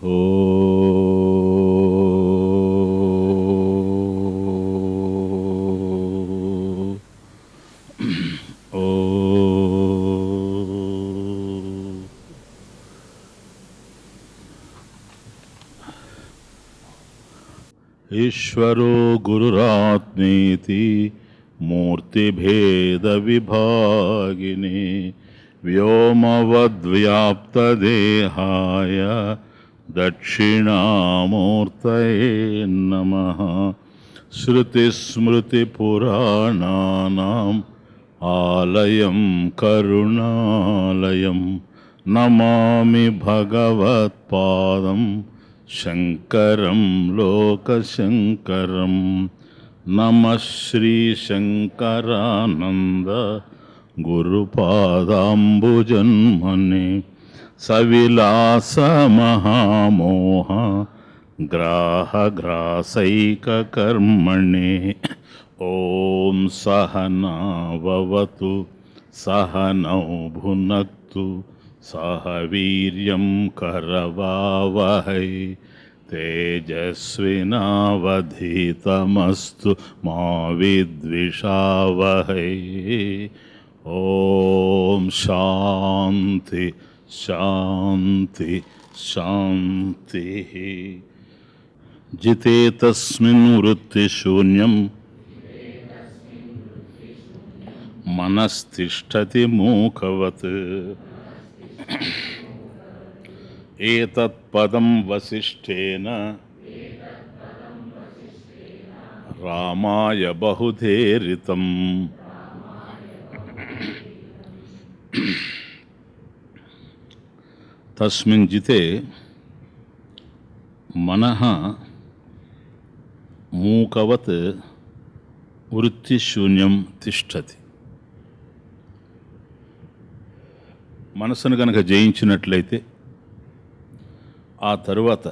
ఓ ఈశ్వరో గురురాత్మేతి మూర్తిభేద విభాగిని వ్యోమవద్వ్యాప్తదేహాయ దక్షిణామూర్తయే నమః. శృతిస్మృతిపురాణానాం ఆలయం కరుణాలయం నమామి భగవత్పాదం శంకరం లోకశంకరం. నమః శ్రీశంకరానంద గురుపాదాంబుజన్మనే సవిలాసమహామోహ గ్రాహగ్రాసైకకర్మణే. ఓం సహనావవతు సహనౌ భునక్తు సహ వీర్యం కరవావహై తేజస్వినావధీతమస్తు మా విద్విషావహై. ఓం శాంతి శాంతి శాంతి. జితే తస్మిన్ వృత్తిశూన్యం మనస్తిష్టతి మూకవత్. ఏతత్పదం వసిష్ఠేన రామాయ బహుధేరితం. తస్మిన్ జితే మనః మూకవత్ వృత్తిశూన్యం తిష్టతి. మనసును కనుక జయించినట్లయితే ఆ తరువాత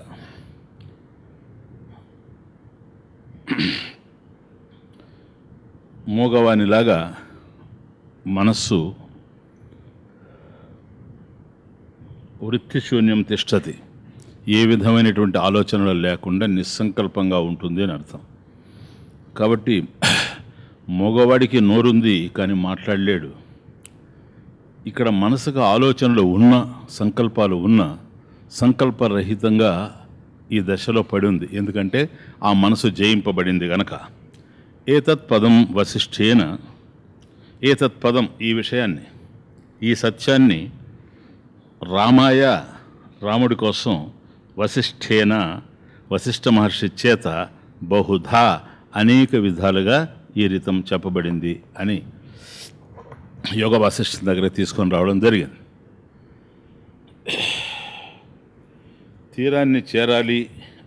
మూగవానిలాగా మనస్సు వృత్తిశూన్యం తిష్టతి, ఏ విధమైనటువంటి ఆలోచనలు లేకుండా నిస్సంకల్పంగా ఉంటుంది అని అర్థం. కాబట్టి మగవాడికి నోరుంది కానీ మాట్లాడలేడు. ఇక్కడ మనసుకు ఆలోచనలు ఉన్న సంకల్పాలు ఉన్న సంకల్పరహితంగా ఈ దశలో పడి ఉంది. ఎందుకంటే ఆ మనసు జయింపబడింది గనక. ఏతత్ పదం వసిష్ఠేన, ఏతత్ పదం ఈ విషయాన్ని, ఈ సత్యాన్ని రామాయ రాముడి కోసం వసిష్ఠేన వశిష్ఠ మహర్షి చేత బహుధా అనేక విధాలుగా ఈ రీతం చెప్పబడింది అని యోగ వాసిష్ఠ దగ్గర తీసుకొని రావడం జరిగింది. తీరాన్ని చేరాలి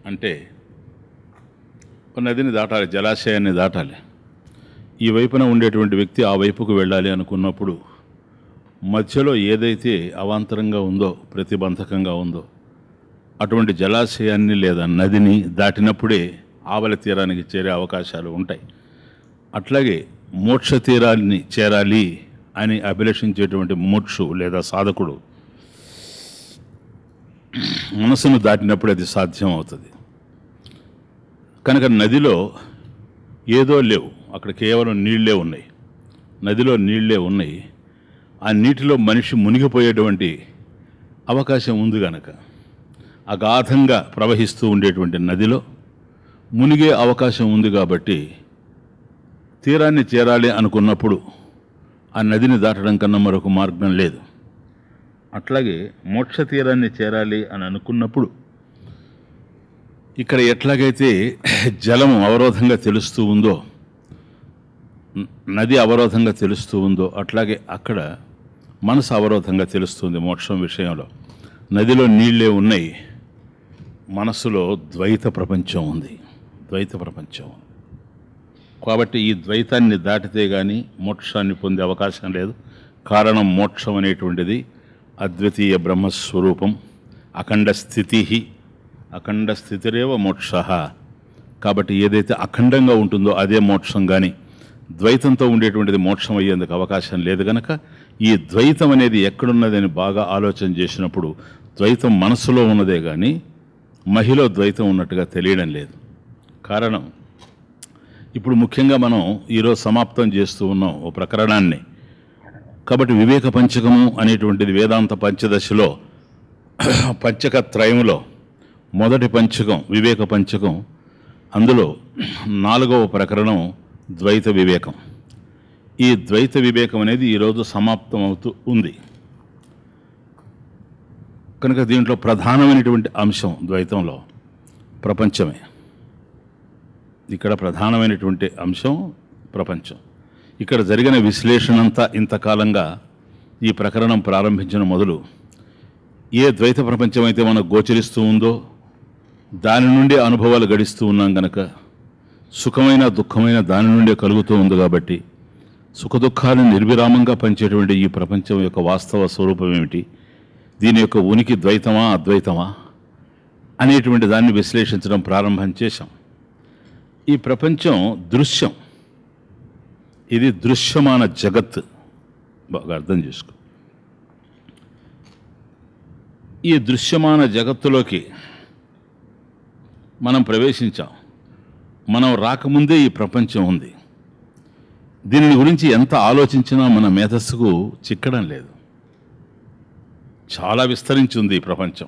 అంటే నదిని దాటాలి, జలాశయాన్ని దాటాలి. ఈ వైపున ఉండేటువంటి వ్యక్తి ఆ వైపుకు వెళ్ళాలి అనుకున్నప్పుడు మధ్యలో ఏదైతే అవాంతరంగా ఉందో, ప్రతిబంధకంగా ఉందో అటువంటి జలాశయాన్ని లేదా నదిని దాటినప్పుడే ఆవలి తీరానికి చేరే అవకాశాలు ఉంటాయి. అట్లాగే మోక్ష తీరాన్ని చేరాలి అని అభిలషించేటువంటి మోక్షు లేదా సాధకుడు మనసును దాటినప్పుడు అది సాధ్యం అవుతుంది. కనుక నదిలో ఏదో లేవు, అక్కడ కేవలం నీళ్లే ఉన్నాయి. నదిలో నీళ్లే ఉన్నాయి. ఆ నీటిలో మనిషి మునిగిపోయేటువంటి అవకాశం ఉంది కనుక అగాధంగా ప్రవహిస్తూ ఉండేటువంటి నదిలో మునిగే అవకాశం ఉంది. కాబట్టి తీరాన్ని చేరాలి అనుకున్నప్పుడు ఆ నదిని దాటడం కన్నా మరొక మార్గం లేదు. అట్లాగే మోక్ష తీరాన్ని చేరాలి అని అనుకున్నప్పుడు ఇక్కడ ఎట్లాగైతే జలము అవరోధంగా తెలుస్తూ ఉందో, నది అవరోధంగా తెలుస్తూ ఉందో, అట్లాగే అక్కడ మనసు అవరోధంగా తెలుస్తుంది. మోక్షం విషయంలో నదిలో నీళ్ళే ఉన్నాయి, మనసులో ద్వైత ప్రపంచం ఉంది. ద్వైత ప్రపంచం. కాబట్టి ఈ ద్వైతాన్ని దాటితే కానీ మోక్షాన్ని పొందే అవకాశం లేదు. కారణం మోక్షం అనేటువంటిది అద్వితీయ బ్రహ్మస్వరూపం, అఖండ స్థితి. అఖండ స్థితిరేవ మోక్ష. కాబట్టి ఏదైతే అఖండంగా ఉంటుందో అదే మోక్షం. కానీ ద్వైతంతో ఉండేటువంటిది మోక్షం అయ్యేందుకు అవకాశం లేదు కనుక ఈ ద్వైతం అనేది ఎక్కడున్నదని బాగా ఆలోచన చేసినప్పుడు ద్వైతం మనసులో ఉన్నదే కానీ మహిలో ద్వైతం ఉన్నట్టుగా తెలియడం లేదు. కారణం, ఇప్పుడు ముఖ్యంగా మనం ఈరోజు సమాప్తం చేస్తూ ఉన్నాం ఓ ప్రకరణాన్ని. కాబట్టి వివేక పంచకము అనేటువంటిది వేదాంత పంచదశలో పంచక త్రయంలో మొదటి పంచకం వివేక పంచకం. అందులో 4వ ప్రకరణం ద్వైత వివేకం. ఈ ద్వైత వివేకం అనేది ఈరోజు సమాప్తం అవుతూ ఉంది. కనుక దీంట్లో ప్రధానమైనటువంటి అంశం ద్వైతంలో ప్రపంచమే. ఇక్కడ ప్రధానమైనటువంటి అంశం ప్రపంచం. ఇక్కడ జరిగిన విశ్లేషణ అంతా ఇంతకాలంగా ఈ ప్రకరణం ప్రారంభించిన మొదలు ఏ ద్వైత ప్రపంచం అయితే మనకు గోచరిస్తూ ఉందో దాని నుండి అనుభవాలు గడిస్తూ ఉన్నాం గనక సుఖమైన దుఃఖమైన దాని నుండే కలుగుతూ ఉంది. కాబట్టి సుఖదుఖాలను నిర్విరామంగా పంచేటువంటి ఈ ప్రపంచం యొక్క వాస్తవ స్వరూపం ఏమిటి, దీని యొక్క ఉనికి ద్వైతమా అద్వైతమా అనేటువంటి దాన్ని విశ్లేషించడం ప్రారంభం చేశాం. ఈ ప్రపంచం దృశ్యం, ఇది దృశ్యమాన జగత్. బాగా అర్థం చేసుకో. ఈ దృశ్యమాన జగత్తులోకి మనం ప్రవేశించాం. మనం రాకముందే ఈ ప్రపంచం ఉంది. దీని గురించి ఎంత ఆలోచించినా మన మేధస్సుకు చిక్కడం లేదు. చాలా విస్తరించి ఉంది ఈ ప్రపంచం.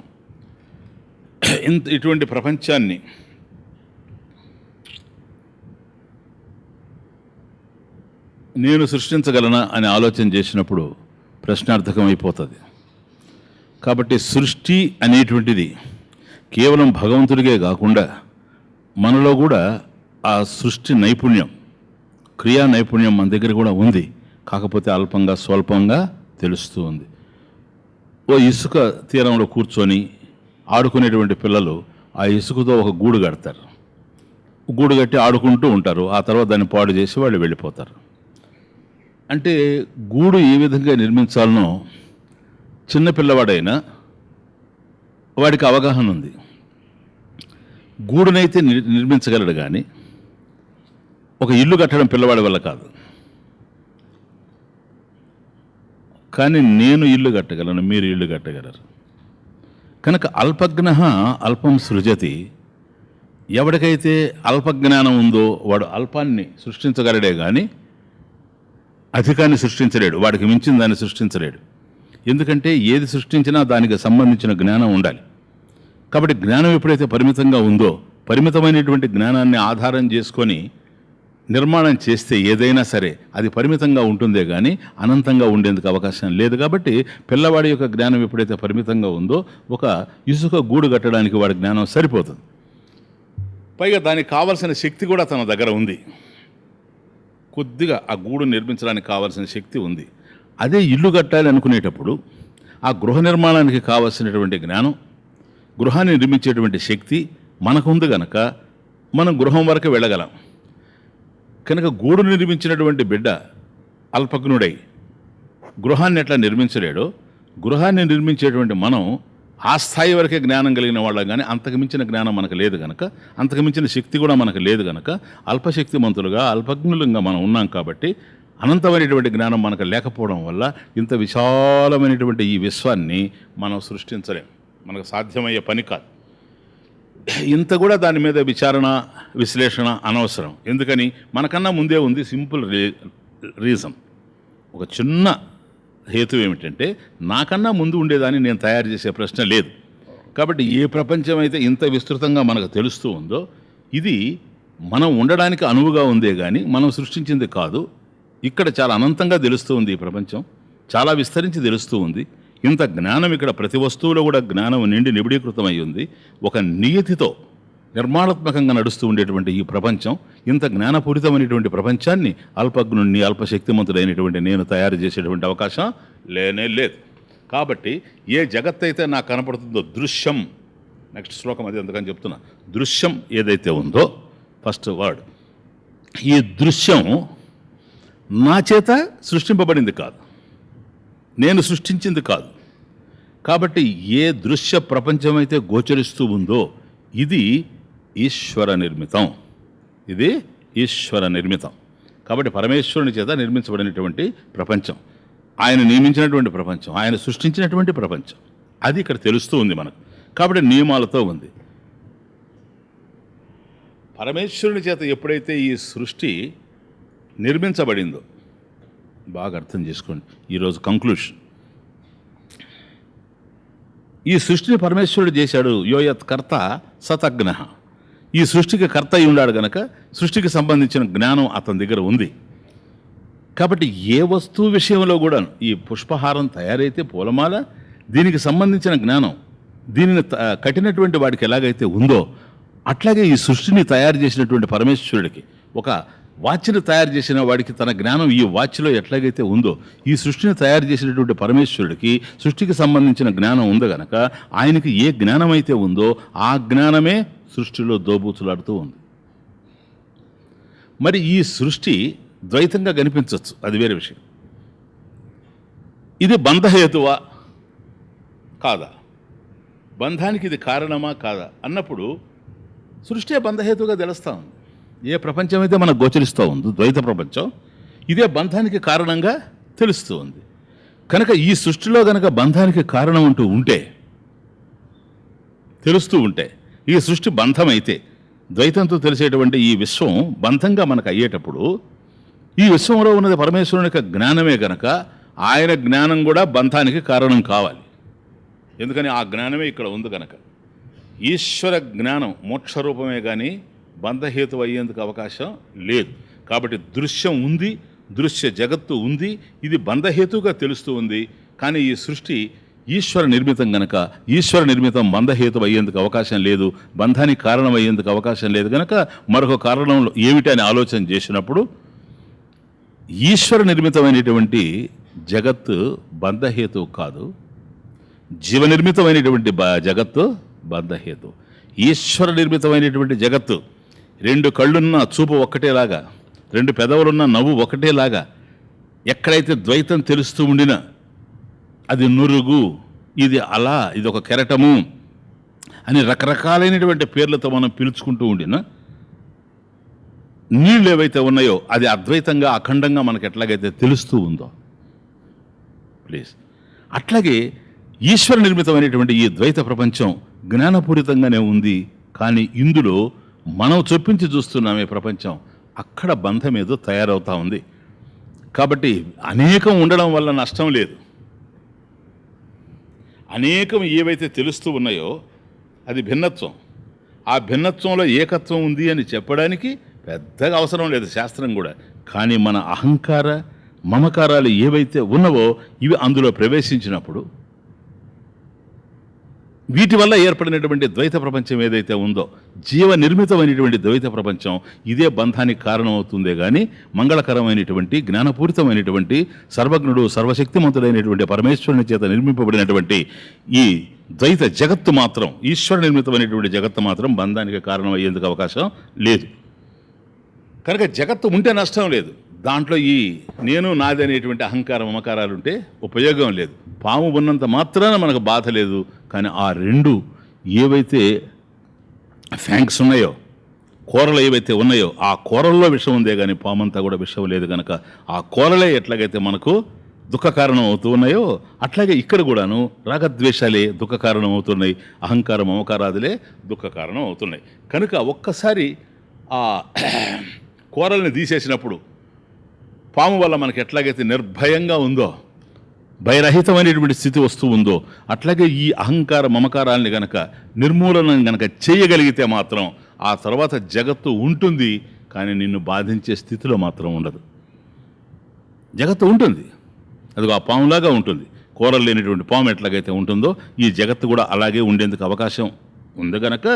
ఇటువంటి ప్రపంచాన్ని నేను సృష్టించగలనా అని ఆలోచన చేసినప్పుడు ప్రశ్నార్థకం అయిపోతుంది. కాబట్టి సృష్టి అనేటువంటిది కేవలం భగవంతుడికే కాకుండా మనలో కూడా ఆ సృష్టి నైపుణ్యం, క్రియా నైపుణ్యం మన దగ్గర కూడా ఉంది. కాకపోతే అల్పంగా స్వల్పంగా తెలుస్తూ ఉంది. ఓ ఇసుక తీరంలో కూర్చొని ఆడుకునేటువంటి పిల్లలు ఆ ఇసుకతో ఒక గూడు కడతారు. గూడు కట్టి ఆడుకుంటూ ఉంటారు. ఆ తర్వాత దాన్ని పాడు చేసి వాళ్ళు వెళ్ళిపోతారు. అంటే గూడు ఏ విధంగా నిర్మించాలనో చిన్నపిల్లవాడైనా వాడికి అవగాహన ఉంది. గూడునైతే నిర్మించగలడు, కానీ ఒక ఇల్లు కట్టడం పిల్లవాడి వల్ల కాదు. కానీ నేను ఇల్లు కట్టగలను, మీరు ఇల్లు కట్టగలరు. కనుక అల్పజ్ఞ అల్పం సృజతి. ఎవరికైతే అల్పజ్ఞానం ఉందో వాడు అల్పాన్ని సృష్టించగలడే కానీ అధికాన్ని సృష్టించలేడు. వాడికి మించిన దాన్ని సృష్టించలేడు. ఎందుకంటే ఏది సృష్టించినా దానికి సంబంధించిన జ్ఞానం ఉండాలి. కాబట్టి జ్ఞానం ఎప్పుడైతే పరిమితంగా ఉందో, పరిమితమైనటువంటి జ్ఞానాన్ని ఆధారం చేసుకొని నిర్మాణం చేస్తే ఏదైనా సరే అది పరిమితంగా ఉంటుందే కానీ అనంతంగా ఉండేందుకు అవకాశం లేదు. కాబట్టి పిల్లవాడి యొక్క జ్ఞానం ఎప్పుడైతే పరిమితంగా ఉందో ఒక ఇసుక గూడు కట్టడానికి వాడి జ్ఞానం సరిపోతుంది. పైగా దానికి కావలసిన శక్తి కూడా తన దగ్గర ఉంది. కొద్దిగా ఆ గూడు నిర్మించడానికి కావాల్సిన శక్తి ఉంది. అదే ఇల్లు కట్టాలి అనుకునేటప్పుడు ఆ గృహ నిర్మాణానికి కావాల్సినటువంటి జ్ఞానం, గృహాన్ని నిర్మించేటువంటి శక్తి మనకుంది కనుక మనం గృహం వరకు వెళ్ళగలం. కనుక గూడు నిర్మించినటువంటి బిడ్డ అల్పజ్ఞుడై గృహాన్ని ఎట్లా నిర్మించలేడో, గృహాన్ని నిర్మించేటువంటి మనం ఆ స్థాయి వరకే జ్ఞానం కలిగిన వాళ్ళం, కానీ అంతకుమించిన జ్ఞానం మనకు లేదు కనుక, అంతకుమించిన శక్తి కూడా మనకు లేదు కనుక అల్పశక్తిమంతులుగా అల్పజ్ఞులంగా మనం ఉన్నాం. కాబట్టి అనంతమైనటువంటి జ్ఞానం మనకు లేకపోవడం వల్ల ఇంత విశాలమైనటువంటి ఈ విశ్వాన్ని మనం సృష్టించలేం. మనకు సాధ్యమయ్యే పని కాదు. ఇంత కూడా దాని మీద విచారణ విశ్లేషణ అనవసరం. ఎందుకని మనకన్నా ముందే ఉంది. సింపుల్ రీజన్, ఒక చిన్న హేతు ఏమిటంటే నాకన్నా ముందు ఉండేదాన్ని నేను తయారు చేసే ప్రశ్న లేదు. కాబట్టి ఏ ప్రపంచం అయితే ఇంత విస్తృతంగా మనకు తెలుస్తూ ఉందో ఇది మనం ఉండడానికి అనువుగా ఉందే కానీ మనం సృష్టించింది కాదు. ఇక్కడ చాలా అనంతంగా తెలుస్తూ ఉంది. ఈ ప్రపంచం చాలా విస్తరించి తెలుస్తూ ఉంది. ఇంత జ్ఞానం ఇక్కడ ప్రతి వస్తువులో కూడా జ్ఞానం నిండి నిబిడీకృతమై ఉంది. ఒక నియతితో నిర్మాణాత్మకంగా నడుస్తూ ఉండేటువంటి ఈ ప్రపంచం, ఇంత జ్ఞానపూరితమైనటువంటి ప్రపంచాన్ని అల్పజ్ఞుణ్ణి అల్పశక్తిమంతుడైనటువంటి నేను తయారు చేసేటువంటి అవకాశం లేనే లేదు. కాబట్టి ఏ జగత్ అయితే నాకు కనపడుతుందో దృశ్యం, నెక్స్ట్ శ్లోకం అది అందుకని చెప్తున్నా, దృశ్యం ఏదైతే ఉందో ఫస్ట్ వర్డ్, ఈ దృశ్యం నా చేత సృష్టింపబడింది కాదు, నేను సృష్టించింది కాదు. కాబట్టి ఏ దృశ్య ప్రపంచం అయితే గోచరిస్తూ ఉందో ఇది ఈశ్వర నిర్మితం. ఇది ఈశ్వర నిర్మితం. కాబట్టి పరమేశ్వరుని చేత నిర్మించబడినటువంటి ప్రపంచం, ఆయన నియమించినటువంటి ప్రపంచం, ఆయన సృష్టించినటువంటి ప్రపంచం, అది ఇక్కడ తెలుస్తూ ఉంది మనకు. కాబట్టి నియమాలతో ఉంది. పరమేశ్వరుని చేత ఎప్పుడైతే ఈ సృష్టి నిర్మించబడిందో, బాగా అర్థం చేసుకోండి, ఈరోజు కంక్లూషన్. ఈ సృష్టిని పరమేశ్వరుడు చేశాడు. యోయత్ కర్త సతజ్ఞ. ఈ సృష్టికి కర్త అయి ఉన్నాడు గనక సృష్టికి సంబంధించిన జ్ఞానం అతని దగ్గర ఉంది. కాబట్టి ఏ వస్తువు విషయంలో కూడా ఈ పుష్పహారం తయారైతే పూలమాల, దీనికి సంబంధించిన జ్ఞానం దీనిని కట్టినటువంటి వాడికి ఎలాగైతే ఉందో, అట్లాగే ఈ సృష్టిని తయారు చేసినటువంటి పరమేశ్వరుడికి, ఒక వాచ్ని తయారు చేసిన వాడికి తన జ్ఞానం ఈ వాచ్లో ఎట్లాగైతే ఉందో, ఈ సృష్టిని తయారు చేసినటువంటి పరమేశ్వరుడికి సృష్టికి సంబంధించిన జ్ఞానం ఉంది గనక ఆయనకి ఏ జ్ఞానం అయితే ఉందో ఆ జ్ఞానమే సృష్టిలో దోబూచులాడుతూ ఉంది. మరి ఈ సృష్టి ద్వైతంగా కనిపించవచ్చు, అది వేరే విషయం. ఇది బంధహేతువా కాదా, బంధానికి ఇది కారణమా కాదా అన్నప్పుడు సృష్టి బంధహేతువుగా తెలుస్తూ ఉంది. ఏ ప్రపంచం అయితే మనకు గోచరిస్తూ ఉంది, ద్వైత ప్రపంచం, ఇదే బంధానికి కారణంగా తెలుస్తూ ఉంది. కనుక ఈ సృష్టిలో కనుక బంధానికి కారణం అంటూ ఉంటే, తెలుస్తూ ఉంటే, ఈ సృష్టి బంధమైతే, ద్వైతంతో తెలిసేటువంటి ఈ విశ్వం బంధంగా మనకు అయ్యేటప్పుడు, ఈ విశ్వంలో ఉన్నది పరమేశ్వరుని యొక్క జ్ఞానమే కనుక ఆయన జ్ఞానం కూడా బంధానికి కారణం కావాలి. ఎందుకని ఆ జ్ఞానమే ఇక్కడ ఉంది కనుక. ఈశ్వర జ్ఞానం మోక్షరూపమే కానీ బంధహేతు అయ్యేందుకు అవకాశం లేదు. కాబట్టి దృశ్యం ఉంది, దృశ్య జగత్తు ఉంది, ఇది బంధహేతుగా తెలుస్తూ ఉంది. కానీ ఈ సృష్టి ఈశ్వర నిర్మితం గనక ఈశ్వర నిర్మితం బంధహేతు అయ్యేందుకు అవకాశం లేదు, బంధానికి కారణం అయ్యేందుకు అవకాశం లేదు గనక మరొక కారణం ఏమిటి అని ఆలోచన చేసినప్పుడు ఈశ్వర నిర్మితమైనటువంటి జగత్తు బంధహేతు కాదు, జీవ నిర్మితమైనటువంటి జగత్తు బంధహేతు. ఈశ్వర నిర్మితమైనటువంటి జగత్తు, రెండు కళ్ళున్న చూపు ఒక్కటేలాగా, రెండు పెదవులున్న నవ్వు ఒకటేలాగా, ఎక్కడైతే ద్వైతం తెలుస్తూ ఉండినా అది నురుగు, ఇది అలా, ఇది ఒక కెరటము అని రకరకాలైనటువంటి పేర్లతో మనం పిలుచుకుంటూ ఉండినా, నీళ్ళు ఏవైతే ఉన్నాయో అది అద్వైతంగా అఖండంగా మనకు ఎట్లాగైతే తెలుస్తూ ఉందో, ప్లీజ్ అట్లాగే ఈశ్వర నిర్మితమైనటువంటి ఈ ద్వైత ప్రపంచం జ్ఞానపూరితంగానే ఉంది. కానీ ఇందులో మనం చొప్పించి చూస్తున్నామే ప్రపంచం, అక్కడ బంధం ఏదో తయారవుతూ ఉంది. కాబట్టి అనేకం ఉండడం వల్ల నష్టం లేదు. అనేకం ఏవైతే తెలుస్తూ ఉన్నాయో అది భిన్నత్వం. ఆ భిన్నత్వంలో ఏకత్వం ఉంది అని చెప్పడానికి పెద్దగా అవసరం లేదు శాస్త్రం కూడా. కానీ మన అహంకార మమకారాలు ఏవైతే ఉన్నవో ఇవి అందులో ప్రవేశించినప్పుడు వీటి వల్ల ఏర్పడినటువంటి ద్వైత ప్రపంచం ఏదైతే ఉందో, జీవ నిర్మితమైనటువంటి ద్వైత ప్రపంచం, ఇదే బంధానికి కారణమవుతుందే కానీ మంగళకరమైనటువంటి జ్ఞానపూరితమైనటువంటి సర్వజ్ఞుడు సర్వశక్తిమంతుడైనటువంటి పరమేశ్వరుని చేత నిర్మింపబడినటువంటి ఈ ద్వైత జగత్తు మాత్రం, ఈశ్వర నిర్మితమైనటువంటి జగత్తు మాత్రం బంధానికి కారణం అయ్యేందుకు అవకాశం లేదు. కనుక జగత్తు ఉంటే నష్టం లేదు, దాంట్లో ఈ నేను నాది అనేటువంటి అహంకారం మమకారాలు ఉంటే ఉపయోగం లేదు. పాము ఉన్నంత మాత్రాన మనకు బాధ లేదు. కానీ ఆ రెండు ఏవైతే ఫ్యాంక్స్ ఉన్నాయో, కూరలు ఏవైతే ఉన్నాయో, ఆ కూరల్లో విషం ఉందే కానీ పామంతా కూడా విషం లేదు కనుక ఆ కూరలే ఎట్లాగైతే మనకు దుఃఖ కారణం అవుతూ ఉన్నాయో అట్లాగే ఇక్కడ కూడాను రాగద్వేషాలే దుఃఖ కారణం అవుతున్నాయి, అహంకారం మమకారాదులే దుఃఖ కారణం అవుతున్నాయి. కనుక ఒక్కసారి ఆ కూరల్ని తీసేసినప్పుడు పాము వల్ల మనకి ఎట్లాగైతే నిర్భయంగా ఉందో, భయరహితమైనటువంటి స్థితి వస్తూ ఉందో, అట్లాగే ఈ అహంకార మమకారాలని గనక నిర్మూలన గనక చేయగలిగితే మాత్రం ఆ తర్వాత జగత్తు ఉంటుంది. కానీ నిన్ను బాధించే స్థితిలో మాత్రం ఉండదు. జగత్తు ఉంటుంది, అది ఆ పాములాగా ఉంటుంది. కూరలు లేనిటువంటి పాము ఎట్లాగైతే ఉంటుందో ఈ జగత్తు కూడా అలాగే ఉండేందుకు అవకాశం ఉంది గనక,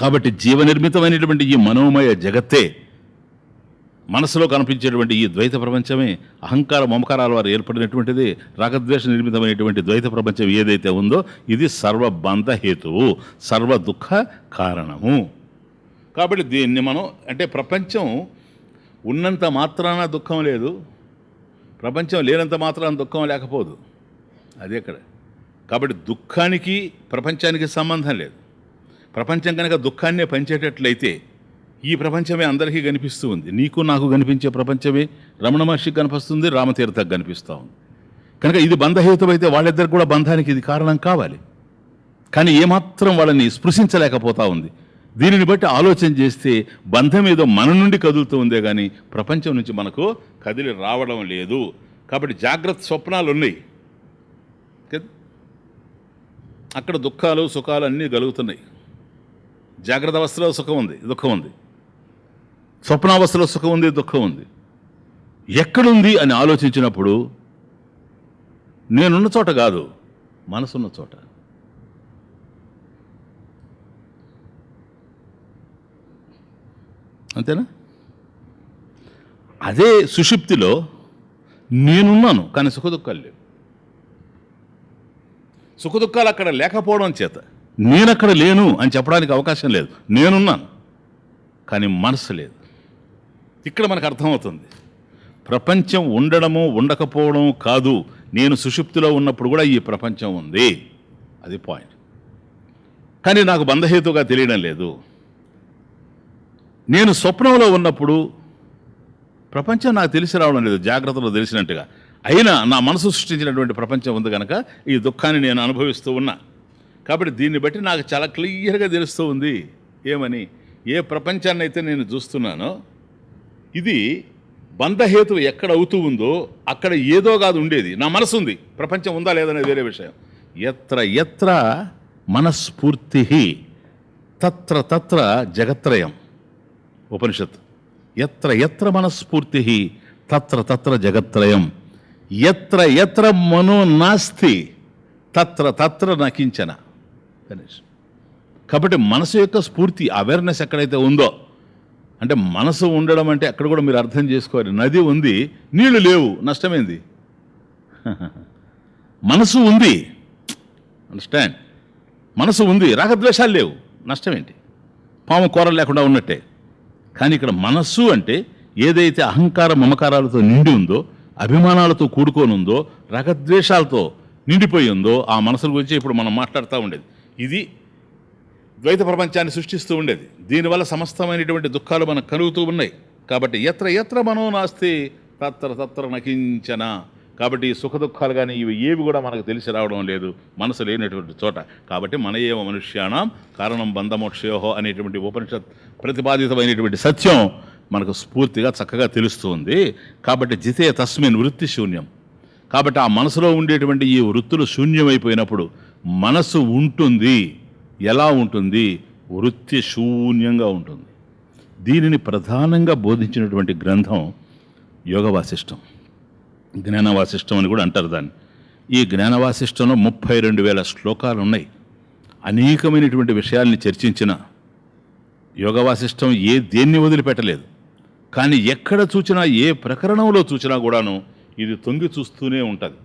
కాబట్టి జీవనిర్మితమైనటువంటి ఈ మనోమయ జగత్తే, మనసులో కనిపించేటువంటి ఈ ద్వైత ప్రపంచమే, అహంకార మమకారాల వారు ఏర్పడినటువంటిది, రాగద్వేష నిర్మితమైనటువంటి ద్వైత ప్రపంచం ఏదైతే ఉందో ఇది సర్వబంధ హేతువు, సర్వ దుఃఖ కారణము. కాబట్టి దీన్ని మనం అంటే ప్రపంచం ఉన్నంత మాత్రాన దుఃఖం లేదు, ప్రపంచం లేనంత మాత్రాన దుఃఖం లేకపోదు, అదే ఇక్కడ. కాబట్టి దుఃఖానికి ప్రపంచానికి సంబంధం లేదు. ప్రపంచం కనుక దుఃఖాన్నే పంచేటట్లయితే ఈ ప్రపంచమే అందరికీ కనిపిస్తూ ఉంది. నీకు నాకు కనిపించే ప్రపంచమే రమణ మహర్షికి కనిపిస్తుంది, రామతీర్థకు కనిపిస్తూ ఉంది. కనుక ఇది బంధహేతువైతే వాళ్ళిద్దరికి కూడా బంధానికి ఇది కారణం కావాలి. కానీ ఏమాత్రం వాళ్ళని స్పృశించలేకపోతూ ఉంది. దీనిని బట్టి ఆలోచన చేస్తే బంధం ఏదో మన నుండి కదులుతూ ఉందే కానీ ప్రపంచం నుంచి మనకు కదిలి రావడం లేదు. కాబట్టి జాగ్రత్త స్వప్నాలు ఉన్నాయి కదా, అక్కడ దుఃఖాలు సుఖాలు అన్నీ కలుగుతున్నాయి. జాగ్రత్త అవస్థలో సుఖం ఉంది, దుఃఖం ఉంది. స్వప్నావస్థలో సుఖం ఉంది, దుఃఖం ఉంది. ఎక్కడుంది అని ఆలోచించినప్పుడు నేనున్న చోట కాదు, మనసున్న చోట. అంతేనా? అదే సుషుప్తిలో నేనున్నాను కానీ సుఖదుఖాలు లేవు. సుఖదుఖాలు అక్కడ లేకపోవడం చేత నేనక్కడ లేను అని చెప్పడానికి అవకాశం లేదు. నేనున్నాను కానీ మనసు లేదు. ఇక్కడ మనకు అర్థమవుతుంది ప్రపంచం ఉండడము ఉండకపోవడం కాదు, నేను సుషుప్తిలో ఉన్నప్పుడు కూడా ఈ ప్రపంచం ఉంది. అది పాయింట్. కానీ నాకు బంధహేతుగా తెలియడం లేదు. నేను స్వప్నంలో ఉన్నప్పుడు ప్రపంచం నాకు తెలిసి రావడం లేదు, జాగ్రత్తలో తెలిసినట్టుగా. అయినా నా మనసు సృష్టించినటువంటి ప్రపంచం ఉంది కనుక ఈ దుఃఖాన్ని నేను అనుభవిస్తూ ఉన్నా. కాబట్టి దీన్ని బట్టి నాకు చాలా క్లియర్గా తెలుస్తూ ఉంది ఏమని, ఏ ప్రపంచాన్ని అయితే నేను చూస్తున్నానో ఇది బంధహేతు ఎక్కడ అవుతూ ఉందో అక్కడ ఏదో కాదు ఉండేది, నా మనసు ఉంది. ప్రపంచం ఉందా లేదనేది వేరే విషయం. ఎత్ర ఎత్ర మనస్ఫూర్తి తత్ర తత్ర జగత్రయం. ఉపనిషత్తు. ఎత్ర ఎత్ర మనస్ఫూర్తి తత్ర తత్ర జగత్రయం. ఎత్ర ఎత్ర మనో నాస్తి తత్ర తత్ర నకించన. కాబట్టి మనసు యొక్క స్ఫూర్తి, అవేర్నెస్ ఎక్కడైతే ఉందో, అంటే మనసు ఉండడం అంటే అక్కడ కూడా మీరు అర్థం చేసుకోవాలి. నది ఉంది, నీళ్లు లేవు, నష్టమైంది. మనసు ఉంది, అండర్స్టాండ్. మనసు ఉంది, రాగద్వేషాలు లేవు, నష్టం ఏంటి? పాము కూరలు లేకుండా ఉన్నట్టే. కానీ ఇక్కడ మనస్సు అంటే ఏదైతే అహంకార మమకారాలతో నిండి ఉందో, అభిమానాలతో కూడుకొని ఉందో, రాగద్వేషాలతో నిండిపోయి ఉందో ఆ మనసుల గురించి ఇప్పుడు మనం మాట్లాడుతూ ఉండేది. ఇది ద్వైత ప్రపంచాన్ని సృష్టిస్తూ ఉండేది. దీనివల్ల సమస్తమైనటువంటి దుఃఖాలు మనకు కలుగుతూ ఉన్నాయి. కాబట్టి ఎత్ర ఎత్ర మనో నాస్తి తత్ర తత్ర నకించన. కాబట్టి ఈ సుఖ దుఃఖాలు కానీ ఇవి ఏవి కూడా మనకు తెలిసి రావడం లేదు మనసు లేనటువంటి చోట. కాబట్టి మన ఏవ మనుష్యాణం కారణం బంధమోక్షయోహో అనేటువంటి ఉపనిషత్ ప్రతిపాదితమైనటువంటి సత్యం మనకు స్ఫూర్తిగా చక్కగా తెలుస్తుంది. కాబట్టి జితే తస్మిన్ వృత్తి శూన్యం. కాబట్టి ఆ మనసులో ఉండేటువంటి ఈ వృత్తులు శూన్యమైపోయినప్పుడు మనసు ఉంటుంది. ఎలా ఉంటుంది? వృత్తి శూన్యంగా ఉంటుంది. దీనిని ప్రధానంగా బోధించినటువంటి గ్రంథం యోగ వాసిష్టం, జ్ఞాన వాసిష్టం అని కూడా అంటారు దాన్ని. ఈ జ్ఞాన వాసిష్టంలో 32,000 శ్లోకాలు ఉన్నాయి. అనేకమైనటువంటి విషయాల్ని చర్చించిన యోగ వాసిష్టం దేన్ని వదిలిపెట్టలేదు. కానీ ఎక్కడ చూసినా, ఏ ప్రకరణంలో చూసినా కూడాను ఇది తొంగి చూస్తూనే ఉంటుంది.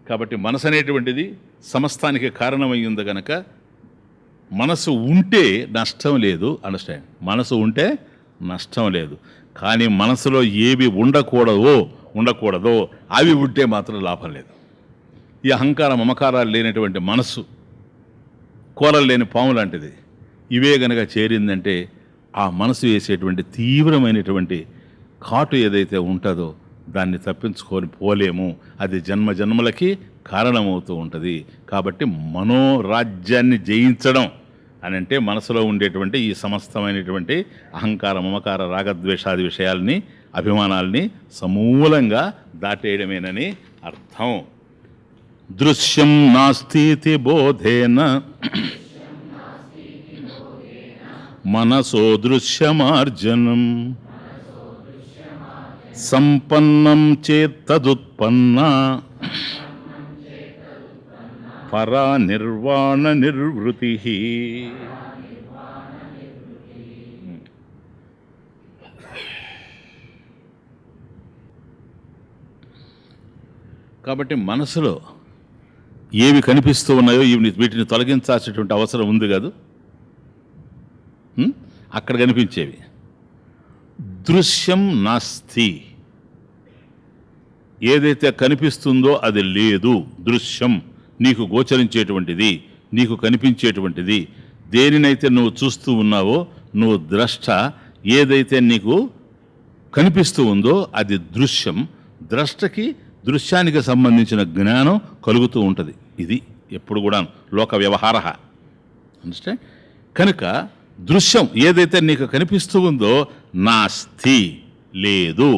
కాబట్టి మనసు అనేటువంటిది సమస్తానికి కారణమయ్యింది కనుక మనసు ఉంటే నష్టం లేదు. అండర్స్టాండ్? మనసు ఉంటే నష్టం లేదు. కానీ మనసులో ఏవి ఉండకూడదో అవి ఉంటే మాత్రం లాభం లేదు. ఈ అహంకార మమకారాలు లేనటువంటి మనస్సు కూరలు లేని పాము లాంటిది. ఇవే గనక చేరిందంటే ఆ మనసు వేసేటువంటి తీవ్రమైనటువంటి కాటు ఏదైతే ఉంటుందో దాన్ని తప్పించుకొని పోలేము. అది జన్మ జన్మలకి కారణమవుతూ ఉంటుంది. కాబట్టి మనోరాజ్యాన్ని జయించడం అని అంటే మనసులో ఉండేటువంటి ఈ సమస్తమైనటువంటి అహంకార మమకార రాగద్వేషాది విషయాల్ని, అభిమానాల్ని సమూలంగా దాటేయడమేనని అర్థం. దృశ్యం నాస్తి బోధేన మనసో దృశ్యమార్జనం సంపన్నం చేత్తదుత్పన్న పరా నిర్వాణ నిర్వృతి. కాబట్టి మనసులో ఏవి కనిపిస్తూ ఉన్నాయో వీటిని తొలగించాల్సినటువంటి అవసరం ఉంది కాదు. అక్కడ కనిపించేవి దృశ్యం నాస్తి. ఏదైతే కనిపిస్తుందో అది లేదు. దృశ్యం నీకు గోచరించేటువంటిది, నీకు కనిపించేటువంటిది. దేనినైతే నువ్వు చూస్తూ ఉన్నావో, నువ్వు ద్రష్ట, ఏదైతే నీకు కనిపిస్తూ ఉందో అది దృశ్యం. ద్రష్టకి దృశ్యానికి సంబంధించిన జ్ఞానం కలుగుతూ ఉంటుంది. ఇది ఎప్పుడు కూడా లోక వ్యవహార. అండర్స్టాండ్? కనుక దృశ్యం ఏదైతే నీకు కనిపిస్తూ ఉందో నాస్తి లేదు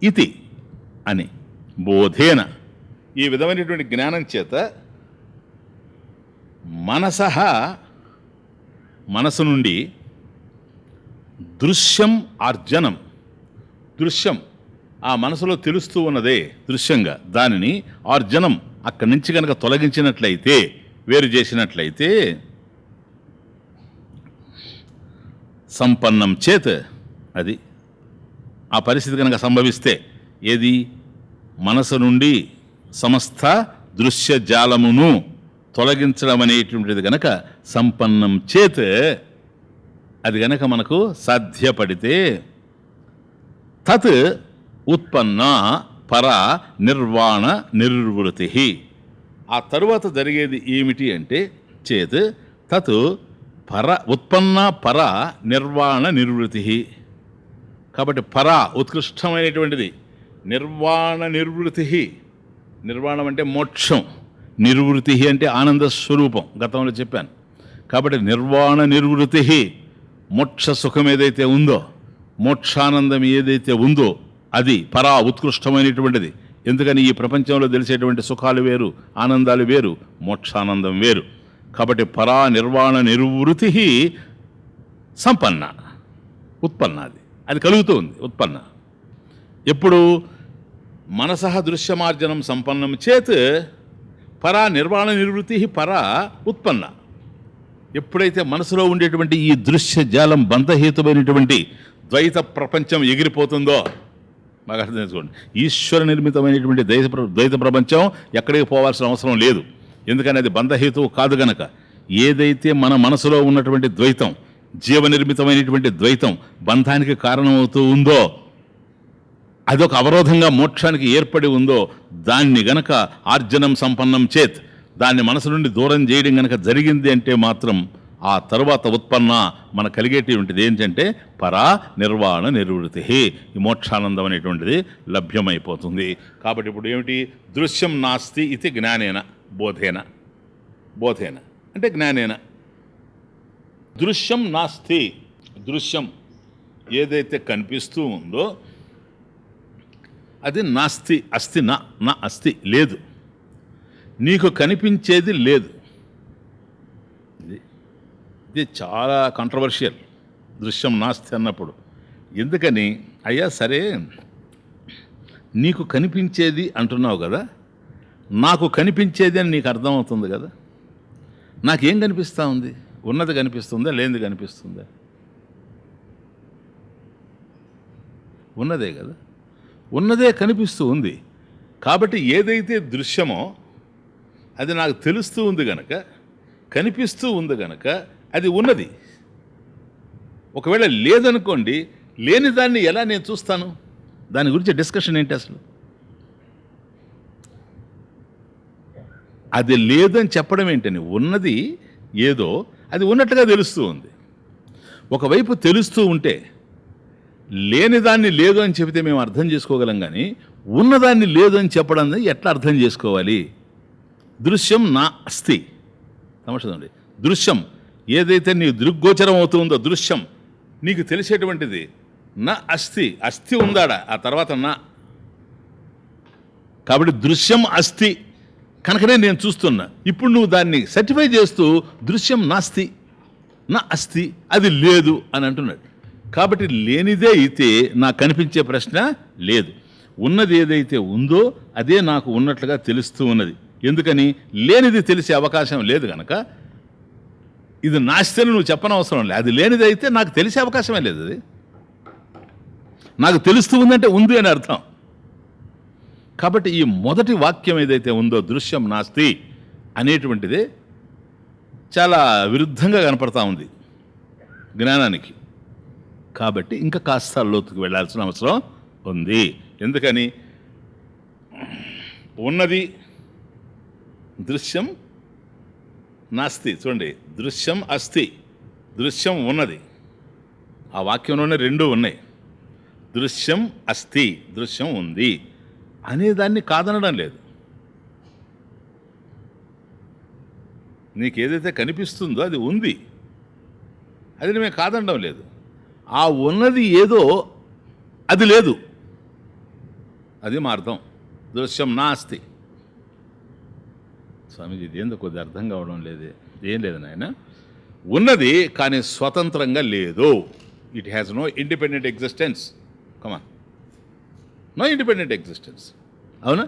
ఇది అని బోధేన ఈ విధమైనటువంటి జ్ఞానం చేత మనసు నుండి దృశ్యం ఆర్జనం, దృశ్యం ఆ మనసులో తెలుస్తూ ఉన్నదే దృశ్యంగా, దానిని ఆర్జనం అక్కడి నుంచి కనుక తొలగించినట్లయితే, వేరు చేసినట్లయితే, సంపన్నం చేత్ అది ఆ పరిస్థితి కనుక సంభవిస్తే, ఏది మనసు నుండి సమస్త దృశ్య జాలమును తొలగించడం అనేటువంటిది గనక సంపన్నం చేత్ అది గనక మనకు సాధ్యపడితే, తత్ ఉత్పన్న పర నిర్వాణ నిర్వృతి ఆ తరువాత జరిగేది ఏమిటి అంటే చేత్ తత్ పర ఉత్పన్న పర నిర్వాణ నిర్వృతి. కాబట్టి పర ఉత్కృష్టమైనటువంటిది, నిర్వాణ నిర్వృతి, నిర్వాణం అంటే మోక్షం, నిర్వృతి అంటే ఆనంద స్వరూపం, గతంలో చెప్పాను. కాబట్టి నిర్వాణ నిర్వృతి, మోక్ష సుఖం ఏదైతే ఉందో, మోక్షానందం ఏదైతే ఉందో అది పరా ఉత్కృష్టమైనటువంటిది. ఎందుకని ఈ ప్రపంచంలో తెలిసేటువంటి సుఖాలు వేరు, ఆనందాలు వేరు, మోక్షానందం వేరు. కాబట్టి పరా నిర్వాణ నిర్వృతి సంపన్న ఉత్పన్న, అది కలుగుతూ ఉంది ఉత్పన్న. ఎప్పుడు మనసః దృశ్యమార్జనం సంపన్నం చేత్ పరా నిర్వాణ నిర్వృతి పరా ఉత్పన్న. ఎప్పుడైతే మనసులో ఉండేటువంటి ఈ దృశ్య జాలం బంధహేతుమైనటువంటి ద్వైత ప్రపంచం ఎగిరిపోతుందో, బాగా అర్థం చేసుకోండి, ఈశ్వర నిర్మితమైనటువంటి ద్వైత ప్రపంచం ఎక్కడికి పోవాల్సిన అవసరం లేదు. ఎందుకని అది బంధహేతువు కాదు గనక. ఏదైతే మన మనసులో ఉన్నటువంటి ద్వైతం, జీవనిర్మితమైనటువంటి ద్వైతం బంధానికి కారణమవుతూ ఉందో, అదొక అవరోధంగా మోక్షానికి ఏర్పడి ఉందో, దాన్ని గనక ఆర్జనం సంపన్నం చేత్ దాన్ని మనసు నుండి దూరం చేయడం గనక జరిగింది అంటే మాత్రం ఆ తరువాత ఉత్పన్న మన కలిగేటువంటిది ఏంటంటే పరా నిర్వాణ నిర్వృతి, ఈ మోక్షానందం అనేటువంటిది లభ్యమైపోతుంది. కాబట్టి ఇప్పుడు ఏమిటి, దృశ్యం నాస్తి ఇది జ్ఞానేన బోధేన, బోధేన అంటే జ్ఞానేన. దృశ్యం నాస్తి, దృశ్యం ఏదైతే కనిపిస్తూ ఉందో అది నాస్తి, అస్తి నా అస్తి లేదు, నీకు కనిపించేది లేదు. ఇది చాలా కాంట్రవర్షియల్, దృశ్యం నాస్తి అన్నప్పుడు. ఎందుకని, అయ్యా సరే నీకు కనిపించేది అంటున్నావు కదా, నాకు కనిపించేది అని నీకు అర్థమవుతుంది కదా, నాకేం కనిపిస్తూ ఉంది? ఉన్నది కనిపిస్తుందా, లేనిది కనిపిస్తుందా? ఉన్నదే కదా, ఉన్నదే కనిపిస్తూ ఉంది. కాబట్టి ఏదైతే దృశ్యమో అది నాకు తెలుస్తూ ఉంది గనక, కనిపిస్తూ ఉంది గనక అది ఉన్నది. ఒకవేళ లేదనుకోండి, లేని దాన్ని ఎలా నేను చూస్తాను? దాని గురించి డిస్కషన్ ఏంటి అసలు? అది లేదని చెప్పడం ఏంటని, ఉన్నది ఏదో అది ఉన్నట్టుగా తెలుస్తూ ఉంది. ఒకవైపు తెలుస్తూ ఉంటే లేనిదాన్ని లేదు అని చెబితే మేము అర్థం చేసుకోగలం, కానీ ఉన్నదాన్ని లేదు అని చెప్పడం ఎట్లా అర్థం చేసుకోవాలి? దృశ్యం నా అస్తి, సమస్యండి. దృశ్యం ఏదైతే నీ దృగ్గోచరం అవుతుందో, దృశ్యం నీకు తెలిసేటువంటిది నా అస్తి, అస్థి ఉందాడా, ఆ తర్వాత నా. కాబట్టి దృశ్యం అస్తి కనుకనే నేను చూస్తున్నా. ఇప్పుడు నువ్వు దాన్ని సర్టిఫై చేస్తూ దృశ్యం నాస్తి నా అస్తి, అది లేదు అని అంటున్నాడు. కాబట్టి లేనిదే అయితే నాకు కనిపించే ప్రశ్న లేదు. ఉన్నది ఏదైతే ఉందో అదే నాకు ఉన్నట్లుగా తెలుస్తూ ఉన్నది. ఎందుకని, లేనిది తెలిసే అవకాశం లేదు కనుక ఇది నాస్తి అని నువ్వు చెప్పనవసరం లేదు. అది లేనిది అయితే నాకు తెలిసే అవకాశమే లేదు. అది నాకు తెలుస్తూ ఉందంటే ఉంది అని అర్థం. కాబట్టి ఈ మొదటి వాక్యం ఏదైతే ఉందో దృశ్యం నాస్తి అనేటువంటిది చాలా విరుద్ధంగా కనపడతా ఉంది జ్ఞానానికి. కాబట్టి ఇంకా కాస్త లోతుకు వెళ్ళాల్సిన అవసరం ఉంది. ఎందుకని, ఉన్నది దృశ్యం నాస్తి, చూడండి, దృశ్యం అస్తి, దృశ్యం ఉన్నది. ఆ వాక్యంలోనే రెండు ఉన్నాయి. దృశ్యం అస్తి, దృశ్యం ఉంది అనేదాన్ని కాదనడం లేదు. నీకు ఏదైతే కనిపిస్తుందో అది ఉంది. అది మేము కాదనడం లేదు. ఆ ఉన్నది ఏదో అది లేదు, అది మా అర్థం. దృశ్యం నాస్తి. స్వామీజీ ఇదేందో కొద్ది అర్థం కావడం లేదు. ఏం లేదు నాయన, ఉన్నది కానీ స్వతంత్రంగా లేదు. It has no independent existence. Come on, no independent existence. అవునా?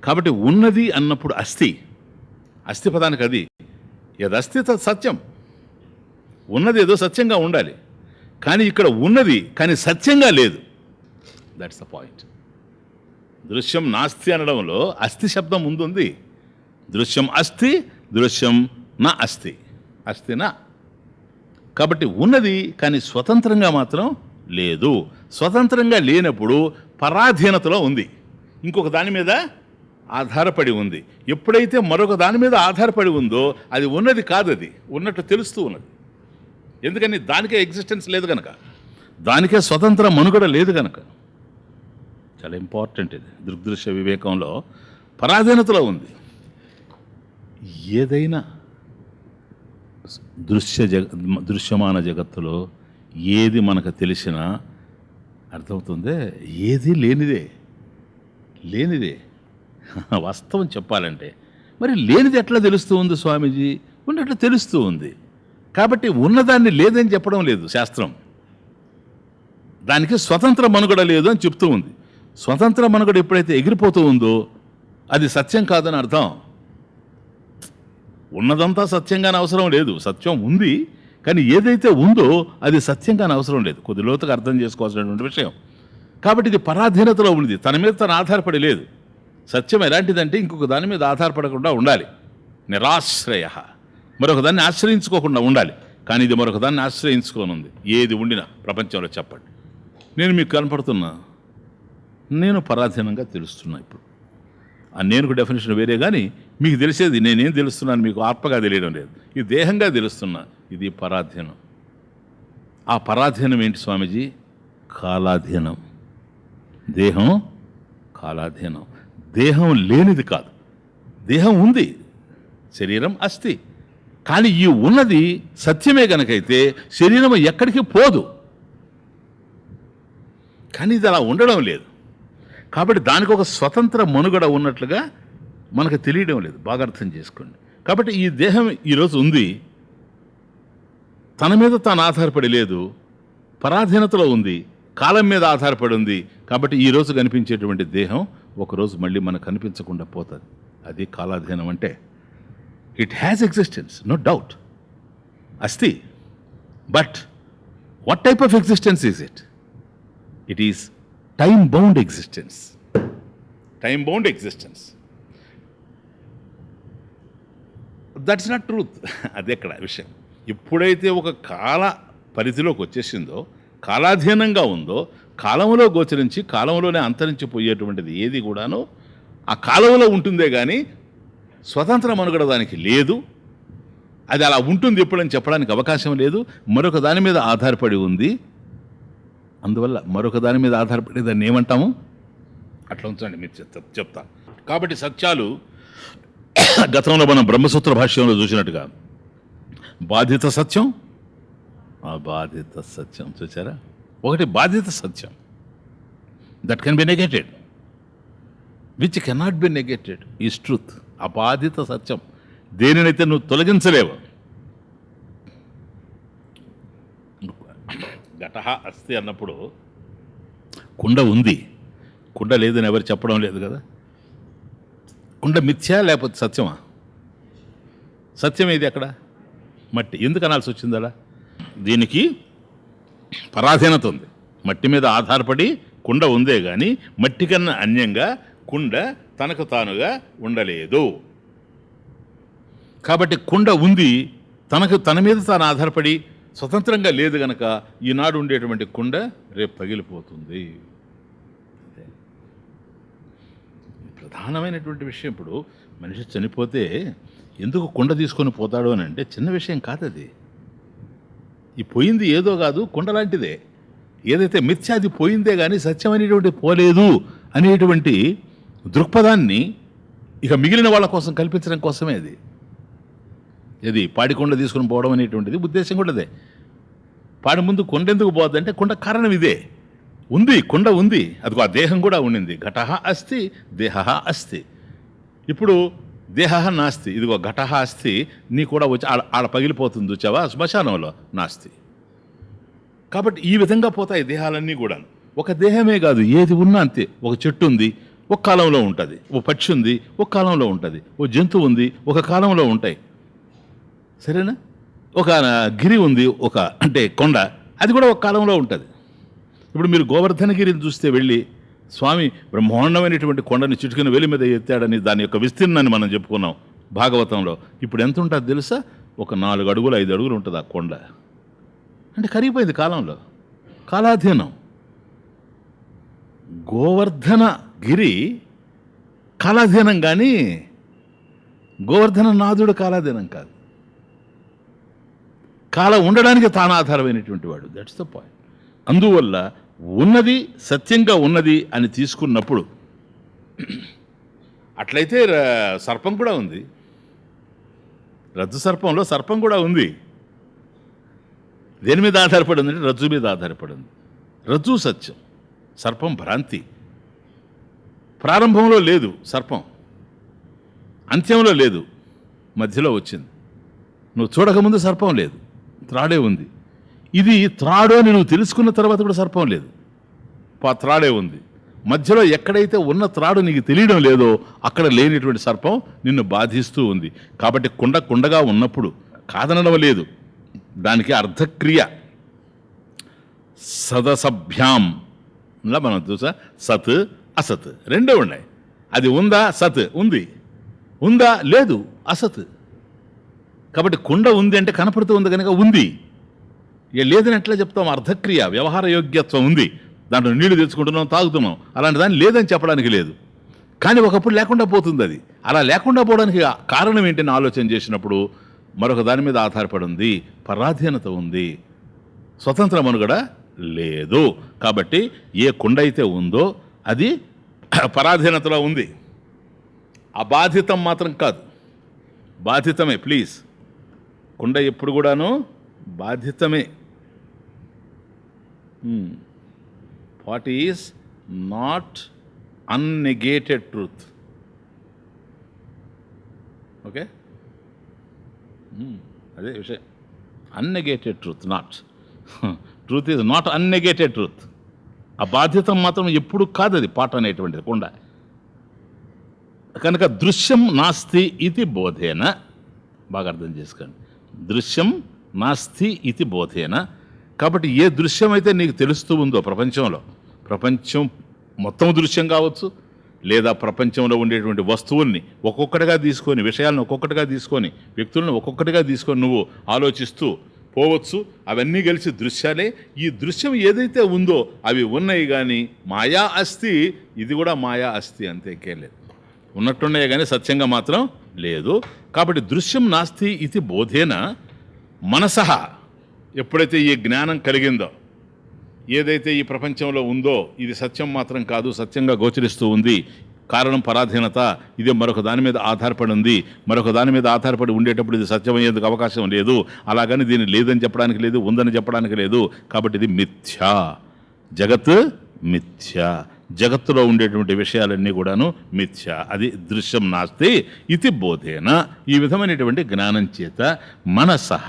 కాబట్టి ఉన్నది అన్నప్పుడు అస్థి, అస్థి పదానికి అది యదస్తి తత్ సత్యం. ఉన్నది ఏదో సత్యంగా ఉండాలి, కానీ ఇక్కడ ఉన్నది కానీ సత్యంగా లేదు. That's the point. దృశ్యం నాస్తి అనడంలో అస్థి శబ్దం ముందుంది. దృశ్యం అస్థి, దృశ్యం నా అస్థి, అస్థి నా. కాబట్టి ఉన్నది కానీ స్వతంత్రంగా మాత్రం లేదు. స్వతంత్రంగా లేనప్పుడు పరాధీనతలో ఉంది, ఇంకొక దాని మీద ఆధారపడి ఉంది. ఎప్పుడైతే మరొక దాని మీద ఆధారపడి ఉందో అది ఉన్నది కాదు, అది ఉన్నట్టు తెలుస్తూ ఉన్నది. ఎందుకని? దానికే ఎగ్జిస్టెన్స్ లేదు కనుక, దానికే స్వతంత్ర మనుగడ లేదు కనుక. చాలా ఇంపార్టెంట్ ఇది. దృగ్దృశ్య వివేకంలో పరాధీనతలో ఉంది. ఏదైనా దృశ్యమాన జగత్తులో ఏది మనకు తెలిసినా అర్థమవుతుందే, ఏది లేనిదే. లేనిదే వాస్తవం చెప్పాలంటే. మరి లేనిది ఎట్లా తెలుస్తూ ఉంది స్వామీజీ? ఉన్నట్లు తెలుస్తూ ఉంది. కాబట్టి ఉన్నదాన్ని లేదని చెప్పడం లేదు శాస్త్రం. దానికి స్వతంత్ర మనుగడ లేదు అని చెప్తూ ఉంది. స్వతంత్ర మనుగడ ఎప్పుడైతే ఎగిరిపోతూ ఉందో అది సత్యం కాదని అర్థం. ఉన్నదంతా సత్యంగానే అవసరం లేదు, సత్యం ఉంది, కానీ ఏదైతే ఉందో అది సత్యంగానే అవసరం లేదు. కొద్ది లోతుగా అర్థం చేసుకోవాల్సినటువంటి విషయం. కాబట్టి ఇది పరాధీనతలో ఉంది, తన మీద తను ఆధారపడి లేదు. సత్యం ఎలాంటిదంటే ఇంకొక దాని మీద ఆధారపడకుండా ఉండాలి. నిరాశ్రయ, మరొక దాన్ని ఆశ్రయించుకోకుండా ఉండాలి. కానీ ఇది మరొక దాన్ని ఆశ్రయించుకోనుంది. ఏది ఉండినా ప్రపంచంలో చెప్పండి. నేను మీకు కనపడుతున్నా, నేను పరాధీనంగా తెలుస్తున్నా. ఇప్పుడు ఆ నేనుకు డెఫినేషన్ వేరే, కానీ మీకు తెలిసేది నేనేం తెలుస్తున్నాను మీకు ఆత్మగా తెలియడం లేదు, ఈ దేహంగా తెలుస్తున్నా. ఇది పరాధీనం. ఆ పరాధీనం ఏంటి స్వామీజీ? కాలాధీనం. దేహం కాలాధీనం. దేహం లేనిది కాదు, దేహం ఉంది, శరీరం అస్థి. కానీ ఈ ఉన్నది సత్యమే గనకైతే శరీరం ఎక్కడికి పోదు. కానీ ఇది అలా ఉండడం లేదు. కాబట్టి దానికి ఒక స్వతంత్ర మనుగడ ఉన్నట్లుగా మనకు తెలియడం లేదు. బాగా అర్థం చేసుకోండి. కాబట్టి ఈ దేహం ఈరోజు ఉంది, తన మీద తాను ఆధారపడి లేదు, పరాధీనతలో ఉంది, కాలం మీద ఆధారపడి ఉంది. కాబట్టి ఈరోజు కనిపించేటువంటి దేహం ఒకరోజు మళ్ళీ మనకు కనిపించకుండా పోతుంది. అది కాలాధీనం అంటే. It has existence, no doubt, అస్థి. But what type of existence is it? It is time bound existence. Time bound existence. That's not truth. అది ఎక్కడ విషయం. ఎప్పుడైతే ఒక కాల పరిధిలోకి వచ్చేసిందో, కాలాధీనంగా ఉందో, కాలంలో గోచరించి కాలంలోనే అంతరించిపోయేటువంటిది ఏది కూడాను ఆ కాలంలో ఉంటుందే కానీ స్వతంత్ర మనుగడ దానికి లేదు. అది అలా ఉంటుంది ఎప్పుడని చెప్పడానికి అవకాశం లేదు. మరొక దాని మీద ఆధారపడి ఉంది. అందువల్ల మరొక దాని మీద ఆధారపడి దాన్ని ఏమంటాము? అట్లా ఉంచండి, మీరు చెప్తా. కాబట్టి సత్యాలు గతంలో మనం బ్రహ్మసూత్ర భాష్యంలో చూసినట్టుగా బాధిత సత్యం, అబాధిత సత్యం. చూసారా? ఒకటి బాధిత సత్యం, that can be negated, which cannot be negated is truth. అబాధిత సత్యం, దేనినైతే నువ్వు తొలగించలేవు. ఘటః అస్తి అన్నప్పుడు కుండ ఉంది, కుండ లేదని ఎవరు చెప్పడం లేదు కదా. కుండ మిథ్యా లేకపోతే సత్యమా? సత్యం ఏది అక్కడ? మట్టి. ఎందుకు అనాల్సి వచ్చింది అలా? దీనికి పరాధీనత ఉంది. మట్టి మీద ఆధారపడి కుండ ఉందే కానీ మట్టి కన్నా అన్యంగా కుండ తనకు తానుగా ఉండలేదు. కాబట్టి కుండ ఉంది, తన మీద తాను ఆధారపడి స్వతంత్రంగా లేదు గనక ఈనాడు ఉండేటువంటి కుండ రేపు పగిలిపోతుంది. ప్రధానమైనటువంటి విషయం. ఇప్పుడు మనిషి చనిపోతే ఎందుకు కుండ తీసుకొని పోతాడు అని అంటే చిన్న విషయం కాదు అది. ఈ పోయింది ఏదో కాదు, కుండ లాంటిదే. ఏదైతే మిథ్య అది పోయిందే కానీ సత్యం అనేటువంటి పోలేదు అనేటువంటి దృక్పథాన్ని ఇక మిగిలిన వాళ్ళ కోసం కల్పించడం కోసమే అది. ఇది పాడి కొండ తీసుకుని పోవడం అనేటువంటిది ఉద్దేశం కూడా అదే. పాడి ముందు కొండ ఎందుకు పోద్ది అంటే కొండ కారణం ఇదే. ఉంది, కొండ ఉంది, అదిగో ఆ దేహం కూడా ఉండింది. ఘటః అస్తి, దేహః అస్తి. ఇప్పుడు దేహః నాస్తి, ఇదిగో ఘటః అస్తి, నీ కూడా వచ్చి ఆడ పగిలిపోతుంది, వచ్చావా శ్మశానంలో నాస్తి. కాబట్టి ఈ విధంగా పోతాయి దేహాలన్నీ కూడా. ఒక దేహమే కాదు, ఏది ఉన్నా అంతే. ఒక చెట్టు ఉంది, ఒక కాలంలో ఉంటుంది. ఓ పక్షి ఉంది, ఒక కాలంలో ఉంటుంది. ఓ జంతువు ఉంది, ఒక కాలంలో ఉంటాయి. సరేనా? ఒక గిరి ఉంది, ఒక అంటే కొండ, అది కూడా ఒక కాలంలో ఉంటుంది. ఇప్పుడు మీరు గోవర్ధనగిరిని చూస్తే వెళ్ళి స్వామి బ్రహ్మాండమైనటువంటి కొండని చిటుకుని వెలి మీద ఎత్తాడని దాని యొక్క విస్తీర్ణాన్ని మనం చెప్పుకున్నాం భాగవతంలో. ఇప్పుడు ఎంత ఉంటుంది తెలుసా? ఒక 4 అడుగులు 5 అడుగులు ఉంటుంది ఆ కొండ. అంటే కరిగిపోయింది కాలంలో, కాలాధీనం. గోవర్ధన గిరి కాలాధీనం, కానీ గోవర్ధన నాథుడు కాలాధీనం కాదు. కాలం ఉండడానికి తాను ఆధారమైనటువంటి వాడు. That's the point. అందువల్ల ఉన్నది సత్యంగా ఉన్నది అని తీసుకున్నప్పుడు, అట్లయితే సర్పం కూడా ఉంది. రజ్జు సర్పంలో సర్పం కూడా ఉంది. దేని మీద ఆధారపడి ఉందంటే రజ్జు మీద ఆధారపడి ఉంది. రజ్జు సత్యం, సర్పం భ్రాంతి. ప్రారంభంలో లేదు సర్పం, అంత్యంలో లేదు, మధ్యలో వచ్చింది. నువ్వు చూడకముందు సర్పం లేదు, త్రాడే ఉంది. ఇది త్రాడు అని నువ్వు తెలుసుకున్న తర్వాత కూడా సర్పం లేదు, త్రాడే ఉంది. మధ్యలో ఎక్కడైతే ఉన్న త్రాడు నీకు తెలియడం లేదో అక్కడ లేనిటువంటి సర్పం నిన్ను బాధిస్తూ ఉంది. కాబట్టి కుండగా ఉన్నప్పుడు కాదనడం లేదు, దానికి అర్థక్రియ. సదసభ్యాంలా మనం చూసా, సత్ అసత్ రెండూ ఉన్నాయి. అది ఉందా? సత్ ఉంది. ఉందా? లేదు, అసత్. కాబట్టి కుండ ఉంది అంటే కనపడుతూ ఉంది కనుక ఉంది. లేదని ఎట్లా చెప్తాం? అర్థక్రియ, వ్యవహార యోగ్యత్వం ఉంది. దాంట్లో నీళ్లు తెచ్చుకుంటున్నాం, తాగుతున్నాం. అలాంటి దాన్ని లేదని చెప్పడానికి లేదు. కానీ ఒకప్పుడు లేకుండా పోతుంది. అది అలా లేకుండా పోవడానికి కారణం ఏంటని ఆలోచన చేసినప్పుడు మరొక దాని మీద ఆధారపడి ఉంది, పరాధీనత ఉంది, స్వతంత్ర మనుగడ లేదు. కాబట్టి ఏ కుండ అయితే ఉందో అది పరాధీనతలో ఉంది. అబాధితం మాత్రం కాదు, బాధితమే. ప్లీజ్, కుండ ఎప్పుడు కూడాను బాధితమే. What is not unnegated truth. Okay, అదే విషయం. Unnegated truth, not truth is not unnegated truth. ఆ బాధ్యత మాత్రం ఎప్పుడు కాదు అది పాట అనేటువంటిది కుండ. కనుక దృశ్యం నాస్తి ఇది బోధేన. బాగా అర్థం చేసుకోండి, దృశ్యం నాస్తి ఇది బోధేన. కాబట్టి ఏ దృశ్యం అయితే నీకు తెలుస్తూ ఉందో ప్రపంచంలో, ప్రపంచం మొత్తం దృశ్యం కావచ్చు, లేదా ప్రపంచంలో ఉండేటువంటి వస్తువుల్ని ఒక్కొక్కటిగా తీసుకొని, విషయాలను ఒక్కొక్కటిగా తీసుకొని, వ్యక్తులను ఒక్కొక్కటిగా తీసుకొని నువ్వు ఆలోచిస్తూ పోవచ్చు. అవన్నీ కలిసి దృశ్యాలే. ఈ దృశ్యం ఏదైతే ఉందో అవి ఉన్నాయి, కానీ మాయా అస్తి, ఇది కూడా మాయా అస్తి, అంతేకే లేదు. ఉన్నట్టున్నాయే కానీ సత్యంగా మాత్రం లేదు. కాబట్టి దృశ్యం నాస్తి ఇది బోధేన మనసః. ఎప్పుడైతే ఈ జ్ఞానం కలిగిందో, ఏదైతే ఈ ప్రపంచంలో ఉందో ఇది సత్యం మాత్రం కాదు, సత్యంగా గోచరిస్తూ ఉంది, కారణం పరాధీనత, ఇది మరొక దాని మీద ఆధారపడి ఉంది, మరొక దాని మీద ఆధారపడి ఉండేటప్పుడు ఇది సత్యమయ్యేందుకు అవకాశం లేదు. అలాగని దీన్ని లేదని చెప్పడానికి లేదు, ఉందని చెప్పడానికి లేదు. కాబట్టి ఇది మిథ్యా, జగత్ మిథ్యా. జగత్తులో ఉండేటువంటి విషయాలన్నీ కూడాను మిథ్యా. అది దృశ్యం నాస్తి ఇది బోధేన. ఈ విధమైనటువంటి జ్ఞానం చేత మనసః,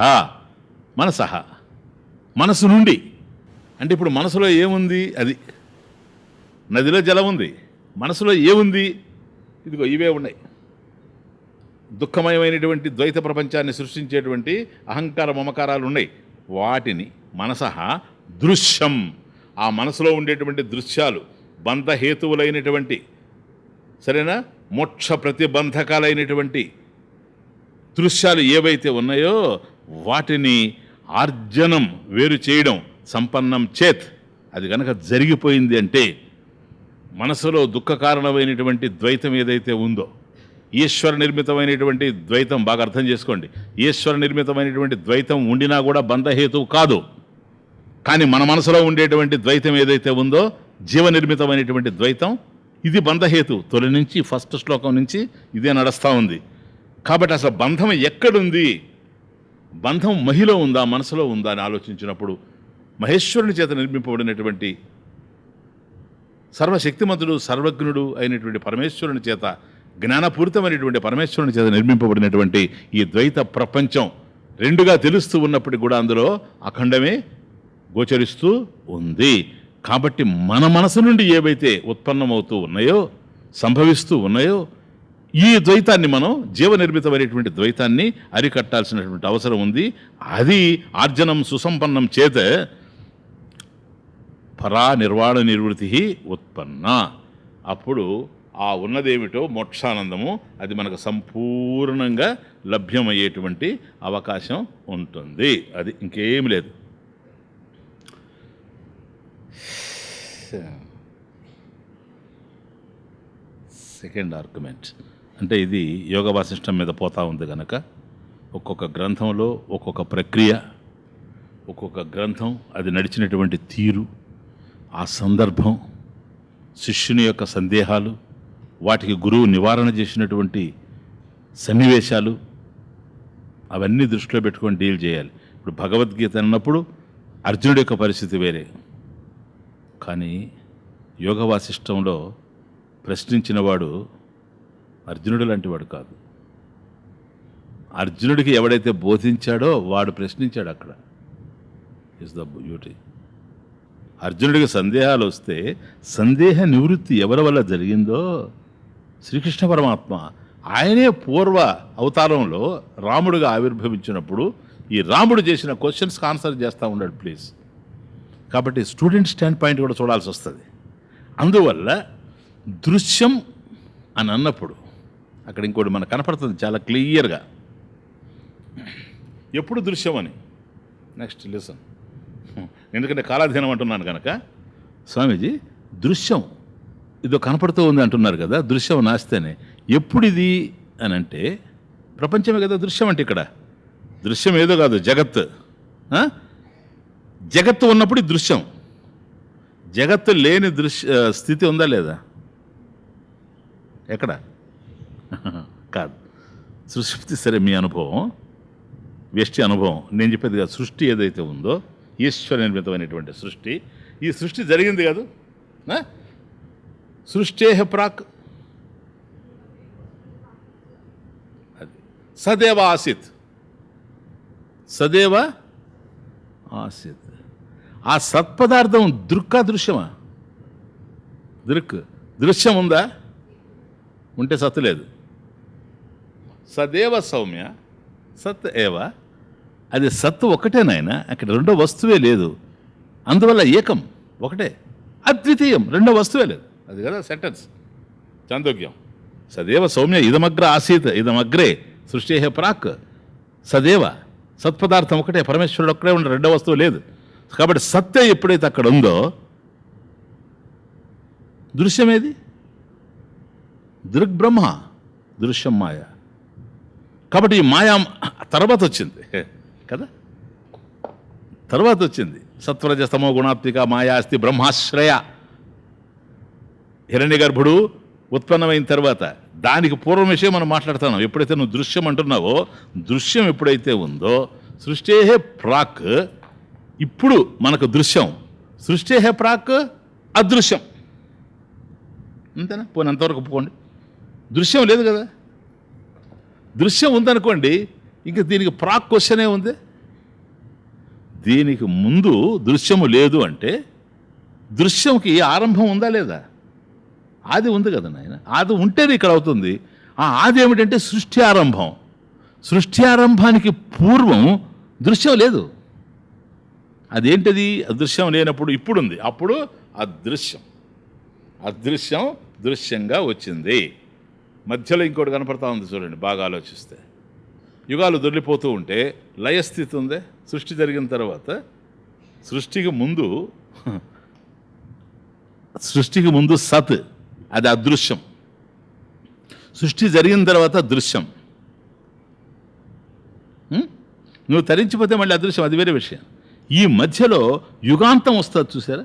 మనసు నుండి, అంటే ఇప్పుడు మనసులో ఏముంది? అది నదిలో జలం ఉంది, మనసులో ఏముంది? ఇదిగో ఇవే ఉన్నాయి. దుఃఖమయమైనటువంటి ద్వైత ప్రపంచాన్ని సృష్టించేటువంటి అహంకార మమకారాలు ఉన్నాయి. వాటిని మనసః దృశ్యం, ఆ మనసులో ఉండేటువంటి దృశ్యాలు బంధహేతువులైనటువంటి, సరేనా, మోక్ష ప్రతిబంధకాలైనటువంటి దృశ్యాలు ఏవైతే ఉన్నాయో వాటిని ఆర్జనం, వేరు చేయడం, సంపన్నం చేత్, అది కనుక జరిగిపోయింది అంటే మనసులో దుఃఖ కారణమైనటువంటి ద్వైతం ఏదైతే ఉందో, ఈశ్వర నిర్మితమైనటువంటి ద్వైతం, బాగా అర్థం చేసుకోండి, ఈశ్వర నిర్మితమైనటువంటి ద్వైతం ఉండినా కూడా బంధహేతువు కాదు. కానీ మన మనసులో ఉండేటువంటి ద్వైతం ఏదైతే ఉందో, జీవ నిర్మితమైనటువంటి ద్వైతం, ఇది బంధహేతు. తొలి నుంచి, ఫస్ట్ శ్లోకం నుంచి ఇదే నడుస్తూ ఉంది. కాబట్టి అసలు బంధం ఎక్కడుంది బంధం మహిలో ఉందా, మనసులో ఉందా అని ఆలోచించినప్పుడు మహేశ్వరుని చేత నిర్మింపబడినటువంటి సర్వశక్తిమంతుడు సర్వజ్ఞుడు అయినటువంటి పరమేశ్వరుని చేత, జ్ఞానపూరితమైనటువంటి పరమేశ్వరుని చేత నిర్మింపబడినటువంటి ఈ ద్వైత ప్రపంచం రెండుగా తెలుస్తూ ఉన్నప్పటికీ కూడా అందులో అఖండమే గోచరిస్తూ ఉంది. కాబట్టి మన మనసు నుండి ఏవైతే ఉత్పన్నమవుతూ ఉన్నాయో, సంభవిస్తూ ఉన్నాయో, ఈ ద్వైతాన్ని మనం జీవనిర్మితమైనటువంటి ద్వైతాన్ని అరికట్టాల్సినటువంటి అవసరం ఉంది. అది ఆర్జనం సుసంపన్నం చేత పరా నిర్వాణ నిర్వృతి ఉత్పన్న. అప్పుడు ఆ ఉన్నదేమిటో మోక్షానందము అది మనకు సంపూర్ణంగా లభ్యమయ్యేటువంటి అవకాశం ఉంటుంది. అది ఇంకేం లేదు. సెకండ్ ఆర్గ్యుమెంట్ అంటే ఇది యోగ వాసిష్టం మీద పోతా ఉంది కనుక ఒక్కొక్క గ్రంథంలో ఒక్కొక్క ప్రక్రియ, ఒక్కొక్క గ్రంథం అది నడిచినటువంటి తీరు, ఆ సందర్భం, శిష్యుని యొక్క సందేహాలు, వాటికి గురువు నివారణ చేసినటువంటి సన్నివేశాలు, అవన్నీ దృష్టిలో పెట్టుకొని డీల్ చేయాలి. ఇప్పుడు భగవద్గీత అన్నప్పుడు అర్జునుడి యొక్క పరిస్థితి వేరే, కానీ యోగ వాసిష్టంలో ప్రశ్నించిన వాడు అర్జునుడు లాంటి వాడు కాదు. అర్జునుడికి ఎవడైతే బోధించాడో వాడు ప్రశ్నించాడు. అక్కడ ఇస్ ద బ్యూటీ. అర్జునుడికి సందేహాలు వస్తే సందేహ నివృత్తి ఎవరి వల్ల జరిగిందో శ్రీకృష్ణ పరమాత్మ ఆయనే పూర్వ అవతారంలో రాముడిగా ఆవిర్భవించినప్పుడు ఈ రాముడు చేసిన క్వశ్చన్స్కి ఆన్సర్ చేస్తూ ఉన్నాడు. ప్లీజ్. కాబట్టి స్టూడెంట్ స్టాండ్ పాయింట్ కూడా చూడాల్సి వస్తుంది. అందువల్ల దృశ్యం అని అన్నప్పుడు అక్కడ ఇంకోటి మనకు కనపడుతుంది చాలా క్లియర్గా. ఎప్పుడు దృశ్యం అని నెక్స్ట్ లిసన్. ఎందుకంటే కాలాధీనం అంటున్నాను కనుక, స్వామీజీ దృశ్యం ఇదో కనపడుతూ ఉంది అంటున్నారు కదా, దృశ్యం నాస్తేనే ఎప్పుడు ఇది అని అంటే ప్రపంచమే కదా దృశ్యం. అంటే ఇక్కడ దృశ్యం ఏదో కాదు, జగత్. జగత్తు ఉన్నప్పుడు ఈ దృశ్యం. జగత్తు లేని స్థితి ఉందా లేదా? ఎక్కడ? కాదు. సృష్టి సరే మీ అనుభవం, వ్యష్టి అనుభవం, నేను చెప్పేది కాదు. సృష్టి ఏదైతే ఉందో ఈశ్వర నిర్మితమైనటువంటి సృష్టి, ఈ సృష్టి జరిగింది కాదు. సృష్టేహ ప్రాక్ అది సదేవ ఆసిత్, సదేవ ఆసిత్. ఆ సత్పదార్థం దృక్కా దృశ్యమా? దృశ్యం ఉందా? ఉంటే సత్తు లేదు. సదేవ సౌమ్య సత్ ఏవ, అది సత్తు ఒకటేనాయన, అక్కడ రెండో వస్తువే లేదు. అందువల్ల ఏకం ఒకటే, అద్వితీయం, రెండో వస్తువే లేదు. అది కదా సెంటెన్స్ చాందోగ్యం. సదేవ సౌమ్య ఇదమగ్ర ఆసీత్ ఇదమగ్రే సృష్టి ప్రాక్. సదేవ సత్పదార్థం ఒకటే, పరమేశ్వరుడు ఒక్కడే ఉండే, రెండో వస్తువు లేదు. కాబట్టి సత్తే ఎప్పుడైతే అక్కడ ఉందో దృశ్యమేది? దృగ్బ్రహ్మ, దృశ్యం మాయ. కాబట్టి ఈ మాయా తర్వాత వచ్చింది కదా, తర్వాత వచ్చింది. సత్వరజస్తమో గుణాత్మిక మాయా అస్తి బ్రహ్మాశ్రయ. హిరణ్య గర్భుడు ఉత్పన్నమైన తర్వాత దానికి పూర్వం విషయం మనం మాట్లాడుతున్నాం. ఎప్పుడైతే నువ్వు దృశ్యం అంటున్నావో, దృశ్యం ఎప్పుడైతే ఉందో సృష్టేహే ప్రాక్, ఇప్పుడు మనకు దృశ్యం. సృష్టేహే ప్రాక్ అదృశ్యం. అంతేనా? పోనీ అంతవరకు ఒప్పుకోండి. దృశ్యం లేదు కదా. దృశ్యం ఉందనుకోండి, ఇంకా దీనికి ప్రాక్ క్వశ్చనే ఉంది. దీనికి ముందు దృశ్యము లేదు అంటే దృశ్యంకి ఆరంభం ఉందా లేదా? ఆది ఉంది కదా నాయన. ఆది ఉంటేనే ఇక్కడ అవుతుంది. ఆ ఆది ఏమిటంటే సృష్టి ఆరంభం. సృష్టి ఆరంభానికి పూర్వం దృశ్యం లేదు. అదేంటది? అదృశ్యం లేనప్పుడు ఇప్పుడుంది. అప్పుడు అదృశ్యం. అదృశ్యం దృశ్యంగా వచ్చింది. మధ్యలో ఇంకోటి కనపడతా ఉంది చూడండి, బాగా ఆలోచిస్తే. యుగాలు దొరికిపోతూ ఉంటే లయస్థితి ఉందే. సృష్టి జరిగిన తర్వాత సృష్టికి ముందు సత్, అది అదృశ్యం. సృష్టి జరిగిన తర్వాత దృశ్యం. నువ్వు తరించిపోతే మళ్ళీ అదృశ్యం, అది వేరే విషయం. ఈ మధ్యలో యుగాంతం వస్తుంది చూసారా,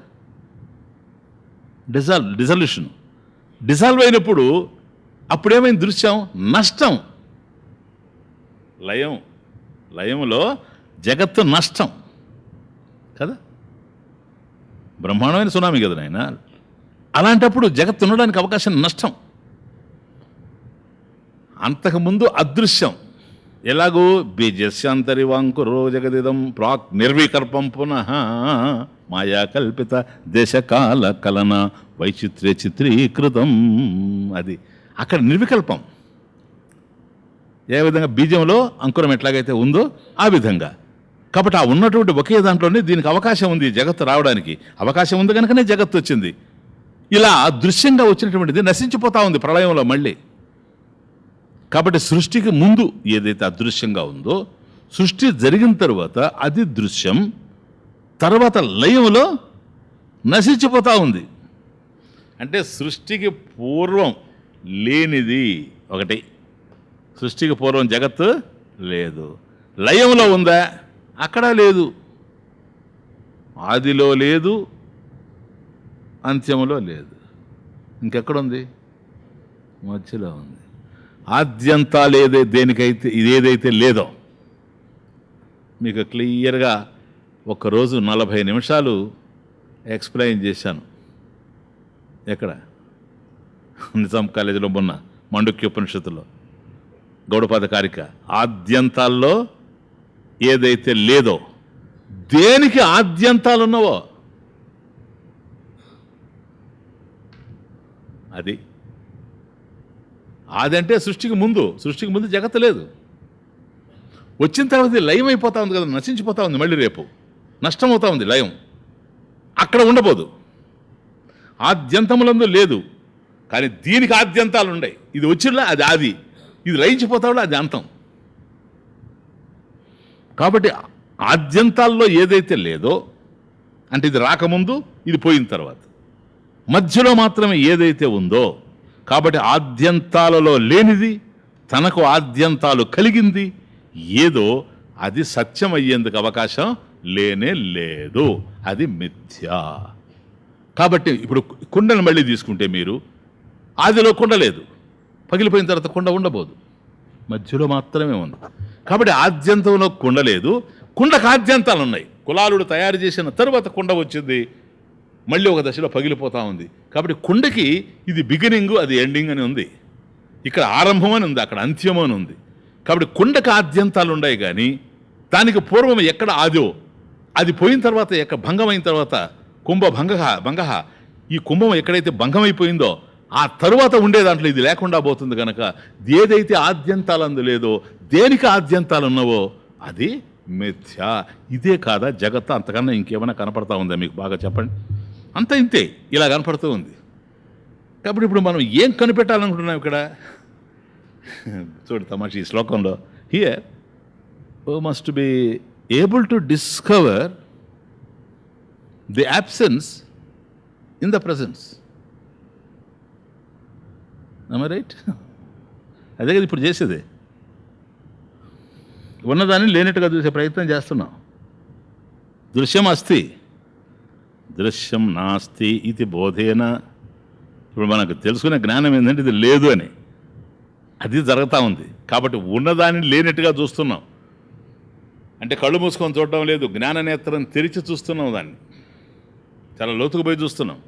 డిజల్యూషన్. డిజాల్వ్ అయినప్పుడు అప్పుడేమైంది? దృశ్యం నష్టం, లయం, లయములో జగత్తు నష్టం కదా, బ్రహ్మాండమైన సునామీ కదా నాయన. అలాంటప్పుడు జగత్తు ఉండడానికి అవకాశం నష్టం. అంతకుముందు అదృశ్యం, ఎలాగూ బీజస్యాంతరివాంకురో జగదిదం ప్రాక్ నిర్వికల్పం పునః మాయా కల్పిత దేశకాల కలన వైచిత్ర్య చిత్రీకృతం. అది అక్కడ నిర్వికల్పం. ఏ విధంగా బీజంలో అంకురం ఎట్లాగైతే ఉందో ఆ విధంగా. కాబట్టి ఆ ఉన్నటువంటి ఒకే దాంట్లోనే దీనికి అవకాశం ఉంది, జగత్తు రావడానికి అవకాశం ఉంది కనుకనే జగత్తు వచ్చింది. ఇలా దృశ్యంగా వచ్చినటువంటిది నశించిపోతా ఉంది ప్రళయంలో మళ్ళీ. కాబట్టి సృష్టికి ముందు ఏదైతే అదృశ్యంగా ఉందో, సృష్టి జరిగిన తర్వాత అది దృశ్యం, తర్వాత లయంలో నశించిపోతూ ఉంది. అంటే సృష్టికి పూర్వం లేనిది ఒకటి, సృష్టికి పూర్వం జగత్తు లేదు. లయంలో ఉందా? అక్కడ లేదు. ఆదిలో లేదు, అంత్యములో లేదు. ఇంకెక్కడుంది? మధ్యలో ఉంది. ఆద్యంతాలు దేనికైతే ఇదేదైతే లేదో మీకు క్లియర్గా ఒకరోజు 40 నిమిషాలు ఎక్స్ప్లెయిన్ చేశాను. ఎక్కడ? నిజాం కాలేజీలో మొన్న మాండుక్యోపనిషత్తులో గౌడపాద కారిక. ఆద్యంతాల్లో ఏదైతే లేదో, దేనికి ఆద్యంతాలు ఉన్నావో అది. అదంటే సృష్టికి ముందు జగత్తు లేదు. వచ్చిన తర్వాత లయం అయిపోతా ఉంది కదా, నశించిపోతా ఉంది. మళ్ళీ రేపు నష్టం అవుతా ఉంది లయం. అక్కడ ఉండబోదు. ఆద్యంతములందు లేదు, కానీ దీనికి ఆద్యంతాలు ఉన్నాయి. ఇది వచ్చినా అది ఆది, ఇది లయించిపోతాడో అది అంతం. కాబట్టి ఆద్యంతాల్లో ఏదైతే లేదో, అంటే ఇది రాకముందు, ఇది పోయిన తర్వాత, మధ్యలో మాత్రమే ఏదైతే ఉందో, కాబట్టి ఆద్యంతాలలో లేనిది తనకు ఆద్యంతాలు కలిగింది ఏదో అది సత్యం అయ్యేందుకు అవకాశం లేనే లేదు. అది మిథ్యా. కాబట్టి ఇప్పుడు కుండను మళ్ళీ తీసుకుంటే మీరు, ఆదిలో కుండ లేదు, పగిలిపోయిన తర్వాత కుండ ఉండబోదు, మధ్యలో మాత్రమే ఉంది. కాబట్టి ఆద్యంతంలో కుండ లేదు, కుండకు ఆద్యంతాలు ఉన్నాయి. కులాలుడు తయారు చేసిన తరువాత కుండ వచ్చింది, మళ్ళీ ఒక దశలో పగిలిపోతూ ఉంది. కాబట్టి కుండకి ఇది బిగినింగ్, అది ఎండింగ్ అని ఉంది. ఇక్కడ ఆరంభం అని ఉంది, అక్కడ అంత్యం అని ఉంది. కాబట్టి కుండకు ఆద్యంతాలు ఉన్నాయి, కానీ దానికి పూర్వం ఎక్కడ ఆదో అది పోయిన తర్వాత, ఎక్కడ భంగమైన తర్వాత, భంగ ఈ కుంభం ఎక్కడైతే భంగమైపోయిందో ఆ తరువాత ఉండే దాంట్లో ఇది లేకుండా పోతుంది. కనుక ఏదైతే ఆద్యంతాలందు లేదో, దేనికి ఆద్యంతాలు ఉన్నావో అది మిథ్యా. ఇదే కాదా జగత్తు? అంతకన్నా ఇంకేమైనా కనపడతా ఉందా మీకు? బాగా చెప్పండి. అంత ఇంతే, ఇలా కనపడుతూ ఉంది. కాబట్టి ఇప్పుడు మనం ఏం కనిపెట్టాలనుకుంటున్నాం ఇక్కడ? చూడు తమాషా, ఈ శ్లోకంలో here must be able to discover the absence in the presence. Right? అదే కదా ఇప్పుడు చేసేది. ఉన్నదాన్ని లేనట్టుగా చూసే ప్రయత్నం చేస్తున్నాం. దృశ్యం అస్తి, దృశ్యం నాస్తి ఇది బోధేన. ఇప్పుడు మనకు తెలుసుకునే జ్ఞానం ఏంటంటే ఇది లేదు అని, అది జరుగుతూ ఉంది. కాబట్టి ఉన్నదాన్ని లేనట్టుగా చూస్తున్నాం. అంటే కళ్ళు మూసుకొని చూడడం లేదు, జ్ఞాన నేత్రం తెరిచి చూస్తున్నాం, దాన్ని చాలా లోతుకు పోయి చూస్తున్నాం.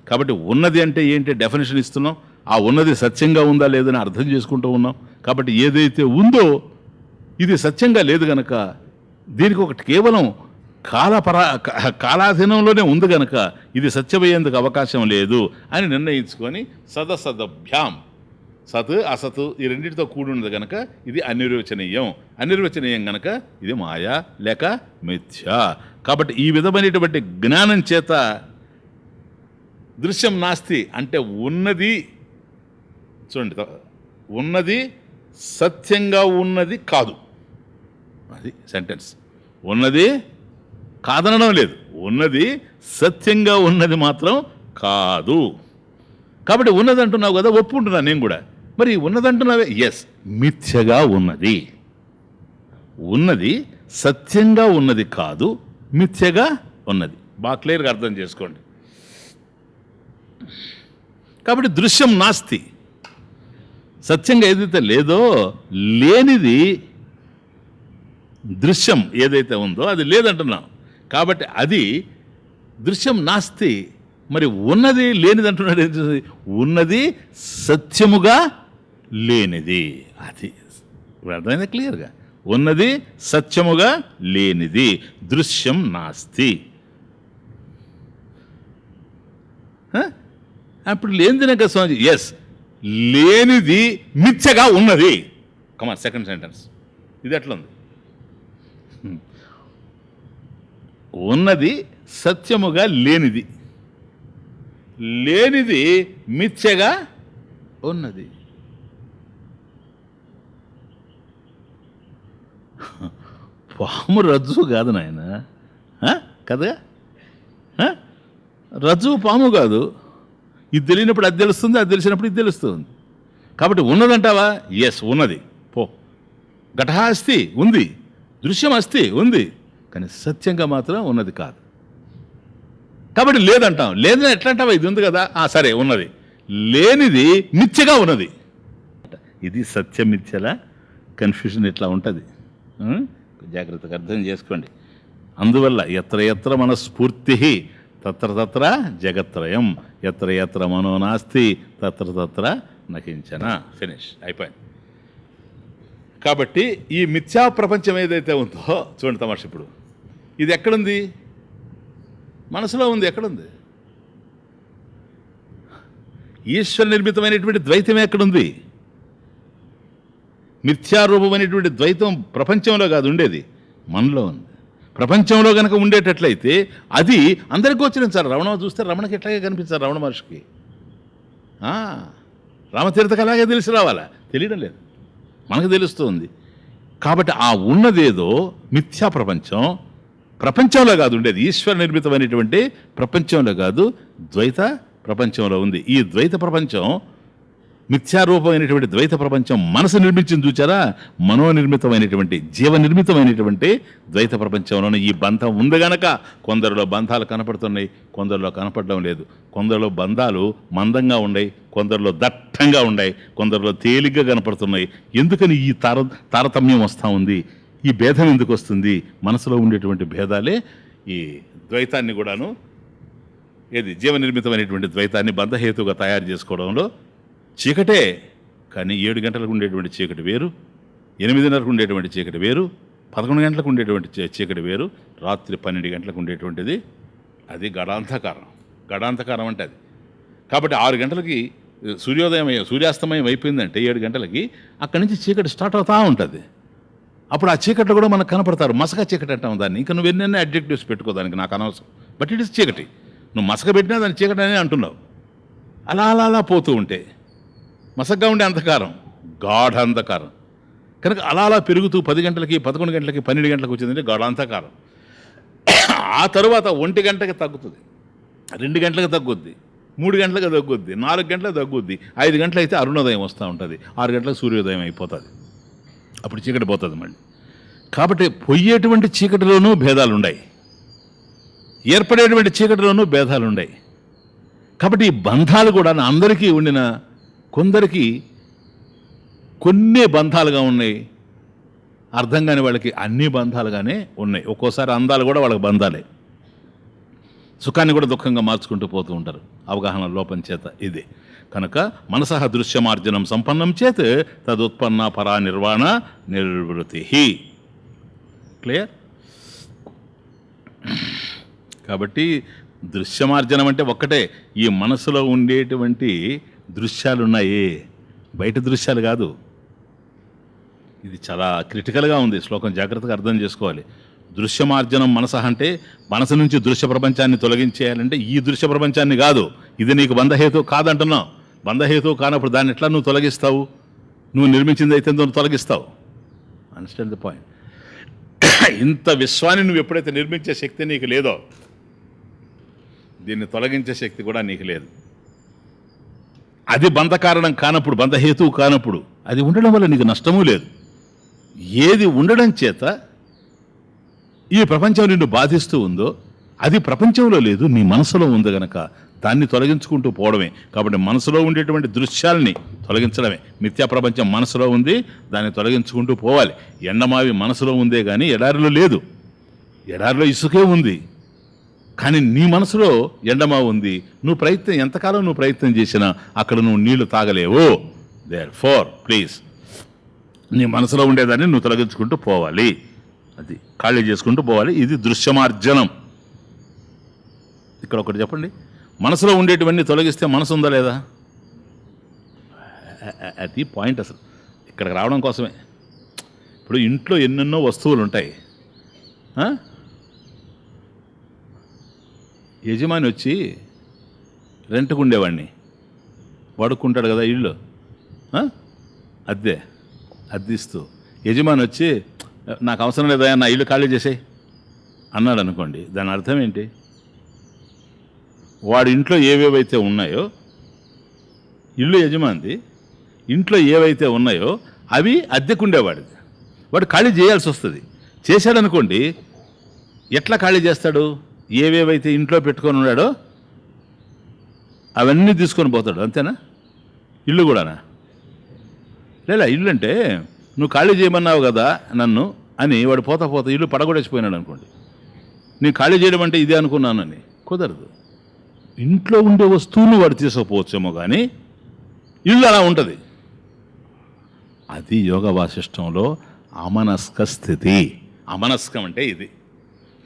కాబట్టి ఉన్నది అంటే ఏంటి డెఫినేషన్ ఇస్తున్నాం, ఆ ఉన్నది సత్యంగా ఉందా లేదని అర్థం చేసుకుంటూ ఉన్నాం. కాబట్టి ఏదైతే ఉందో ఇది సత్యంగా లేదు గనక, దీనికి ఒకటి కేవలం కాలాధీనంలోనే ఉంది గనక ఇది సత్యమయ్యేందుకు అవకాశం లేదు అని నిర్ణయించుకొని సదసదభ్యాం, సత్ అసత్ ఈ రెండింటితో కూడి ఉన్నది కనుక ఇది అనిర్వచనీయం కనుక ఇది మాయా లేక మిథ్యా. కాబట్టి ఈ విధమైనటువంటి జ్ఞానం చేత దృశ్యం నాస్తి అంటే ఉన్నది, చూడండి, ఉన్నది సత్యంగా ఉన్నది కాదు. అది సెంటెన్స్. ఉన్నది కాదనడం లేదు, ఉన్నది సత్యంగా ఉన్నది మాత్రం కాదు. కాబట్టి ఉన్నది అంటున్నావు కదా, ఒప్పుకుంటున్నా నేను కూడా. మరి ఉన్నదంటున్నావే, ఎస్, మిథ్యగా ఉన్నది. ఉన్నది సత్యంగా ఉన్నది కాదు, మిథ్యగా ఉన్నది. బాగా క్లియర్గా అర్థం చేసుకోండి. కాబట్టి దృశ్యం నాస్తి, సత్యంగా ఏదైతే లేదో లేనిది దృశ్యం ఏదైతే ఉందో అది లేదంటున్నాం. కాబట్టి అది దృశ్యం నాస్తి. మరి ఉన్నది లేనిది అంటున్నాడు. ఉన్నది సత్యముగా లేనిది. అది అర్థమైందా క్లియర్గా? ఉన్నది సత్యముగా లేనిది, దృశ్యం నాస్తి. అప్పుడు లేనిదినే కదా స్వామి. ఎస్, లేనిది మిథ్యగా ఉన్నది. కమాన్, సెకండ్ సెంటెన్స్ ఇది ఎట్లా ఉంది? ఉన్నది సత్యముగా లేనిది, లేనిది మిథ్యగా ఉన్నది. పాము రజ్జు కాదు నాయన, కదా? రజ్జు పాము కాదు. ఇది తెలియనప్పుడు అది తెలుస్తుంది, అది తెలిసినప్పుడు ఇది తెలుస్తుంది. కాబట్టి ఉన్నదంటావా? ఎస్, ఉన్నది. పో. ఘటః అస్తి, ఉంది. దృశ్యం అస్తి, ఉంది. కానీ సత్యంగా మాత్రం ఉన్నది కాదు. కాబట్టి లేదంటాం. లేదని ఎట్లా అంటావా? ఇది ఉంది కదా, సరే ఉన్నది. లేనిది మిథ్యగా ఉన్నది. ఇది సత్యమిథ్యల కన్ఫ్యూజన్ ఇట్లా ఉంటుంది. జాగ్రత్తగా అర్థం చేసుకోండి. అందువల్ల ఎత్ర ఎత్ర మన స్ఫూర్తి తత్ర తత్ర జగత్రయం, ఎత్ర ఎత్ర మనో నాస్తి తత్ర తత్ర నకించన. ఫినిష్, అయిపోయింది. కాబట్టి ఈ మిథ్యా ప్రపంచం ఏదైతే ఉందో చూడండి తమాష. ఇప్పుడు ఇది ఎక్కడుంది? మనసులో ఉంది. ఎక్కడుంది? ఈశ్వర నిర్మితమైనటువంటి ద్వైతం ఎక్కడుంది? మిథ్యారూపమైనటువంటి ద్వైతం ప్రపంచంలో కాదు ఉండేది, మనలో ఉంది. ప్రపంచంలో కనుక ఉండేటట్లయితే అది అందరికీ గోచరించాలి. రమణ చూస్తే రమణకి ఎట్లాగే కనిపించాలి. రమణ మహర్షికి రామతీర్థకి అలాగే తెలిసి రావాలా? తెలియడం లేదు, మనకు తెలుస్తుంది. కాబట్టి ఆ ఉన్నదేదో మిథ్యా ప్రపంచం ప్రపంచంలో కాదు ఉండేది, ఈశ్వర నిర్మితమైనటువంటి ప్రపంచంలో కాదు, ద్వైత ప్రపంచంలో ఉంది. ఈ ద్వైత ప్రపంచం, మిథ్యారూపమైనటువంటి ద్వైత ప్రపంచం మనసు నిర్మించింది చూచారా? మనోనిర్మితమైనటువంటి, జీవ నిర్మితమైనటువంటి ద్వైత ప్రపంచంలోనే ఈ బంధం ఉంది గనక కొందరిలో బంధాలు కనపడుతున్నాయి, కొందరిలో కనపడడం లేదు. కొందరిలో బంధాలు మందంగా ఉన్నాయి, కొందరిలో దట్టంగా ఉన్నాయి, కొందరిలో తేలిగ్గా కనపడుతున్నాయి. ఎందుకని ఈ తారతమ్యం వస్తూ ఉంది? ఈ భేదం ఎందుకు వస్తుంది? మనసులో ఉండేటువంటి భేదాలే ఈ ద్వైతాన్ని కూడాను, ఏది జీవ నిర్మితమైనటువంటి ద్వైతాన్ని బంధహేతుగా తయారు చేసుకోవడంలో. చీకటే, కానీ 7 గంటలకు ఉండేటువంటి చీకటి వేరు, 8:30కు ఉండేటువంటి చీకటి వేరు, 11 గంటలకు ఉండేటువంటి చీకటి వేరు, రాత్రి 12 గంటలకు ఉండేటువంటిది అది గడాంధకారం. గడాంధకారం అంటే అది. కాబట్టి 6 గంటలకి సూర్యాస్తమయం అయిపోయిందంటే 7 గంటలకి అక్కడి నుంచి చీకటి స్టార్ట్ అవుతూ ఉంటుంది. అప్పుడు ఆ చీకట్లో కూడా మనకు కనపడతారు. మసక చీకటి అంటాం దాన్ని. ఇంకా నువ్వు ఎన్నెన్నో అడ్జెక్టివ్స్ పెట్టుకోదానికి నాకు అనవసరం. బట్ ఇట్ ఇస్ చీకటి. నువ్వు మసక పెట్టినా దాన్ని చీకటి అనే అంటున్నావు. అలా అలా అలా పోతూ ఉంటే మసగ్గా ఉండే అంధకారం గాఢ అంధకారం. కనుక అలా అలా పెరుగుతూ 10 గంటలకి 11 గంటలకి 12 గంటలకు వచ్చిందంటే గాఢాంధకారం. ఆ తరువాత 1 గంటకి తగ్గుతుంది, 2 గంటలకు తగ్గుద్ది, 3 గంటలకు తగ్గుద్ది, 4 గంటలకు తగ్గుద్ది, 5 గంటలు అయితే అరుణోదయం వస్తూ ఉంటుంది, 6 గంటలకు సూర్యోదయం అయిపోతుంది. అప్పుడు చీకటి పోతుంది మళ్ళీ. కాబట్టి పోయేటువంటి చీకటిలోనూ భేదాలు ఉన్నాయి, ఏర్పడేటువంటి చీకటిలోనూ భేదాలు ఉన్నాయి. కాబట్టి ఈ బంధాలు కూడా అందరికీ ఉండిన, కొందరికి కొన్ని బంధాలుగా ఉన్నాయి, అర్థం కాని వాళ్ళకి అన్ని బంధాలుగానే ఉన్నాయి. ఒక్కోసారి అందాలు కూడా వాళ్ళకి బంధాలే, సుఖాన్ని కూడా దుఃఖంగా మార్చుకుంటూ పోతూ ఉంటారు అవగాహన లోపం చేత. ఇది కనుక మనసః దృశ్యమార్జనం సంపన్నం చేత్ తదుత్పన్న పరా నిర్వాణ నిర్వృతి. క్లియర్? కాబట్టి దృశ్యమార్జనం అంటే ఒక్కటే, ఈ మనసులో ఉండేటువంటి దృశ్యాలు ఉన్నాయి, బయట దృశ్యాలు కాదు. ఇది చాలా క్రిటికల్గా ఉంది శ్లోకం, జాగ్రత్తగా అర్థం చేసుకోవాలి. దృశ్యమార్జనం మనసః అంటే మనసు నుంచి దృశ్య ప్రపంచాన్ని తొలగించేయాలంటే ఈ దృశ్య ప్రపంచాన్ని కాదు. ఇది నీకు బంధహేతు కాదంటున్నావు. బంధహేతు కానప్పుడు దాన్ని ఎట్లా నువ్వు తొలగిస్తావు? నువ్వు నిర్మించింది అయితే నువ్వు తొలగిస్తావు. Understand the point. ఇంత విశ్వాన్ని నువ్వు ఎప్పుడైతే నిర్మించే శక్తి నీకు లేదో, దీన్ని తొలగించే శక్తి కూడా నీకు లేదు. అది బంధకారణం కానప్పుడు, బంధహేతువు కానప్పుడు అది ఉండడం వల్ల నీకు నష్టమూ లేదు. ఏది ఉండడం చేత ఈ ప్రపంచం నిన్ను బాధిస్తూ ఉందో అది ప్రపంచంలో లేదు, నీ మనసులో ఉంది గనక దాన్ని తొలగించుకుంటూ పోవడమే. కాబట్టి మనసులో ఉండేటువంటి దృశ్యాల్ని తొలగించడమే. మిథ్యా ప్రపంచం మనసులో ఉంది, దాన్ని తొలగించుకుంటూ పోవాలి. ఎండమావి మనసులో ఉందే కానీ ఎడారిలో లేదు. ఎడారిలో ఇసుకే ఉంది, కానీ నీ మనసులో ఎండమావి ఉంది. ఎంతకాలం నువ్వు ప్రయత్నం చేసినా అక్కడ నువ్వు నీళ్లు తాగలేవు. దేర్ ఫోర్ ప్లీజ్ నీ మనసులో ఉండేదాన్ని నువ్వు తొలగించుకుంటూ పోవాలి, అది ఖాళీ చేసుకుంటూ పోవాలి. ఇది దృశ్యమార్జనం. ఇక్కడ ఒకటి చెప్పండి, మనసులో ఉండేటివన్నీ తొలగిస్తే మనసు ఉందా లేదా? అది పాయింట్ అసలు ఇక్కడికి రావడం కోసమే. ఇప్పుడు ఇంట్లో ఎన్నెన్నో వస్తువులు ఉంటాయి. యజమాని వచ్చి రెంట్కు ఉండేవాడిని వాడుకుంటాడు కదా ఇల్లు, అద్దిస్తూ యజమాని వచ్చి నాకు అవసరం లేదా నా ఇల్లు ఖాళీ చేసేయి అన్నాడు అనుకోండి. దాని అర్థం ఏంటి? వాడి ఇంట్లో ఏవేవైతే ఉన్నాయో, ఇల్లు యజమానిది, ఇంట్లో ఏవైతే ఉన్నాయో అవి అద్దెకుండేవాడిది. వాడు ఖాళీ చేయాల్సి వస్తుంది. చేశాడనుకోండి, ఎట్లా ఖాళీ చేస్తాడు? ఏవేవైతే ఇంట్లో పెట్టుకొని ఉన్నాడో అవన్నీ తీసుకొని పోతాడు, అంతేనా? ఇల్లు కూడానా? లేదా ఇల్లు అంటే నువ్వు ఖాళీ చేయమన్నావు కదా నన్ను అని వాడు పోతా ఇల్లు పడగొడేసిపోయినాడు అనుకోండి. నేను ఖాళీ చేయడం అంటే ఇదే అనుకున్నానని కుదరదు. ఇంట్లో ఉండే వస్తువును వాడు తీసుకుపోవచ్చేమో కానీ ఇల్లు అలా ఉంటుంది. అది యోగ వాసిష్టంలో అమనస్క స్థితి. అమనస్కం అంటే ఇది.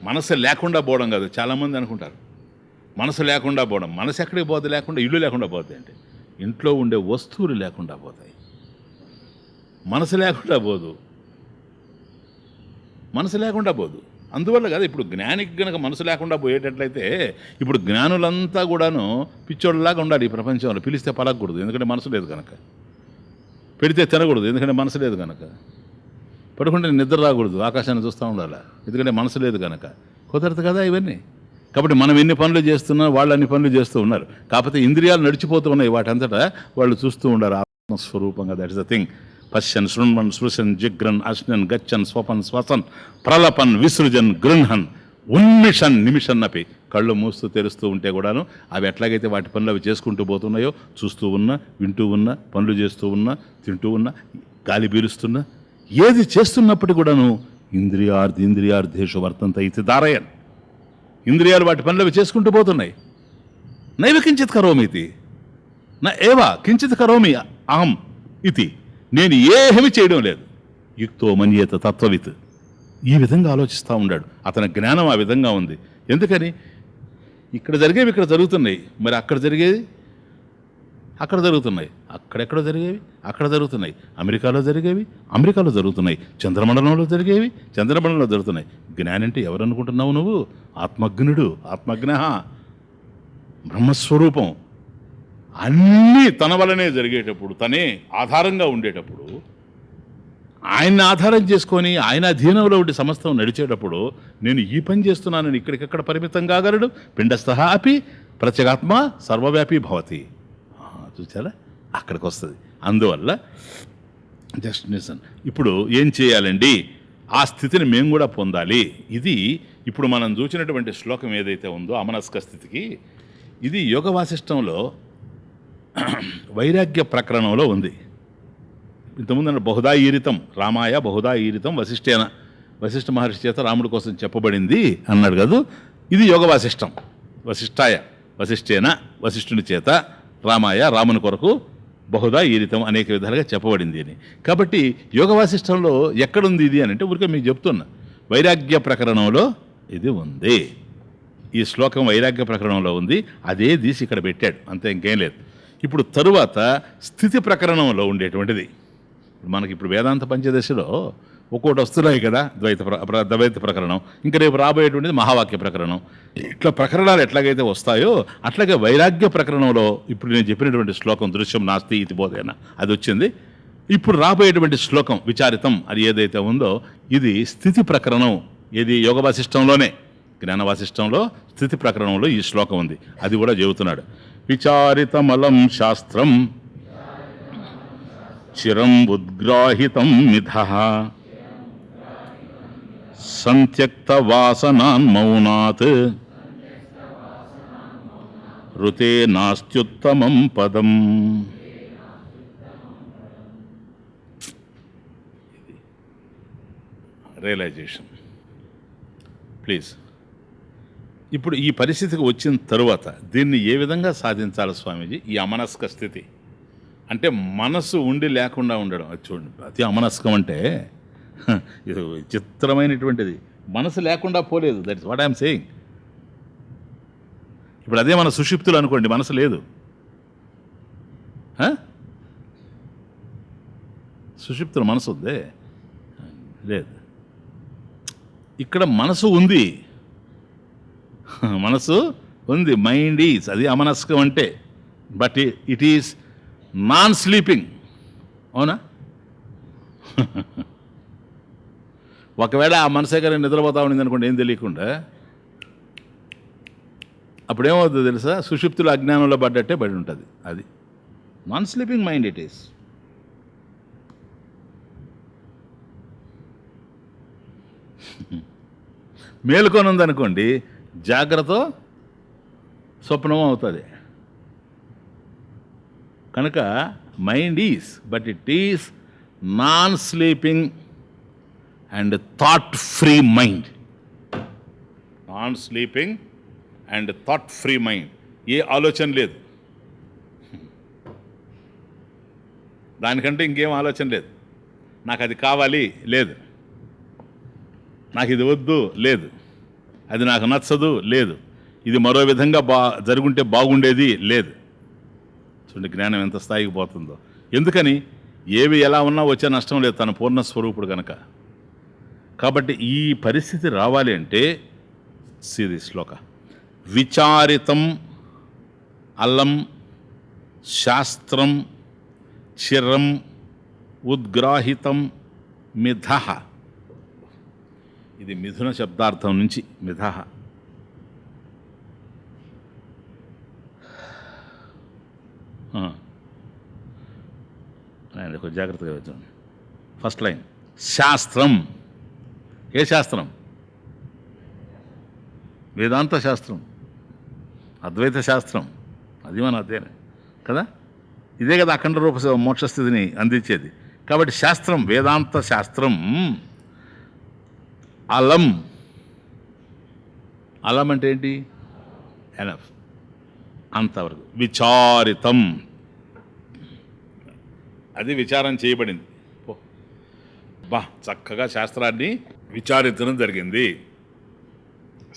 మనసు లేకుండా పోవడం కాదు. చాలామంది అనుకుంటారు మనసు లేకుండా పోవడం. మనసు ఎక్కడికి పోతుంది? లేకుండా ఇల్లు లేకుండా పోతుంది అంటే ఇంట్లో ఉండే వస్తువులు లేకుండా పోతాయి. మనసు లేకుండా పోదు, మనసు లేకుండా పోదు. అందువల్ల కాదు, ఇప్పుడు జ్ఞానికి కనుక మనసు లేకుండా పోయేటట్లయితే ఇప్పుడు జ్ఞానులంతా కూడాను పిచ్చోళ్ళలాగా ఉండాలి ఈ ప్రపంచంలో. పిలిస్తే పలకూడదు ఎందుకంటే మనసు లేదు కనుక, పెడితే తినకూడదు ఎందుకంటే మనసు లేదు కనుక, పడుకుంటే నిద్ర రాకూడదు ఆకాశాన్ని చూస్తూ ఉండాలి ఎందుకంటే మనసు లేదు కనుక. కుదరదు కదా ఇవన్నీ. కాబట్టి మనం ఎన్ని పనులు చేస్తున్నా వాళ్ళు అన్ని పనులు చేస్తూ ఉన్నారు. కాకపోతే ఇంద్రియాలు నడిచిపోతూ ఉన్నాయి, వాటంతటా వాళ్ళు చూస్తూ ఉండారు ఆత్మస్వరూపంగా. That is the thing. పశ్యన్ శృణ్వన్ స్పృశన్ జిగ్రన్ అశ్నన్ గచ్చన్ స్వపన్ శ్వసన్ ప్రలపన్ విసృజన్ గృహన్ ఉన్మిషన్ నిమిషన్ అపి. కళ్ళు మూస్తూ తెరుస్తూ ఉంటే కూడాను అవి ఎట్లాగైతే వాటి పనులు అవి చేసుకుంటూ పోతున్నాయో, చూస్తూ ఉన్నా, వింటూ ఉన్నా, పనులు చేస్తూ ఉన్నా, తింటూ ఉన్నా, గాలి పీలుస్తున్నా, ఏది చేస్తున్నప్పటికీ కూడాను ఇంద్రియార్థేషు వర్తంత ఇది దారయన్. ఇంద్రియాలు వాటి పనులు అవి చేసుకుంటూ పోతున్నాయి. నైవ కించిత్ కరోమి ఇది, నా ఏవా కించిత్ కరోమి అహం ఇది, నేను ఏమీ చేయడం లేదు. యుక్తో మన్యేత తత్వవిత్. ఈ విధంగా ఆలోచిస్తూ ఉన్నాడు. అతని జ్ఞానం ఆ విధంగా ఉంది. ఎందుకని? ఇక్కడ జరిగేవి ఇక్కడ జరుగుతున్నాయి, మరి అక్కడ జరిగేది అక్కడ జరుగుతున్నాయి, అక్కడెక్కడో జరిగేవి అక్కడ జరుగుతున్నాయి, అమెరికాలో జరిగేవి అమెరికాలో జరుగుతున్నాయి, చంద్రమండలంలో జరిగేవి చంద్రమండలంలో జరుగుతున్నాయి. జ్ఞాని అంటే ఎవరు అనుకుంటున్నావు నువ్వు? ఆత్మజ్ఞుడు, ఆత్మజ్ఞ, బ్రహ్మస్వరూపం. అన్నీ తన వలనే జరిగేటప్పుడు, తనే ఆధారంగా ఉండేటప్పుడు, ఆయన్ని ఆధారం చేసుకొని ఆయన అధీనంలో ఉండి సమస్తం నడిచేటప్పుడు నేను ఈ పని చేస్తున్నానని ఇక్కడికక్కడ పరిమితం కాగలడు. పిండస్థ అపి ప్రత్యేగాత్మ సర్వవ్యాపీ భవతి. చూసారా, అక్కడికి వస్తుంది. అందువల్ల డెస్టినేషన్. ఇప్పుడు ఏం చేయాలండి? ఆ స్థితిని మేము కూడా పొందాలి. ఇది ఇప్పుడు మనం చూసినటువంటి శ్లోకం ఏదైతే ఉందో అమనస్క స్థితికి, ఇది యోగ వాసిష్టంలో వైరాగ్య ప్రకరణంలో ఉంది. ఇంతకుముందు బహుదా ఈరితం రామాయ బహుదా ఈరితం వశిష్ఠేన, వశిష్ఠ మహర్షి చేత రాముడి కోసం చెప్పబడింది అన్నాడు కదా. ఇది యోగ వాసిష్టం. వశిష్ఠాయ వశిష్ఠేన, వశిష్ఠుని చేత రామాయ రాముని కొరకు బహుదా ఈరితం అనేక విధాలుగా చెప్పబడింది అని. కాబట్టి యోగ వాసిష్టంలో ఎక్కడుంది ఇది అని అంటే ఊరికే మీకు చెప్తున్నా, వైరాగ్య ప్రకరణంలో ఇది ఉంది. ఈ శ్లోకం వైరాగ్య ప్రకరణంలో ఉంది. అదే తీసి ఇక్కడ పెట్టాడు, అంతే, ఇంకేం లేదు. ఇప్పుడు తరువాత స్థితి ప్రకరణంలో ఉండేటువంటిది మనకి ఇప్పుడు వేదాంత పంచదశలో ఒక్కోటి వస్తున్నాయి కదా. ద్వైత ప్రకరణం, ఇంకా రేపు రాబోయేటువంటిది మహావాక్య ప్రకరణం. ఇట్లా ప్రకరణాలు ఎట్లాగైతే వస్తాయో అట్లాగే వైరాగ్య ప్రకరణంలో ఇప్పుడు నేను చెప్పినటువంటి శ్లోకం దృశ్యం నాస్తి ఇది బోధేన అది వచ్చింది. ఇప్పుడు రాబోయేటువంటి శ్లోకం విచారితం అది ఏదైతే ఉందో ఇది స్థితి ప్రకరణం. ఇది యోగ వాసిష్టంలోనే, జ్ఞాన వాసిష్టంలో స్థితి ప్రకరణంలో ఈ శ్లోకం ఉంది. అది కూడా చెబుతున్నాడు. విచారితమలం శాస్త్రం చిరం ఉద్గ్రాహితం మిథః సంత్యక్త వాసనాన్ మౌనాత్ ఋతే నాస్త్యుత్తమం పదం. Realization please. ఇప్పుడు ఈ పరిస్థితికి వచ్చిన తరువాత దీన్ని ఏ విధంగా సాధించాలి స్వామీజీ? ఈ అమనస్క స్థితి అంటే మనసు ఉండి లేకుండా ఉండడం. అది చూడండి, అతి అమనస్కం అంటే ఇది చిత్రమైనటువంటిది. మనసు లేకుండా పోలేదు. That is what I'm saying. ఇప్పుడు అదే మన సుషుప్తులు అనుకోండి, మనసు లేదు. సుషుప్తులు మనసు ఉందే? లేదు. ఇక్కడ మనసు ఉంది, మనసు ఉంది. మైండ్ ఈజ్, అది అమనస్కం అంటే. But it is non sleeping. అవునా? ఒకవేళ ఆ మనసే కానీ నిద్రపోతా ఉండింది అనుకోండి, ఏం తెలియకుండా, అప్పుడేమవుతుంది తెలుసా? సుషుప్తులు అజ్ఞానంలో పడ్డట్టే పడి ఉంటుంది. అది non sleeping mind it is. మేలుకొని ఉందనుకోండి, జాగ్రత్త స్వప్నం అవుతుంది. కనుక mind is, but it is non sleeping and thought free mind. Non sleeping and thought free mind. ఏ ఆలోచన లేదు దానికంటే, ఇంకేం ఆలోచన లేదు. నాకు అది కావాలి లేదు, నాకు ఇది వద్దు లేదు, అది నాకు నచ్చదు లేదు, ఇది మరో విధంగా జరుగుంటే బాగుండేది లేదు. చూడండి జ్ఞానం ఎంత స్థాయికి పోతుందో. ఎందుకని? ఏవి ఎలా ఉన్నా వచ్చే నష్టం లేదు, తన పూర్ణస్వరూపుడు కనుక. కాబట్టి ఈ పరిస్థితి రావాలి అంటే సిది శ్లోక విచారితం అలం శాస్త్రం చిరం ఉద్గ్రాహితం మిథః. ఇది మిథున శబ్దార్థం నుంచి మిథః. కొంచెం జాగ్రత్తగా వచ్చాను. ఫస్ట్ లైన్ శాస్త్రం. ఏ శాస్త్రం? వేదాంత శాస్త్రం, అద్వైత శాస్త్రం. అది మన అధ్యయనం కదా. ఇదే కదా అఖండ రూప మోక్షస్థితిని అందించేది. కాబట్టి శాస్త్రం, వేదాంత శాస్త్రం. అలం. అలం అంటే ఏంటి? ఎనఫ్, అంతవరకు. విచారితం, అది విచారం చేయబడింది. చక్కగా శాస్త్రాన్ని విచారించడం జరిగింది,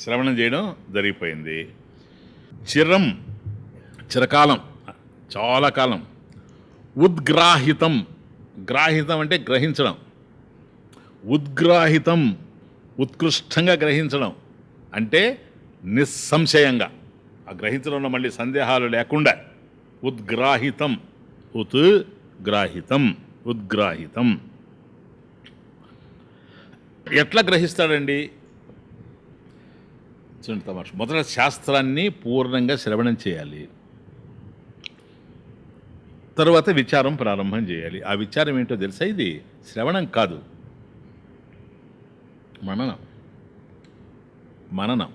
శ్రవణం చేయడం జరిగిపోయింది. చిరం, చిరకాలం, చాలా కాలం. ఉద్గ్రాహితం, గ్రాహితం అంటే గ్రహించడం. ఉద్గ్రాహితం, ఉత్కృష్టంగా గ్రహించడం అంటే నిస్సంశయంగా. ఆ గ్రహించడంలో మళ్ళీ సందేహాలు లేకుండా. ఉద్గ్రాహితం, ఉత్గ్రాహితం, ఉద్గ్రాహితం. ఎట్లా గ్రహిస్తాడండి? చూడండి తమాష. మొదట శాస్త్రాన్ని పూర్ణంగా శ్రవణం చేయాలి, తరువాత విచారం ప్రారంభం చేయాలి. ఆ విచారం ఏంటో తెలుసా? ఇది శ్రవణం కాదు, మననం. మననం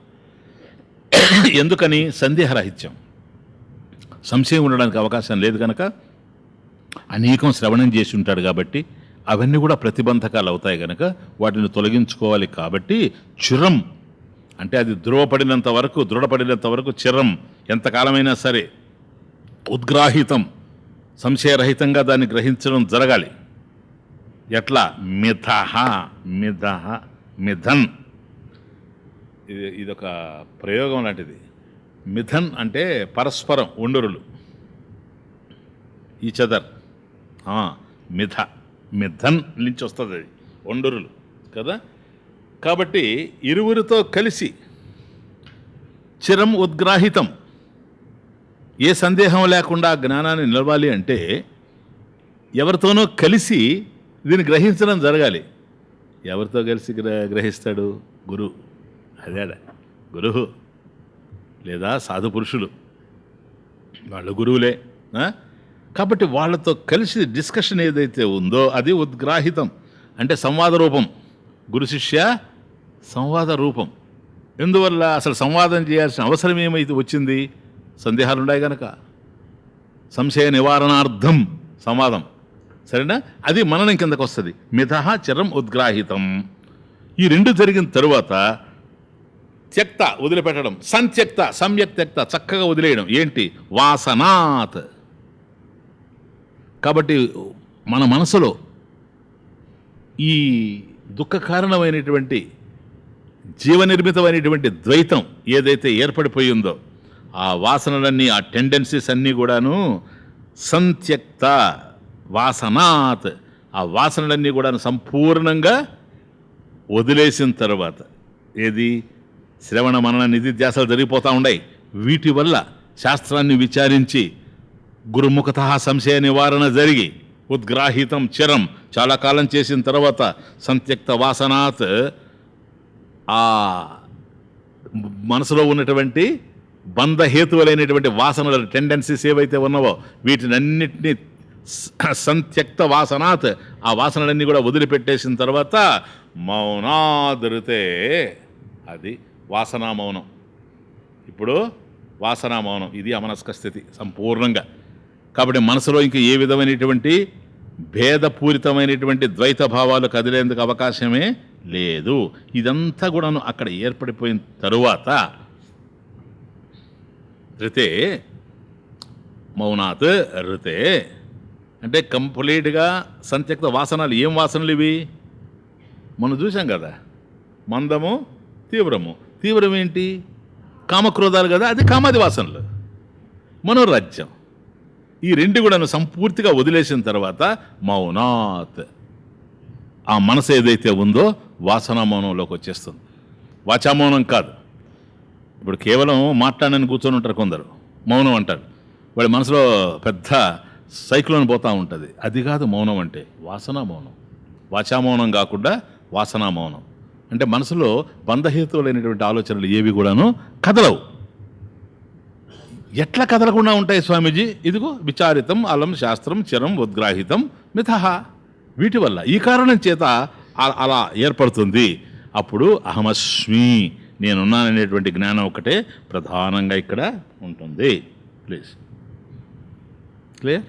ఎందుకని? సందేహరాహిత్యం, సంశయం ఉండడానికి అవకాశం లేదు కనుక అనేకం శ్రవణం చేసి ఉంటాడు కాబట్టి అవన్నీ కూడా ప్రతిబంధకాలు అవుతాయి కనుక వాటిని తొలగించుకోవాలి. కాబట్టి చిరం అంటే అది ధృవపడినంత వరకు, దృఢపడినంత వరకు చిరం, ఎంతకాలమైనా సరే. ఉద్గ్రాహితం, సంశయరహితంగా దాన్ని గ్రహించడం జరగాలి. ఎట్లా? మిథః, మిథః, మిథన్. ఇదొక ప్రయోగం లాంటిది. మిథన్ అంటే పరస్పరం, ఒండురులు, ఈచ్ అదర్. మిథ, మిథన్ నుంచి వస్తుంది అది, ఒండురులు కదా. కాబట్టి ఇరువురితో కలిసి చిరం ఉద్గ్రాహితం, ఏ సందేహం లేకుండా జ్ఞానాన్ని నిలవాలి అంటే ఎవరితోనో కలిసి దీన్ని గ్రహించడం జరగాలి. ఎవరితో కలిసి గ్రహిస్తాడు? గురువు. అదే గురువు లేదా సాధు పురుషులు, వాళ్ళు గురువులే. కాబట్టి వాళ్ళతో కలిసి డిస్కషన్ ఏదైతే ఉందో అది ఉద్గ్రాహితం అంటే సంవాద రూపం. గురు శిష్య సంవాద రూపం. ఎందువల్ల? అసలు సంవాదం చేయాల్సిన అవసరం ఏమైతే వచ్చింది? సందేహాలు ఉన్నాయి గనక. సంశయ నివారణార్థం సంవాదం, సరేనా? అది మననం కిందకు వస్తుంది. మిథః చిరం ఉద్గ్రాహితం. ఈ రెండు జరిగిన తరువాత త్యక్త వదిలిపెట్టడం, సంత్యక్త సమ్యక్ త్యక్త చక్కగా వదిలేయడం. ఏంటి? వాసనాత్. కాబట్టి మన మనసులో ఈ దుఃఖ కారణమైనటువంటి జీవనిర్మితమైనటువంటి ద్వైతం ఏదైతే ఏర్పడిపోయిందో ఆ వాసనలన్నీ, ఆ టెండెన్సీస్ అన్నీ కూడాను సంత్యక్త వాసనాత్, ఆ వాసనలన్నీ కూడా సంపూర్ణంగా వదిలేసిన తర్వాత ఏది? శ్రవణ మనన నిధిధ్యాసలు జరిగిపోతూ ఉన్నాయి. వీటి వల్ల శాస్త్రాన్ని విచారించి గురుముఖత సంశయ నివారణ జరిగి ఉద్గ్రాహితం చిరం చాలా కాలం చేసిన తర్వాత సంత్యక్త వాసనాత్ ఆ మనసులో ఉన్నటువంటి బంధహేతువులైనటువంటి వాసనల టెండెన్సీస్ ఏవైతే ఉన్నావో వీటినన్నిటినీ సంత్యక్త వాసనాత్ ఆ వాసనలన్నీ కూడా వదిలిపెట్టేసిన తర్వాత మౌనాదృతే, అది వాసనా మౌనం. ఇప్పుడు వాసనా మౌనం, ఇది అమనస్క స్థితి సంపూర్ణంగా. కాబట్టి మనసులో ఇంకా ఏ విధమైనటువంటి భేదపూరితమైనటువంటి ద్వైత భావాలు కదిలేందుకు అవకాశమే లేదు. ఇదంతా కూడాను అక్కడ ఏర్పడిపోయిన తరువాత ఋతే మౌనాత్ ఋతే అంటే కంప్లీట్గా సంత్యక్త వాసనలు. ఏం వాసనలు ఇవి? మనం చూసాం కదా, మందము తీవ్రము. తీవ్రం ఏంటి? కామక్రోధాలు కదా, అది కామాది వాసనలు. మనోరాజ్యం. ఈ రెండు కూడాను సంపూర్తిగా వదిలేసిన తర్వాత మౌనాత్ ఆ మనసు ఏదైతే ఉందో వాసనా మౌనంలోకి వచ్చేస్తుంది. వాచామౌనం కాదు. ఇప్పుడు కేవలం మాట్లాడని కూర్చొని ఉంటారు కొందరు, మౌనం అంటారు. వాడి మనసులో పెద్ద సైక్లోన్ పోతూ ఉంటుంది. అది కాదు మౌనం అంటే. వాసనా మౌనం. వాచామౌనం కాకుండా వాసనా మౌనం అంటే మనసులో బంధహేతువులైనటువంటి ఆలోచనలు ఏవి కూడాను కదలవు. ఎట్లా కదలకుండా ఉంటాయి స్వామీజీ? ఇదిగో విచారితం అలం శాస్త్రం చిరం ఉద్గ్రాహితం మిథః. వీటి వల్ల, ఈ కారణం చేత అలా ఏర్పడుతుంది. అప్పుడు అహమస్మి, నేనున్నాననేటువంటి జ్ఞానం ఒకటే ప్రధానంగా ఇక్కడ ఉంటుంది. Please clear?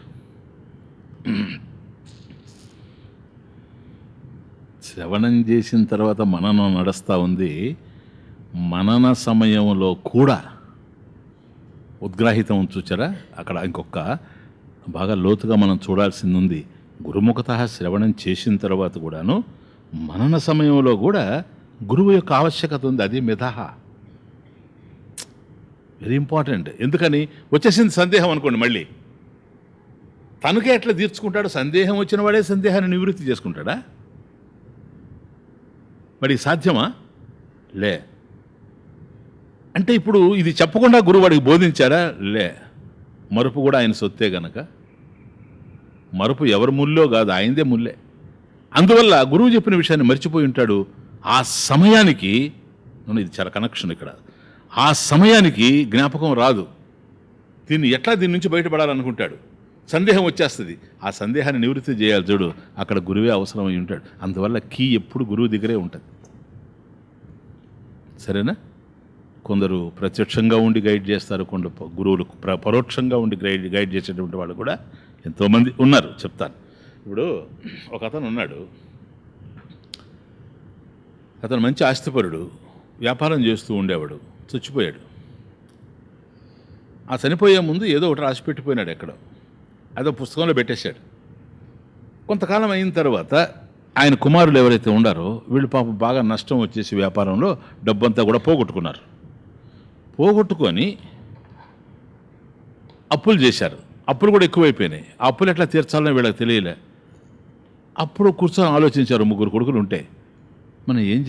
శ్రవణం చేసిన తర్వాత మననం నడుస్తూ ఉంది. మనన సమయంలో కూడా ఉద్గ్రాహితం చూచారా? అక్కడ ఇంకొక బాగా లోతుగా మనం చూడాల్సింది ఉంది. గురుముఖత శ్రవణం చేసిన తర్వాత కూడాను మనన సమయంలో కూడా గురువు యొక్క ఆవశ్యకత ఉంది. అది మిథః. Very important. ఎందుకని? వచ్చేసింది సందేహం అనుకోండి, మళ్ళీ తనకే ఎట్లా తీర్చుకుంటాడు? సందేహం వచ్చిన వాడే సందేహాన్ని నివృత్తి చేసుకుంటాడా? మరి సాధ్యమా? లే. అంటే ఇప్పుడు ఇది చెప్పకుండా గురువు వాడికి బోధించాడా? లే. మరుపు కూడా ఆయన సొత్తే గనక. మరుపు ఎవరి ముల్లో కాదు, ఆయనదే ముల్లే. అందువల్ల గురువు చెప్పిన విషయాన్ని మర్చిపోయి ఉంటాడు. ఆ సమయానికి, ఇది చాలా కనెక్షన్ ఇక్కడ, ఆ సమయానికి జ్ఞాపకం రాదు. దీని నుంచి బయటపడాలనుకుంటాడు. సందేహం వచ్చేస్తుంది. ఆ సందేహాన్ని నివృత్తి చేయాలి చూడు, అక్కడ గురువే అవసరమై ఉంటాడు. అందువల్ల కీ ఎప్పుడు గురువు దగ్గరే ఉంటుంది. సరేనా? కొందరు ప్రత్యక్షంగా ఉండి గైడ్ చేస్తారు, కొందరు గురువులు పరోక్షంగా ఉండి గైడ్ చేసేటువంటి వాళ్ళు కూడా ఎంతోమంది ఉన్నారు. చెప్తాను. ఇప్పుడు ఒక అతను ఉన్నాడు. అతను మంచి ఆస్తిపరుడు, వ్యాపారం చేస్తూ ఉండేవాడు. చచ్చిపోయాడు. ఆ చనిపోయే ముందు ఏదో ఒకటి రాసి పెట్టిపోయినాడు ఎక్కడో, అదో పుస్తకంలో పెట్టేశాడు. కొంతకాలం అయిన తర్వాత ఆయన కుమారులు ఎవరైతే ఉండారో వీళ్ళు పాపం బాగా నష్టం వచ్చేసి వ్యాపారంలో డబ్బంతా కూడా పోగొట్టుకున్నారు. పోగొట్టుకొని అప్పులు చేశారు. అప్పులు కూడా ఎక్కువైపోయినాయి. ఆ అప్పులు ఎట్లా తీర్చాలని వీళ్ళకి తెలియలే. అప్పుడు కూర్చొని ఆలోచించారు. 3 కొడుకులు ఉంటే మనం ఏం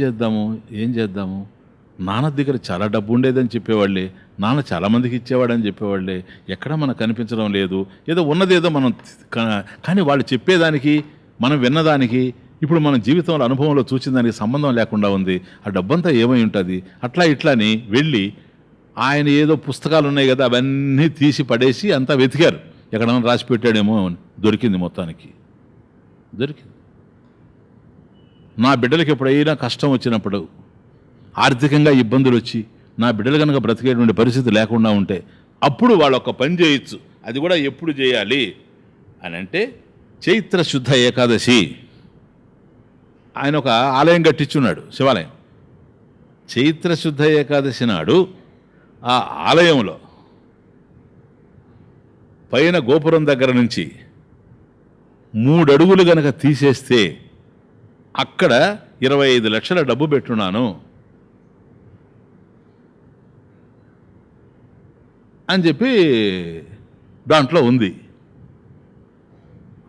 చేద్దాము. నాన్న దగ్గర చాలా డబ్బు ఉండేదని చెప్పేవాళ్ళే, నాన్న చాలామందికి ఇచ్చేవాడని చెప్పేవాళ్ళే, ఎక్కడా మనకు కనిపించడం లేదు. ఏదో ఉన్నదేదో మనం, కానీ వాళ్ళు చెప్పేదానికి మనం విన్నదానికి ఇప్పుడు మన జీవితంలో అనుభవంలో చూసిన దానికి సంబంధం లేకుండా ఉంది. ఆ డబ్బంతా ఏమై ఉంటుంది? అట్లా ఇట్లా అని వెళ్ళి ఆయన ఏదో పుస్తకాలు ఉన్నాయి కదా అవన్నీ తీసి పడేసి అంతా వెతికారు. ఎక్కడైనా రాసి పెట్టాడేమో అని. దొరికింది. మొత్తానికి దొరికింది. నా బిడ్డలకి ఎప్పుడైనా కష్టం వచ్చినప్పుడు, ఆర్థికంగా ఇబ్బందులు వచ్చి నా బిడ్డలు కనుక బ్రతికేటువంటి పరిస్థితి లేకుండా ఉంటే అప్పుడు వాళ్ళు ఒక పని చేయొచ్చు. అది కూడా ఎప్పుడు చేయాలి అని అంటే చైత్ర శుద్ధ ఏకాదశి. ఆయన ఒక ఆలయం కట్టించున్నాడు, శివాలయం. చైత్ర శుద్ధ ఏకాదశి నాడు ఆ ఆలయంలో పైన గోపురం దగ్గర నుంచి 3 అడుగులు గనక తీసేస్తే అక్కడ 25 లక్షల డబ్బు పెట్టున్నాను అని చెప్పి దాంట్లో ఉంది.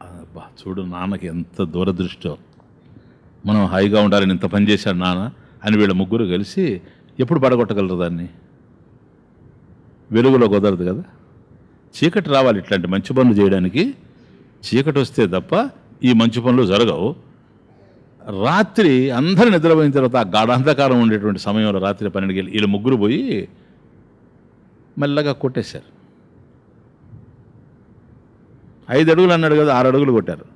అబ్బా చూడు, నాన్నకి ఎంత దూరదృష్టో. మనం హాయిగా ఉండాలని ఇంత పని చేశాడు నాన్న అని వీళ్ళ ముగ్గురు కలిసి ఎప్పుడు పడగొట్టగలరు దాన్ని? వెలుగులో కుదరదు కదా. చీకటి రావాలి ఇట్లాంటి మంచి పనులు చేయడానికి. చీకటి వస్తే తప్ప ఈ మంచి పనులు జరగవు. రాత్రి అందరూ నిద్రపోయిన తర్వాత ఆ గాఢాంధకారం ఉండేటువంటి సమయంలో రాత్రి 12కి వీళ్ళు ముగ్గురు పోయి మెల్లగా కొట్టేశారు. 5 అడుగులు అన్నాడు కదా, 6 అడుగులు కొట్టారు.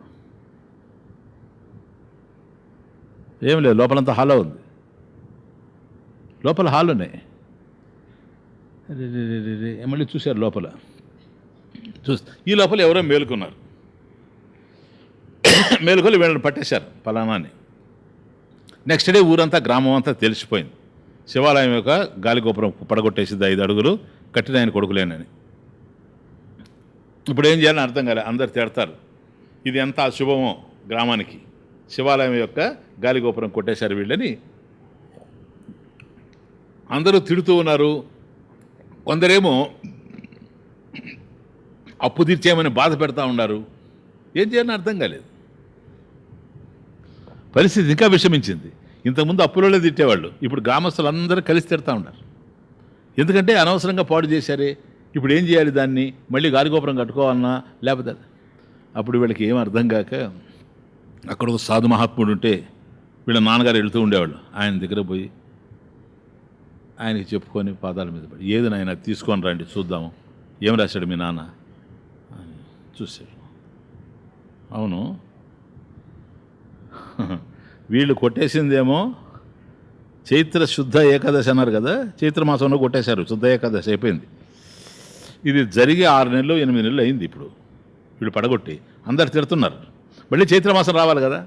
ఏం లేదు, లోపలంతా హాల్లో ఉంది. లోపల హాల్ ఉన్నాయి. మళ్ళీ చూశారు లోపల. ఈ లోపల ఎవరో మేలుకున్నారు. మేలుకొని వీళ్ళని పట్టేశారు ఫలానా అని. నెక్స్ట్ డే ఊరంతా, గ్రామం అంతా తెలిసిపోయింది. శివాలయం యొక్క గాలిగోపురం పడగొట్టేసింది 5 అడుగులు కట్టిన ఆయన కొడుకులేనని. ఇప్పుడు ఏం చేయాలని అర్థం కాలే. అందరు తిడతారు, ఇది ఎంత అశుభమో గ్రామానికి. శివాలయం యొక్క గాలిగోపురం కొట్టేశారు వీళ్ళని అందరూ తిడుతూ ఉన్నారు. కొందరేమో అప్పు తీర్చేయమని బాధ పెడతా ఉన్నారు. ఏం చేయాలని అర్థం కాలేదు. పరిస్థితి ఇంకా విషమించింది. ఇంతకుముందు అప్పులలో తిట్టేవాళ్ళు, ఇప్పుడు గ్రామస్తులు అందరూ కలిసి తిడతా ఉన్నారు. ఎందుకంటే అనవసరంగా పాడు చేశారే, ఇప్పుడు ఏం చేయాలి దాన్ని? మళ్ళీ గాలిగోపురం కట్టుకోవాలన్నా లేకపోతే. అప్పుడు వీళ్ళకి ఏం అర్థం కాక అక్కడ ఒక సాధు మహాత్ముడు ఉంటే వీళ్ళ నాన్నగారు వెళుతూ ఉండేవాళ్ళు. ఆయన దగ్గర పోయి ఆయనకి చెప్పుకొని పాదాల మీద పడి, ఏది నాయన తీసుకొని రండి చూద్దాము, ఏం రాశాడు మీ నాన్న అని చూశాడు. అవును, వీళ్ళు కొట్టేసిందేమో చైత్ర శుద్ధ ఏకాదశి అన్నారు కదా, చైత్ర మాసంలో కొట్టేశారు. శుద్ధ ఏకాదశి అయిపోయింది. ఇది జరిగి 6 నెలలు 8 నెలలు అయింది. ఇప్పుడు వీళ్ళు పడగొట్టి అందరు తిడుతున్నారు. మళ్ళీ చైత్రమాసం రావాలి కదా.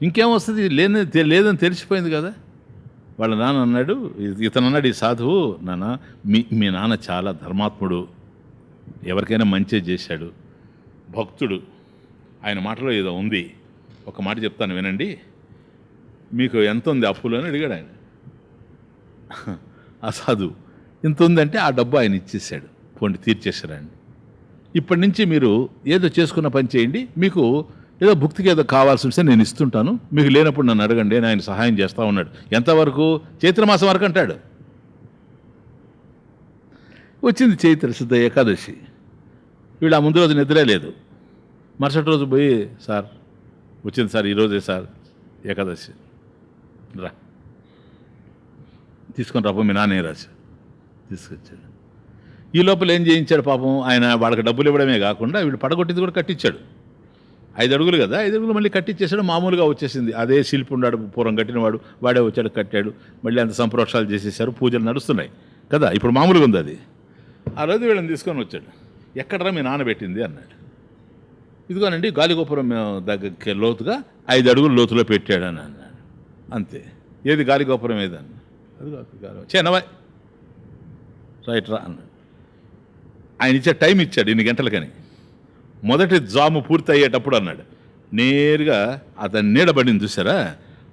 ఇంకేమొస్తుంది? లేదని తెలిసిపోయింది కదా. వాళ్ళ నాన్న అన్నాడు, ఇతను అన్నాడు, ఈ సాధువు, నాన్న మీ నాన్న చాలా ధర్మాత్ముడు, ఎవరికైనా మంచి చేశాడు, భక్తుడు, ఆయన మాటలో ఏదో ఉంది, ఒక మాట చెప్తాను వినండి, మీకు ఎంత ఉంది అప్పులు అని అడిగాడు ఆయన. ఆ సాధువు ఇంత ఉందంటే ఆ డబ్బు ఆయన ఇచ్చేసాడు. పోండి తీర్చేశారండి, ఇప్పటి నుంచి మీరు ఏదో చేసుకున్న పని చేయండి, మీకు ఏదో భుక్తికి ఏదో కావాల్సి వస్తే నేను ఇస్తుంటాను, మీకు లేనప్పుడు నన్ను అడగండి అని ఆయన సహాయం చేస్తూ ఉన్నాడు. ఎంతవరకు? చైత్రమాసం వరకు అంటాడు. వచ్చింది చైత్ర శుద్ధ ఏకాదశి. వీళ్ళు ఆ ముందు రోజు నిద్రే లేదు. మరుసటి రోజు పోయి, సార్ వచ్చింది సార్, ఈరోజే సార్ ఏకాదశి, రా తీసుకొని రాపో, మీ నాన్నే రాశాడు. తీసుకొచ్చాడు. ఈ లోపల ఏం చేయించాడు పాపం ఆయన, వాళ్ళకి డబ్బులు ఇవ్వడమే కాకుండా వీళ్ళు పడగొట్టింది కూడా కట్టించాడు. 5 అడుగులు కదా, 5 అడుగులు మళ్ళీ కట్టించేసాడు. మామూలుగా వచ్చేసింది. అదే శిల్పి ఉన్నాడు, పూర్వం కట్టినవాడు, వాడే వచ్చాడు కట్టాడు. మళ్ళీ అంత సంప్రోక్షాలు చేసేసారు, పూజలు నడుస్తున్నాయి కదా, ఇప్పుడు మామూలుగా ఉంది అది. ఆ రోజు వీళ్ళని తీసుకొని వచ్చాడు. ఎక్కడరా మీ నాన్న పెట్టింది అన్నాడు. ఇదిగోనండి గాలిగోపురం దగ్గర లోతుగా 5 అడుగులు లోతులో పెట్టాడు అని అన్నాడు. అంతే. ఏది గాలిగోపురం ఏదన్న? అది చిన్నవా రైట్ రా అన్నాడు. ఆయన ఇచ్చే టైం ఇచ్చాడు, ఇన్ని గంటలకని. మొదటి జాము పూర్తి అయ్యేటప్పుడు అన్నాడు. నేరుగా అతని నీడ పడింది చూసారా,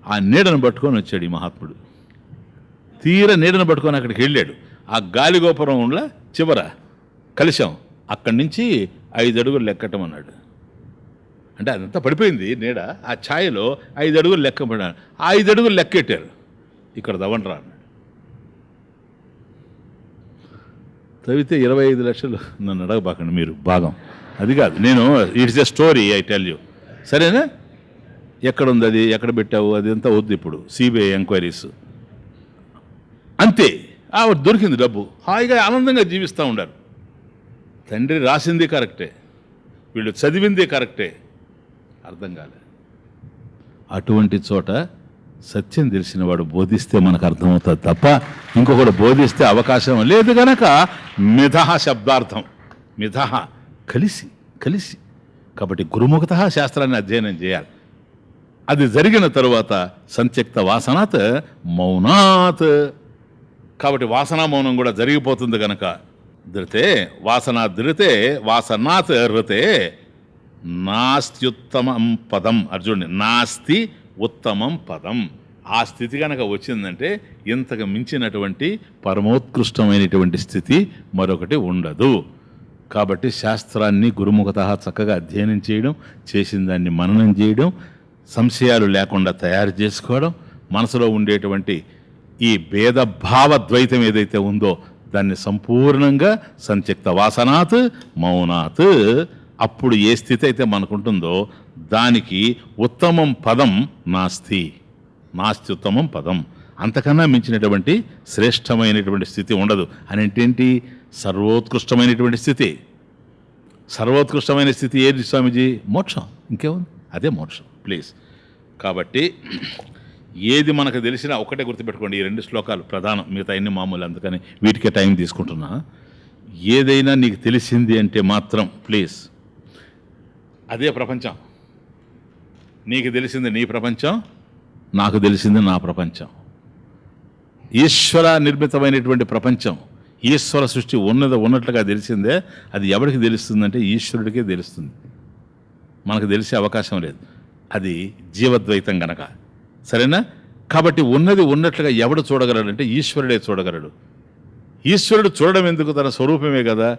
ఆ నీడను పట్టుకొని వచ్చాడు ఈ మహాత్ముడు. తీర నీడను పట్టుకొని అక్కడికి వెళ్ళాడు. ఆ గాలిగోపురంలో చివర కలిశాం, అక్కడి నుంచి 5 అడుగులు లెక్కటం అన్నాడు. అంటే అదంతా పడిపోయింది నీడ, ఆ ఛాయలో 5 అడుగులు లెక్క పడినాడు. ఆ 5 అడుగులు లెక్కెట్టారు. ఇక్కడ దవ్వండ్రా అన్నాడు. తవ్వితే 25 లక్షలు. నన్ను అడగబాకండి మీరు, భాగం అది కాదు. నేను it's a story, I tell you, సరేనా? ఎక్కడుంది అది, ఎక్కడ పెట్టావు, అది అంతా వద్దు ఇప్పుడు, సిబిఐ ఎంక్వైరీస్ అంతే. దొరికింది డబ్బు, హాయిగా ఆనందంగా జీవిస్తూ ఉండారు. తండ్రి రాసింది కరెక్టే, వీళ్ళు చదివింది కరెక్టే, అర్థం కాలే. అటువంటి చోట సత్యం తెలిసిన వాడు బోధిస్తే మనకు అర్థమవుతుంది తప్ప ఇంకొకడు బోధిస్తే అవకాశం లేదు. గనక మిథః శబ్దార్థం, మిథః కలిసి కలిసి. కాబట్టి గురుముఖత శాస్త్రాన్ని అధ్యయనం చేయాలి. అది జరిగిన తరువాత సంత్యక్త వాసనాత్ మౌనాత్. కాబట్టి వాసనా మౌనం కూడా జరిగిపోతుంది. కనుక ధృతే వాసనా ధృతే వాసనాత్ ఋతే నాస్త్యుత్తమం పదం. అర్జునుడి నాస్తి ఉత్తమం పదం. ఆ స్థితి కనుక వచ్చిందంటే ఇంతకు మించినటువంటి పరమోత్కృష్టమైనటువంటి స్థితి మరొకటి ఉండదు. కాబట్టి శాస్త్రాన్ని గురుముఖత చక్కగా అధ్యయనం చేయడం, చేసిన దాన్ని మననం చేయడం, సంశయాలు లేకుండా తయారు చేసుకోవడం, మనసులో ఉండేటువంటి ఈ భేదభావ ద్వైతం ఏదైతే ఉందో దాన్ని సంపూర్ణంగా సంత్యక్త వాసనాత్ మౌనాత్. అప్పుడు ఏ స్థితి అయితే మనకుంటుందో దానికి ఉత్తమం పదం నాస్తి, నాస్తి ఉత్తమం పదం. అంతకన్నా మించినటువంటి శ్రేష్టమైనటువంటి స్థితి ఉండదు. అనేంటి సర్వోత్కృష్టమైనటువంటి స్థితి. సర్వోత్కృష్టమైన స్థితి ఏది స్వామీజీ? మోక్షం. ఇంకేముంది? అదే మోక్షం. ప్లీజ్. కాబట్టి ఏది మనకు తెలిసినా ఒకటే గుర్తుపెట్టుకోండి, ఈ 2 శ్లోకాలు ప్రధానం, మిగతా అన్ని మామూలు, అందుకని వీటికే టైం తీసుకుంటున్నా. ఏదైనా నీకు తెలిసింది అంటే మాత్రం ప్లీజ్ అదే ప్రపంచం. నీకు తెలిసింది నీ ప్రపంచం, నాకు తెలిసింది నా ప్రపంచం. ఈశ్వర నిర్మితమైనటువంటి ప్రపంచం, ఈశ్వర సృష్టి ఉన్నట్లుగా తెలిసిందే. అది ఎవరికి తెలుస్తుందంటే ఈశ్వరుడికే తెలుస్తుంది. మనకు తెలిసే అవకాశం లేదు. అది జీవద్వైతం గనక. సరేనా? కాబట్టి ఉన్నది ఉన్నట్లుగా ఎవడు చూడగలడంటే ఈశ్వరుడే చూడగలడు. ఈశ్వరుడు చూడడం ఎందుకు? తన స్వరూపమే కదా.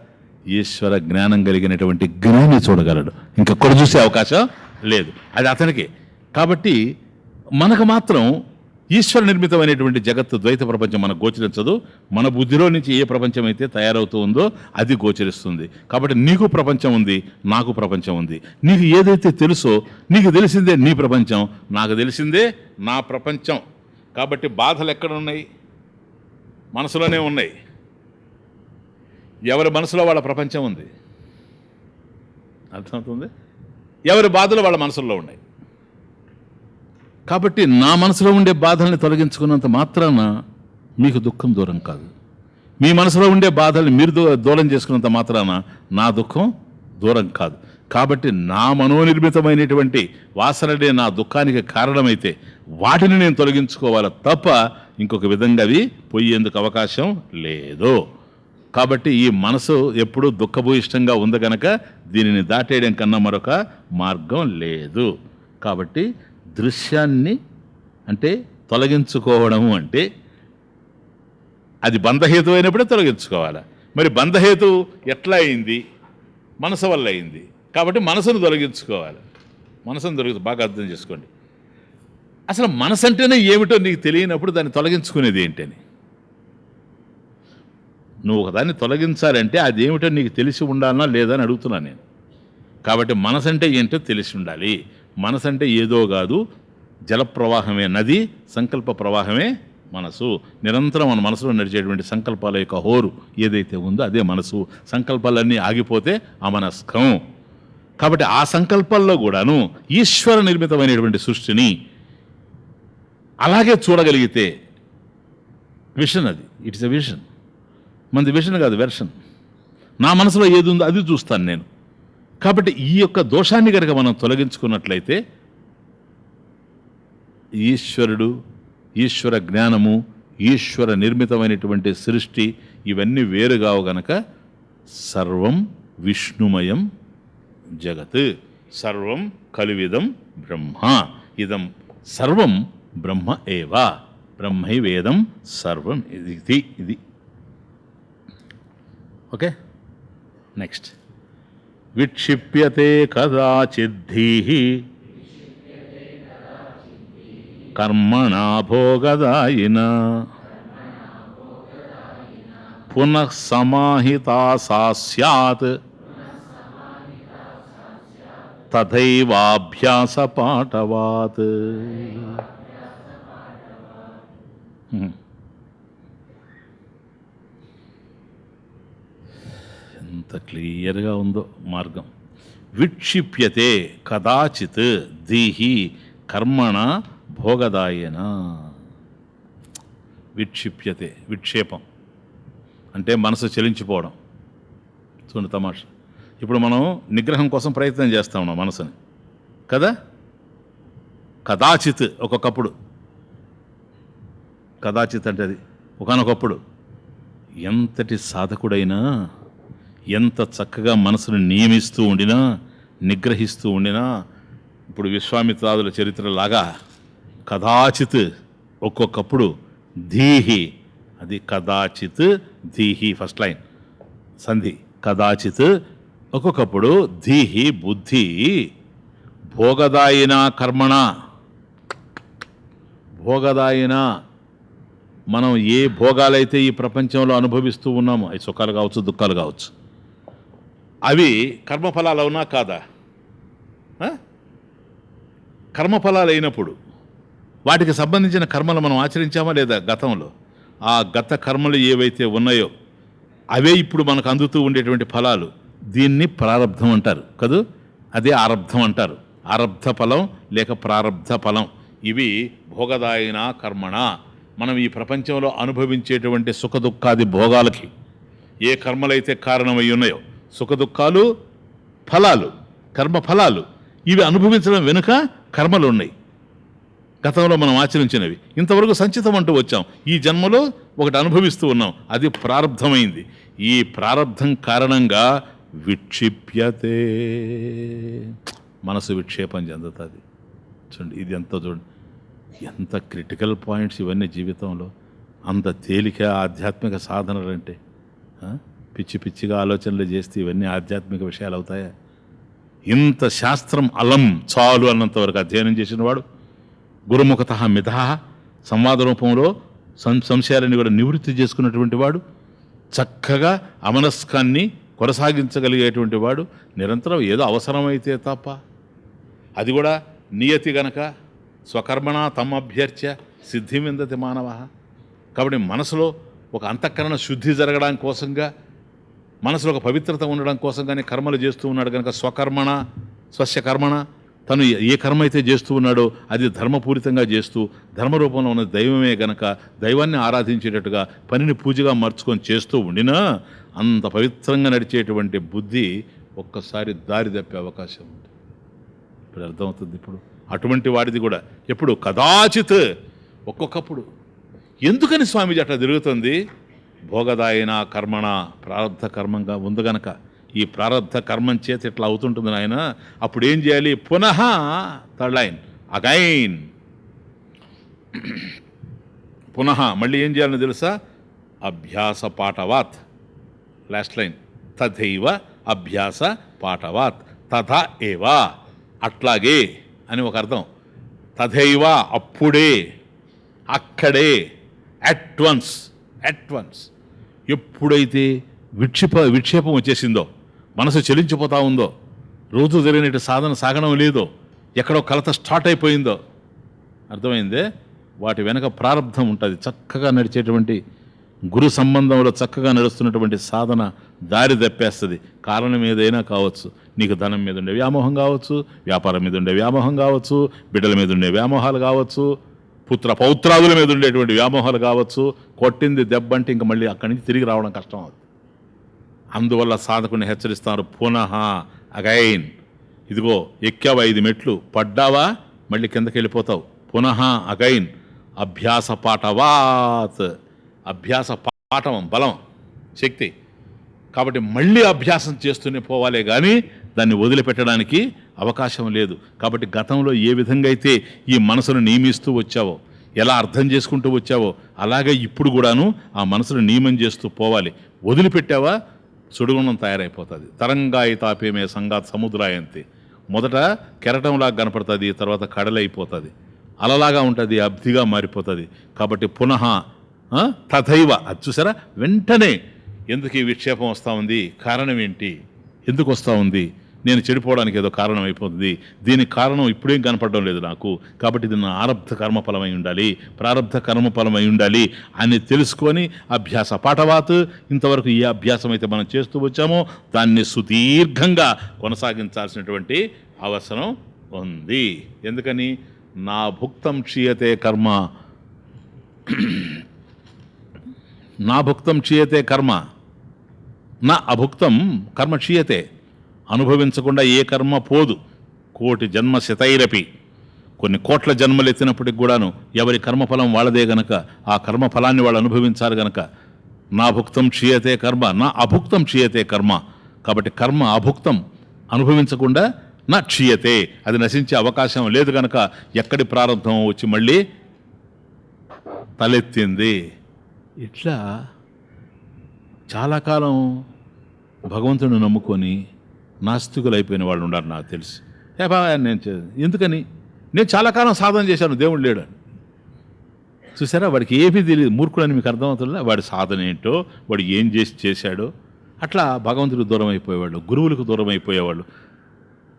ఈశ్వర జ్ఞానం కలిగినటువంటి జ్ఞాని చూడగలడు. ఇంకొకడు చూసే అవకాశం లేదు. అది అతనికి. కాబట్టి మనకు మాత్రం ఈశ్వర నిర్మితమైనటువంటి జగత్తు ద్వైత ప్రపంచం మనకు గోచరించదు. మన బుద్ధిలో నుంచి ఏ ప్రపంచం అయితే తయారవుతూ ఉందో అది గోచరిస్తుంది. కాబట్టి నీకు ప్రపంచం ఉంది, నాకు ప్రపంచం ఉంది. నీకు ఏదైతే తెలుసో, నీకు తెలిసిందే నీ ప్రపంచం, నాకు తెలిసిందే నా ప్రపంచం. కాబట్టి బాధలు ఎక్కడ ఉన్నాయి? మనసులోనే ఉన్నాయి. ఎవరి మనసులో వాళ్ళ ప్రపంచం ఉంది. అర్థమవుతుంది? ఎవరి బాధలు వాళ్ళ మనసుల్లో ఉన్నాయి. కాబట్టి నా మనసులో ఉండే బాధల్ని తొలగించుకున్నంత మాత్రాన మీకు దుఃఖం దూరం కాదు. మీ మనసులో ఉండే బాధల్ని మీరు దూరం చేసుకున్నంత మాత్రాన నా దుఃఖం దూరం కాదు. కాబట్టి నా మనోనిర్మితమైనటువంటి వాసనలే నా దుఃఖానికి కారణమైతే వాటిని నేను తొలగించుకోవాలి తప్ప ఇంకొక విధంగా అవి పోయేందుకు అవకాశం లేదు. కాబట్టి ఈ మనసు ఎప్పుడూ దుఃఖభూయిష్టంగా ఉంది కనుక దీనిని దాటేయడం కన్నా మరొక మార్గం లేదు. కాబట్టి దృశ్యాన్ని అంటే తొలగించుకోవడము అంటే అది బంధహేతు అయినప్పుడే తొలగించుకోవాలి. మరి బంధహేతు ఎట్లా అయింది? మనసు వల్ల అయింది. కాబట్టి మనసును తొలగించుకోవాలి. మనసును బాగా అర్థం చేసుకోండి. అసలు మనసు అంటేనే ఏమిటో నీకు తెలియనప్పుడు దాన్ని తొలగించుకునేది ఏంటని. నువ్వు ఒకదాన్ని తొలగించాలంటే అది ఏమిటో నీకు తెలిసి ఉండాలన్నా లేదా అని అడుగుతున్నాను నేను. కాబట్టి మనసు అంటే ఏంటో తెలిసి ఉండాలి. మనసు అంటే ఏదో కాదు, జలప్రవాహమే నది, సంకల్ప ప్రవాహమే మనసు. నిరంతరం మన మనసులో నడిచేటువంటి సంకల్పాల యొక్క హోరు ఏదైతే ఉందో అదే మనసు. సంకల్పాలన్నీ ఆగిపోతే అమనస్కం. కాబట్టి ఆ సంకల్పాల్లో కూడాను ఈశ్వర నిర్మితమైనటువంటి సృష్టిని అలాగే చూడగలిగితే విషన్, అది ఇట్స్ ఎ విషన్. మనది విషన్ కాదు, వెర్షన్. నా మనసులో ఏది ఉందో అది చూస్తాను నేను. కాబట్టి ఈ యొక్క దోషాన్ని కనుక మనం తొలగించుకున్నట్లయితే ఈశ్వరుడు, ఈశ్వర జ్ఞానము, ఈశ్వర నిర్మితమైనటువంటి సృష్టి ఇవన్నీ వేరుగావు గనక సర్వం విష్ణుమయం జగత్, సర్వం కలివిదం బ్రహ్మ, ఇదం సర్వం బ్రహ్మ ఏవ, బ్రహ్మైవేదం సర్వం. ఇది ఓకే. నెక్స్ట్, విక్షిప్యతే కదాచిద్ధీః కర్మణా భోగదాయినా పునః సమాహితా సా స్యాత్ తథైవాభ్యాస పాఠవాత్. ఎంత క్లియర్గా ఉందో మార్గం. విక్షిప్యతే కదాచిత్ ధీహి కర్మణ భోగదాయన. విక్షిప్యతే, విక్షేపం అంటే మనసు చలించిపోవడం. చూడండి తమాషా. ఇప్పుడు మనం నిగ్రహం కోసం ప్రయత్నం చేస్తా ఉన్నాం మనసుని కదా. కదాచిత్ ఒక్కొక్కప్పుడు, కదాచిత్ అంటే అది ఒకానొకప్పుడు. ఎంతటి సాధకుడైనా, ఎంత చక్కగా మనసును నియమిస్తూ ఉండినా, నిగ్రహిస్తూ ఉండినా, ఇప్పుడు విశ్వామిత్రాదుల చరిత్రలాగా కదాచిత్ ఒక్కొక్కప్పుడు ధీహి, అది కదాచిత్ ధీహి, ఫస్ట్ లైన్ సంధి. కదాచిత్ ఒక్కొక్కప్పుడు ధీహి బుద్ధి భోగదాయిన కర్మణ. భోగదాయిన, మనం ఏ భోగాలైతే ఈ ప్రపంచంలో అనుభవిస్తూ ఉన్నామో, అవి సుఖాలు కావచ్చు, దుఃఖాలు కావచ్చు, అవి కర్మఫలాలు అవునా కాదా? కర్మఫలాలు అయినప్పుడు వాటికి సంబంధించిన కర్మలు మనం ఆచరించామా లేదా గతంలో? ఆ గత కర్మలు ఏవైతే ఉన్నాయో అవే ఇప్పుడు మనకు అందుతూ ఉండేటువంటి ఫలాలు. దీన్ని ప్రారబ్ధం అంటారు కదూ. అదే ఆరబ్ధం అంటారు. ఆరబ్ధ ఫలం లేక ప్రారబ్ధ ఫలం. ఇవి భోగదాయిన కర్మణ. మనం ఈ ప్రపంచంలో అనుభవించేటువంటి సుఖదుఖాది భోగాలకి ఏ కర్మలైతే కారణమై ఉన్నాయో, సుఖదుఖాలు ఫలాలు, కర్మ ఫలాలు, ఇవి అనుభవించడం వెనుక కర్మలు ఉన్నాయి గతంలో మనం ఆచరించినవి. ఇంతవరకు సంచితం అంటూ వచ్చాం. ఈ జన్మలో ఒకటి అనుభవిస్తూ ఉన్నాం, అది ప్రారబ్ధమైంది. ఈ ప్రారబ్ధం కారణంగా విక్షిప్యతే, మనసు విక్షేపం చెందుతుంది. చూడండి, ఇది ఎంత చూడండి, ఎంత క్రిటికల్ పాయింట్స్ ఇవన్నీ జీవితంలో. అంత తేలిక ఆధ్యాత్మిక సాధనలు అంటే పిచ్చి పిచ్చిగా ఆలోచనలు చేస్తే ఇవన్నీ ఆధ్యాత్మిక విషయాలు అవుతాయా? ఇంత శాస్త్రం అలం చాలు అన్నంతవరకు అధ్యయనం చేసినవాడు, గురుముఖత మిథ సంవాద రూపంలో సంశయాలని కూడా నివృత్తి చేసుకున్నటువంటి వాడు, చక్కగా అమనస్కాన్ని కొనసాగించగలిగేటువంటి వాడు, నిరంతరం ఏదో అవసరమైతే తప్ప, అది కూడా నియతి గనక స్వకర్మణ తమభ్యర్చ్య సిద్ధిమిందతి మానవ. కాబట్టి మనసులో ఒక అంతఃకరణ శుద్ధి జరగడం కోసంగా, మనసులో ఒక పవిత్రత ఉండడం కోసం కానీ కర్మలు చేస్తూ ఉన్నాడు కనుక స్వకర్మణ స్వస్య కర్మణ, తను ఏ కర్మ అయితే చేస్తూ ఉన్నాడో అది ధర్మపూరితంగా చేస్తూ, ధర్మరూపంలో ఉన్న దైవమే గనక దైవాన్ని ఆరాధించేటట్టుగా పనిని పూజగా మార్చుకొని చేస్తూ ఉండినా అంత పవిత్రంగా నడిచేటువంటి బుద్ధి ఒక్కసారి దారి తప్పే అవకాశం ఉంది. ఇప్పుడు అర్థమవుతుంది. ఇప్పుడు అటువంటి వాడిది కూడా ఎప్పుడు కదాచిత్ ఒక్కొక్కప్పుడు. ఎందుకని స్వామీజీ అట్లా తిరుగుతుంది? భోగదాయన కర్మణ, ప్రారంధ కర్మంగా ఉంది గనక. ఈ ప్రారంధ కర్మం చేత ఇట్లా అవుతుంటుంది నాయన. అప్పుడు ఏం చేయాలి? పునః, థర్డ్ లైన్, అగైన్, పునః మళ్ళీ ఏం చేయాలని తెలుసా? అభ్యాస పాఠవాత్, లాస్ట్ లైన్, తథైవ అభ్యాస పాఠవాత్, తథా ఏవా, అట్లాగే అని ఒక అర్థం. తథైవ అప్పుడే, అక్కడే, అట్ వన్స్, అట్ వన్స్. ఎప్పుడైతే విక్షేపం వచ్చేసిందో, మనసు చెలించిపోతా ఉందో, రోజు జరిగినట్టు సాధన సాగడం లేదో, ఎక్కడో కలత స్టార్ట్ అయిపోయిందో, అర్థమైందే? వాటి వెనక ప్రారంధం ఉంటుంది. చక్కగా నడిచేటువంటి గురు సంబంధంలో చక్కగా నడుస్తున్నటువంటి సాధన దారి తప్పేస్తుంది. కారణం ఏదైనా కావచ్చు. నీకు ధనం మీద ఉండే వ్యామోహం కావచ్చు, వ్యాపారం మీద ఉండే వ్యామోహం కావచ్చు, బిడ్డల మీద ఉండే వ్యామోహాలు కావచ్చు, పుత్ర పౌత్రాదుల మీద ఉండేటువంటి వ్యామోహాలు కావచ్చు. కొట్టింది దెబ్బంటే ఇంక మళ్ళీ అక్కడి నుంచి తిరిగి రావడం కష్టం అవుతుంది. అందువల్ల సాధకుని హెచ్చరిస్తారు, పునః, అగైన్. ఇదిగో ఎక్కావా 5 మెట్లు, పడ్డావా మళ్ళీ కిందకి వెళ్ళిపోతావు. పునః అగైన్ అభ్యాస పాఠవాత్. అభ్యాస పాఠవం బలం, శక్తి. కాబట్టి మళ్ళీ అభ్యాసం చేస్తూనే పోవాలే కానీ దాన్ని వదిలిపెట్టడానికి అవకాశం లేదు. కాబట్టి గతంలో ఏ విధంగా అయితే ఈ మనసును నియమిస్తూ వచ్చావో, ఎలా అర్థం చేసుకుంటూ వచ్చావో, అలాగే ఇప్పుడు కూడాను ఆ మనసును నియమం చేస్తూ పోవాలి. వదిలిపెట్టావా సుడిగుణం తయారైపోతుంది. తరంగాయి తాపేమే సంగాత్ సముద్రాయంతి. మొదట కెరటంలాగా కనపడుతుంది, తర్వాత కడలైపోతుంది, అలలాగా ఉంటుంది, అబ్ధిగా మారిపోతుంది. కాబట్టి పునః తథైవ, అది చూసారా వెంటనే. ఎందుకు ఈ విక్షేపం వస్తూ ఉంది? కారణం ఏంటి? ఎందుకు వస్తూ ఉంది? నేను చెడిపోవడానికి ఏదో కారణం అయిపోతుంది. దీనికి కారణం ఇప్పుడేం కనపడడం లేదు నాకు. కాబట్టి ఇది నా ఆరబ్ధ కర్మఫలమై ఉండాలి, ప్రారబ్ధ కర్మఫలమై ఉండాలి అని తెలుసుకొని అభ్యాస పాఠవాత్. ఇంతవరకు ఏ అభ్యాసం అయితే మనం చేస్తూ వచ్చామో దాన్ని సుదీర్ఘంగా కొనసాగించాల్సినటువంటి అవసరం ఉంది. ఎందుకని? నా భుక్తం క్షీయతే కర్మ, నా భుక్తం క్షీయతే కర్మ, నా అభుక్తం కర్మ క్షీయతే. అనుభవించకుండా ఏ కర్మ పోదు. కోటి జన్మ శతైరపి, కొన్ని కోట్ల జన్మలు ఎత్తినప్పటికి కూడాను ఎవరి కర్మఫలం వాళ్ళదే గనక ఆ కర్మఫలాన్ని వాళ్ళు అనుభవించారు గనక నా భుక్తం క్షీయతే కర్మ, నా అభుక్తం క్షీయతే కర్మ. కాబట్టి కర్మ అభుక్తం, అనుభవించకుండా నా క్షీయతే, అది నశించే అవకాశం లేదు గనక ఎక్కడి ప్రారంభం వచ్చి మళ్ళీ తలెత్తింది. ఇట్లా చాలా కాలం భగవంతుని నమ్ముకొని నాస్తికులు అయిపోయిన వాళ్ళు ఉన్నారు నాకు తెలిసి. నేను ఎందుకని నేను చాలా కాలం సాధన చేశాను, దేవుడు లేడు అని. చూసారా, వాడికి ఏమీ తెలియదు, మూర్ఖుడని మీకు అర్థమవుతుందా? వాడి సాధన ఏంటో, వాడు ఏం చేశాడో. అట్లా భగవంతుడికి దూరం అయిపోయేవాళ్ళు, గురువులకు దూరం అయిపోయేవాళ్ళు.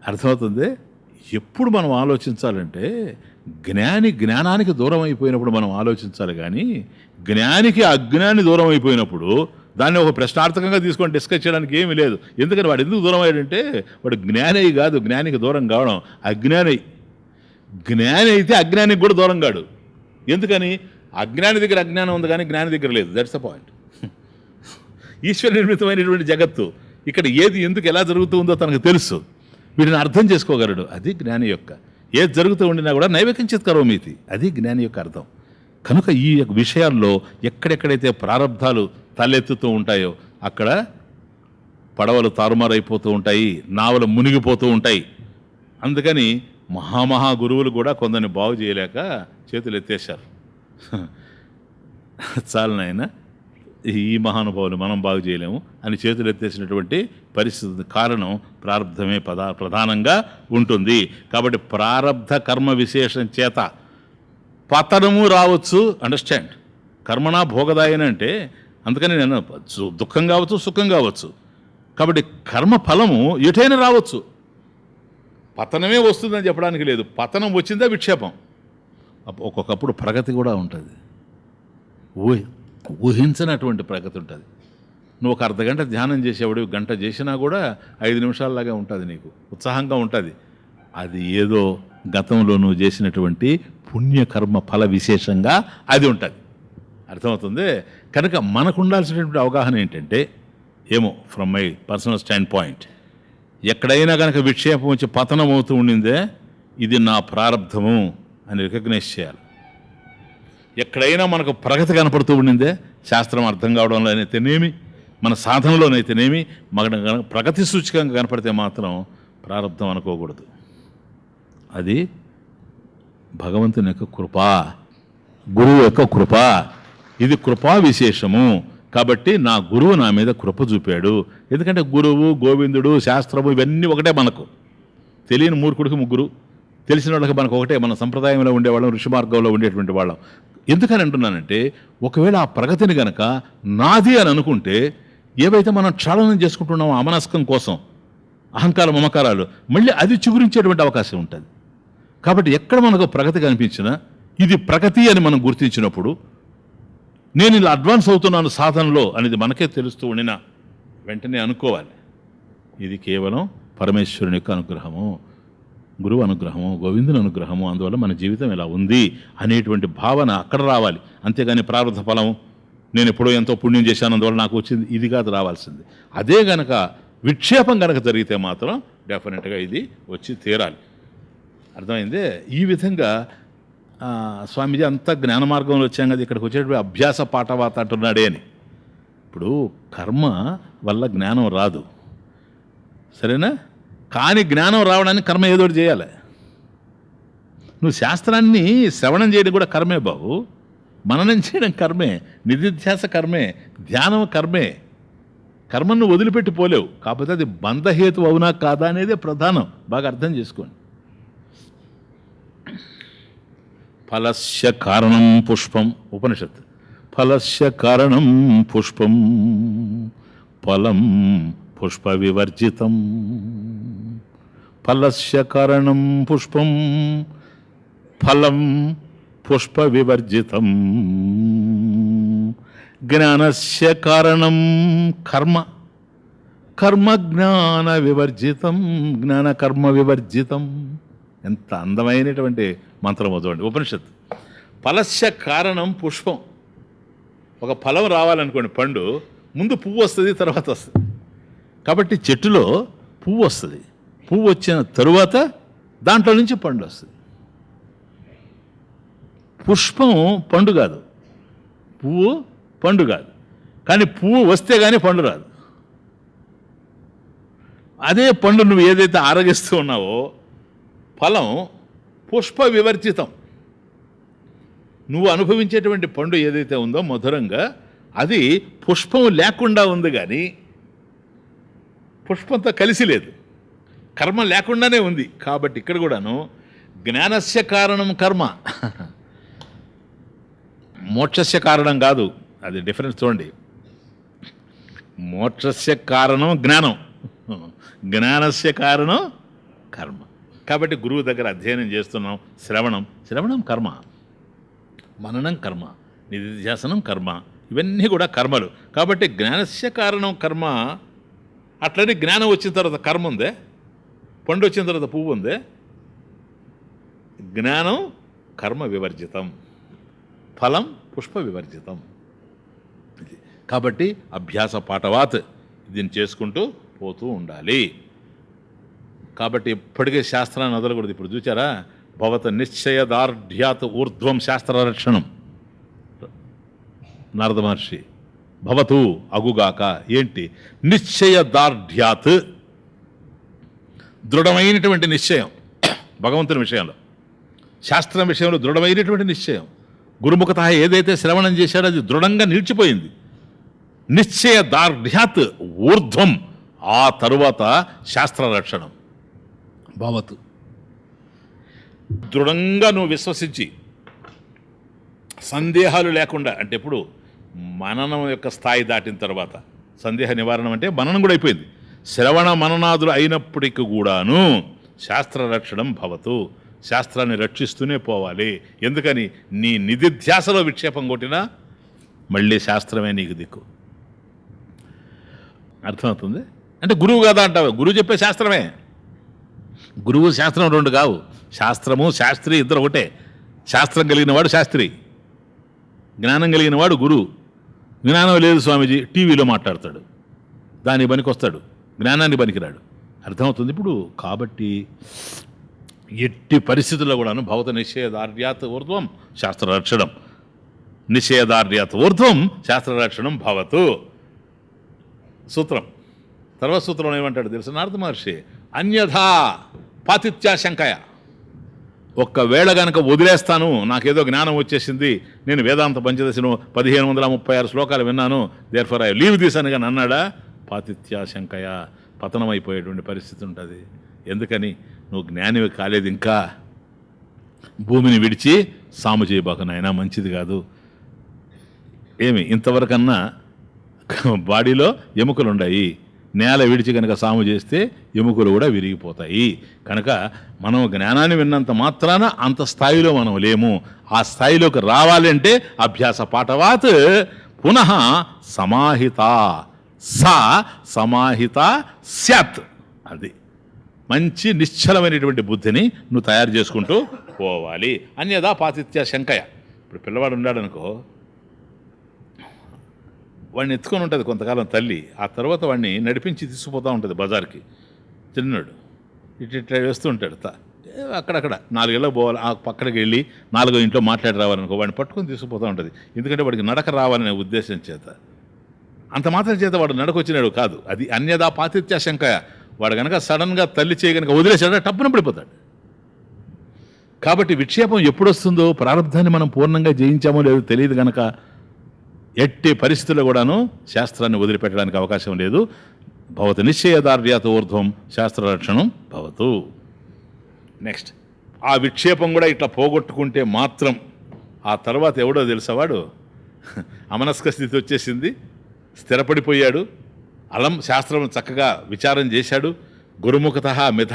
అర్థమవుతుంది. ఎప్పుడు మనం ఆలోచించాలంటే జ్ఞానానికి దూరం అయిపోయినప్పుడు మనం ఆలోచించాలి. కానీ జ్ఞానికి అజ్ఞాని దూరం అయిపోయినప్పుడు దాన్ని ఒక ప్రశ్నార్థకంగా తీసుకొని డిస్కస్ చేయడానికి ఏమీ లేదు. ఎందుకని వాడు ఎందుకు దూరం అయ్యాడంటే వాడు జ్ఞాని కాదు, జ్ఞానికి దూరం కావడం అజ్ఞాని. జ్ఞాని అయితే అజ్ఞానికి కూడా దూరం కాడు. ఎందుకని? అజ్ఞాని దగ్గర అజ్ఞానం ఉంది కానీ జ్ఞాని దగ్గర లేదు. That's the point. ఈశ్వర నిర్మితమైనటువంటి జగత్తు ఇక్కడ ఏది ఎందుకు ఎలా జరుగుతూ ఉందో తనకు తెలుసు. వీటిని అర్థం చేసుకోగలడు. అది జ్ఞాని యొక్క. ఏది జరుగుతూ ఉండినా కూడా నైవేకించిత్ కరోమీతి, అది జ్ఞాని యొక్క అర్థం. కనుక ఈ విషయాల్లో ఎక్కడెక్కడైతే ప్రారంధాలు తలెత్తుతూ ఉంటాయో అక్కడ పడవలు తారుమారైపోతూ ఉంటాయి, నావలు మునిగిపోతూ ఉంటాయి. అందుకని మహామహా గురువులు కూడా కొందరిని బాగు చేయలేక చేతులు ఎత్తేశారు. చాలు నాయన, ఈ మహానుభావులు మనం బాగు చేయలేము అని చేతులు ఎత్తేసినటువంటి పరిస్థితి. కారణం ప్రారంధమే ప్రధానంగా ఉంటుంది. కాబట్టి ప్రారంధ కర్మ విశేషం చేత పతనము రావచ్చు. అండర్స్టాండ్? కర్మనా భోగదాయన అంటే అందుకని నేను దుఃఖం కావచ్చు, సుఖం కావచ్చు. కాబట్టి కర్మ ఫలము ఎటైనా రావచ్చు. పతనమే వస్తుందని చెప్పడానికి లేదు. పతనం వచ్చిందా విక్షేపం. ఒక్కొక్కప్పుడు ప్రగతి కూడా ఉంటుంది, ఊహించనటువంటి ప్రగతి ఉంటుంది. నువ్వు ఒక అర్ధగంట ధ్యానం చేసేవాడు, గంట చేసినా కూడా 5 నిమిషాలలాగా ఉంటుంది, నీకు ఉత్సాహంగా ఉంటుంది. అది ఏదో గతంలో నువ్వు చేసినటువంటి పుణ్యకర్మ ఫల విశేషంగా అది ఉంటుంది. అర్థమవుతుంది. కనుక మనకు ఉండాల్సినటువంటి అవగాహన ఏంటంటే, ఏమో from my personal stand point, ఎక్కడైనా కనుక విక్షేపం వచ్చి పతనం అవుతూ ఉండిందే ఇది నా ప్రారంధము అని రికగ్నైజ్ చేయాలి. ఎక్కడైనా మనకు ప్రగతి కనపడుతూ ఉండిందే, శాస్త్రం అర్థం కావడంలో అయితేనేమి, మన సాధనలోనైతేనేమి మన ప్రగతి సూచకంగా కనపడితే మాత్రం ప్రారంధం అనుకోకూడదు. అది భగవంతుని యొక్క కృప, గురువు యొక్క కృప. ఇది కృపా విశేషము. కాబట్టి నా గురువు నా మీద కృప చూపాడు. ఎందుకంటే గురువు, గోవిందుడు, శాస్త్రము ఇవన్నీ ఒకటే. మనకు తెలియని మూర్ఖుడికి ముగ్గురు, తెలిసిన వాళ్ళకి మనకు ఒకటే. మన సంప్రదాయంలో ఉండేవాళ్ళం, ఋషి మార్గంలో ఉండేటువంటి వాళ్ళం. ఎందుకని అంటున్నానంటే, ఒకవేళ ఆ ప్రగతిని గనక నాది అని అనుకుంటే, ఏవైతే మనం క్షాళనం చేసుకుంటున్నామో అమనస్కం కోసం, అహంకార మమకారాలు, మళ్ళీ అది చిగురించేటువంటి అవకాశం ఉంటుంది. కాబట్టి ఎక్కడ మనకు ప్రగతి కనిపించినా ఇది ప్రగతి అని మనం గుర్తించినప్పుడు, నేను ఇలా అడ్వాన్స్ అవుతున్నాను సాధనలో అనేది మనకే తెలుస్తూ ఉండినా వెంటనే అనుకోవాలి, ఇది కేవలం పరమేశ్వరుని యొక్క అనుగ్రహము, గురువు అనుగ్రహము, గోవిందుని అనుగ్రహము, అందువల్ల మన జీవితం ఇలా ఉంది అనేటువంటి భావన అక్కడ రావాలి. అంతేగాని ప్రారంభ ఫలం నేను ఎప్పుడో ఎంతో పుణ్యం చేశాను అందువల్ల నాకు వచ్చింది, ఇది కాదు రావాల్సింది. అదే గనక విక్షేపం కనుక జరిగితే మాత్రం డెఫినెట్గా ఇది వచ్చి తీరాలి. అర్థమైందే? ఈ విధంగా స్వామీజీ అంతా జ్ఞాన మార్గంలో వచ్చాం కదా, ఇక్కడికి వచ్చేటప్పుడు అభ్యాస పాఠవాత అంటున్నాడే అని. ఇప్పుడు కర్మ వల్ల జ్ఞానం రాదు, సరేనా? కానీ జ్ఞానం రావడానికి కర్మ ఏదోటి చేయాలి. నువ్వు శాస్త్రాన్ని శ్రవణం చేయడం కూడా కర్మే బాబు, మననం చేయడం కర్మే, నిధిధ్యాస కర్మే, ధ్యానం కర్మే. కర్మను వదిలిపెట్టి పోలేవు. కాకపోతే అది బంధహేతు అవునా కాదా అనేదే ప్రధానం. బాగా అర్థం చేసుకోండి. ఫలస్య కారణం పుష్పం, ఉపనిషత్. ఫలస్య కారణం పుష్పం, ఫలం పుష్ప వివర్జితం. ఫలస్య కారణం పుష్పం, ఫలం పుష్ప వివర్జితం. జ్ఞానస్య కారణం కర్మ, కర్మ జ్ఞాన వివర్జితం, జ్ఞాన కర్మ వివర్జితం. ఎంత అందమైనటువంటి మంత్రం చదవండి. ఉపనిషత్తు. ఫలస్య కారణం పుష్పం. ఒక ఫలం రావాలనుకోండి, పండు, ముందు పువ్వు వస్తుంది, తర్వాత వస్తుంది. కాబట్టి చెట్టులో పువ్వు వస్తుంది, పువ్వు వచ్చిన తరువాత దాంట్లో నుంచి పండు వస్తుంది. పుష్పం పండు కాదు, పువ్వు పండు కాదు. కానీ పువ్వు వస్తే కానీ పండు రాదు. అదే పండు నువ్వు ఏదైతే ఆరగిస్తూ ఉన్నావో, ఫలం పుష్ప వివర్జితం. నువ్వు అనుభవించేటువంటి పండు ఏదైతే ఉందో మధురంగా, అది పుష్పం లేకుండా ఉంది, కానీ పుష్పంతో కలిసి లేదు, కర్మ లేకుండానే ఉంది. కాబట్టి ఇక్కడ కూడాను జ్ఞానస్య కారణం కర్మ, మోక్షస్య కారణం కాదు. అది డిఫరెన్స్ చూడండి. మోక్షస్య కారణం జ్ఞానం, జ్ఞానస్య కారణం కర్మ. కాబట్టి గురువు దగ్గర అధ్యయనం చేస్తున్నాం, శ్రవణం కర్మ, మననం కర్మ, నిధిధ్యాసనం కర్మ, ఇవన్నీ కూడా కర్మలు. కాబట్టి జ్ఞానస్య కారణం కర్మ. అట్లనే జ్ఞానం వచ్చిన తర్వాత కర్మ ఉందే, పండు వచ్చిన తర్వాత పువ్వు ఉందే. జ్ఞానం కర్మ వివర్జితం, ఫలం పుష్ప వివర్జితం. ఇది కాబట్టి అభ్యాస పాఠవాత్ దీన్ని చేసుకుంటూ పోతూ ఉండాలి. కాబట్టి ఇప్పటికే శాస్త్రాన్ని వదలకూడదు. ఇప్పుడు చూచారా, భవత నిశ్చయదార్ఢ్యాత్ ఊర్ధ్వం శాస్త్రరక్షణం. నారద మహర్షి భవతు అగుగాక ఏంటి? నిశ్చయదార్ఢ్యాత్, దృఢమైనటువంటి నిశ్చయం. భగవంతుని విషయంలో, శాస్త్రం విషయంలో దృఢమైనటువంటి నిశ్చయం. గురుముఖత ఏదైతే శ్రవణం చేశాడో అది దృఢంగా నిలిచిపోయింది. నిశ్చయదార్ఢ్యాత్ ఊర్ధ్వం, ఆ తరువాత శాస్త్రరక్షణం భవతు. దృఢంగా నువ్వు విశ్వసించి సందేహాలు లేకుండా, అంటే ఎప్పుడు మననం యొక్క స్థాయి దాటిన తర్వాత, సందేహ నివారణం అంటే మననం కూడా అయిపోయింది, శ్రవణ మననాదులు అయినప్పటికీ కూడాను శాస్త్రరక్షణం భవతు, శాస్త్రాన్ని రక్షిస్తూనే పోవాలి. ఎందుకని? నీ నిధిధ్యాసలో విక్షేపం కొట్టినా మళ్ళీ శాస్త్రమే నీకు దిక్కు. అర్థమవుతుంది? అంటే గురువు కదా అంటావు, గురువు చెప్పే శాస్త్రమే. గురువు శాస్త్రం రెండు కావు, శాస్త్రము శాస్త్రి ఇద్దరు ఒకటే. శాస్త్రం కలిగిన వాడు శాస్త్రి, జ్ఞానం కలిగిన వాడు గురువు. జ్ఞానం లేదు స్వామీజీ, టీవీలో మాట్లాడతాడు, దానికి పనికొస్తాడు, జ్ఞానానికి పనికిరాడు. అర్థమవుతుంది ఇప్పుడు? కాబట్టి ఎట్టి పరిస్థితుల్లో కూడాను భవత నిశ్చయదార్ఢ్యాత్ ఊర్ధ్వం శాస్త్రరక్షణం, నిశ్చయదార్ఢ్యాత్ ఊర్ధ్వం శాస్త్రరక్షణం భవతు. సూత్రం, తర్వాత సూత్రం ఏమంటాడు తెలుసు నారద మహర్షి? అన్యథా పాతిత్యాశంకయ. ఒక్కవేళ కనుక వదిలేస్తాను, నాకేదో జ్ఞానం వచ్చేసింది, నేను వేదాంత పంచదశను 1536 శ్లోకాలు విన్నాను, therefore I leave this అని కానీ అన్నాడా, పాతిత్యాశంకయ, పతనమైపోయేటువంటి పరిస్థితి ఉంటుంది. ఎందుకని? నువ్వు జ్ఞానివి కాలేదు ఇంకా. భూమిని విడిచి సాము చేయబాక నాయనా, మంచిది కాదు. ఏమి ఇంతవరకన్నా బాడీలో ఎముకలు ఉన్నాయి, నేల విడిచి కనుక సాము చేస్తే ఎముకలు కూడా విరిగిపోతాయి. కనుక మనం జ్ఞానాన్ని విన్నంత మాత్రాన అంత స్థాయిలో మనం లేము. ఆ స్థాయిలోకి రావాలంటే అభ్యాస పాఠవాత్ పునః సమాహిత, సా సమాహిత స్యాత్. అది మంచి నిశ్చలమైనటువంటి బుద్ధిని నువ్వు తయారు చేసుకుంటూ పోవాలి. అన్యదా పాతిత్య శంకయ. ఇప్పుడు పిల్లవాడు ఉన్నాడనుకో, వాడిని ఎత్తుకొని ఉంటుంది కొంతకాలం తల్లి, ఆ తర్వాత వాడిని నడిపించి తీసుకుపోతూ ఉంటుంది బజార్కి. చిన్నాడు ఇట్లా వేస్తూ ఉంటాడు, అక్కడక్కడ 4 ఏళ్ళకి పోవాలి, ఆ పక్కడికి వెళ్ళి 4వ ఇంట్లో మాట్లాడి రావాలనుకో, వాడిని పట్టుకొని తీసుకుపోతూ ఉంటుంది. ఎందుకంటే వాడికి నడక రావాలనే ఉద్దేశం చేత. అంత మాత్రం చేత వాడు నడకొచ్చినాడు కాదు. అది అన్యదా పాతిత్య శంకయ. వాడు కనుక సడన్గా తల్లి చేయ కనుక వదిలేసాడో టప్పున పడిపోతాడు. కాబట్టి విక్షేపం ఎప్పుడు వస్తుందో, ప్రారంధాన్ని మనం పూర్ణంగా జయించామో లేదో తెలియదు కనుక ఎట్టి పరిస్థితుల్లో కూడాను శాస్త్రాన్ని వదిలిపెట్టడానికి అవకాశం లేదు. భవత నిశ్చయదార్ఢ్యాత్ ఊర్ధ్వం శాస్త్రరక్షణం భవతు. నెక్స్ట్, ఆ విక్షేపం కూడా ఇట్లా పోగొట్టుకుంటే మాత్రం ఆ తర్వాత ఎవడో తెలుసవాడు అమనస్క స్థితి వచ్చేసింది, స్థిరపడిపోయాడు, శాస్త్రం చక్కగా విచారం చేశాడు, గురుముఖత మిథ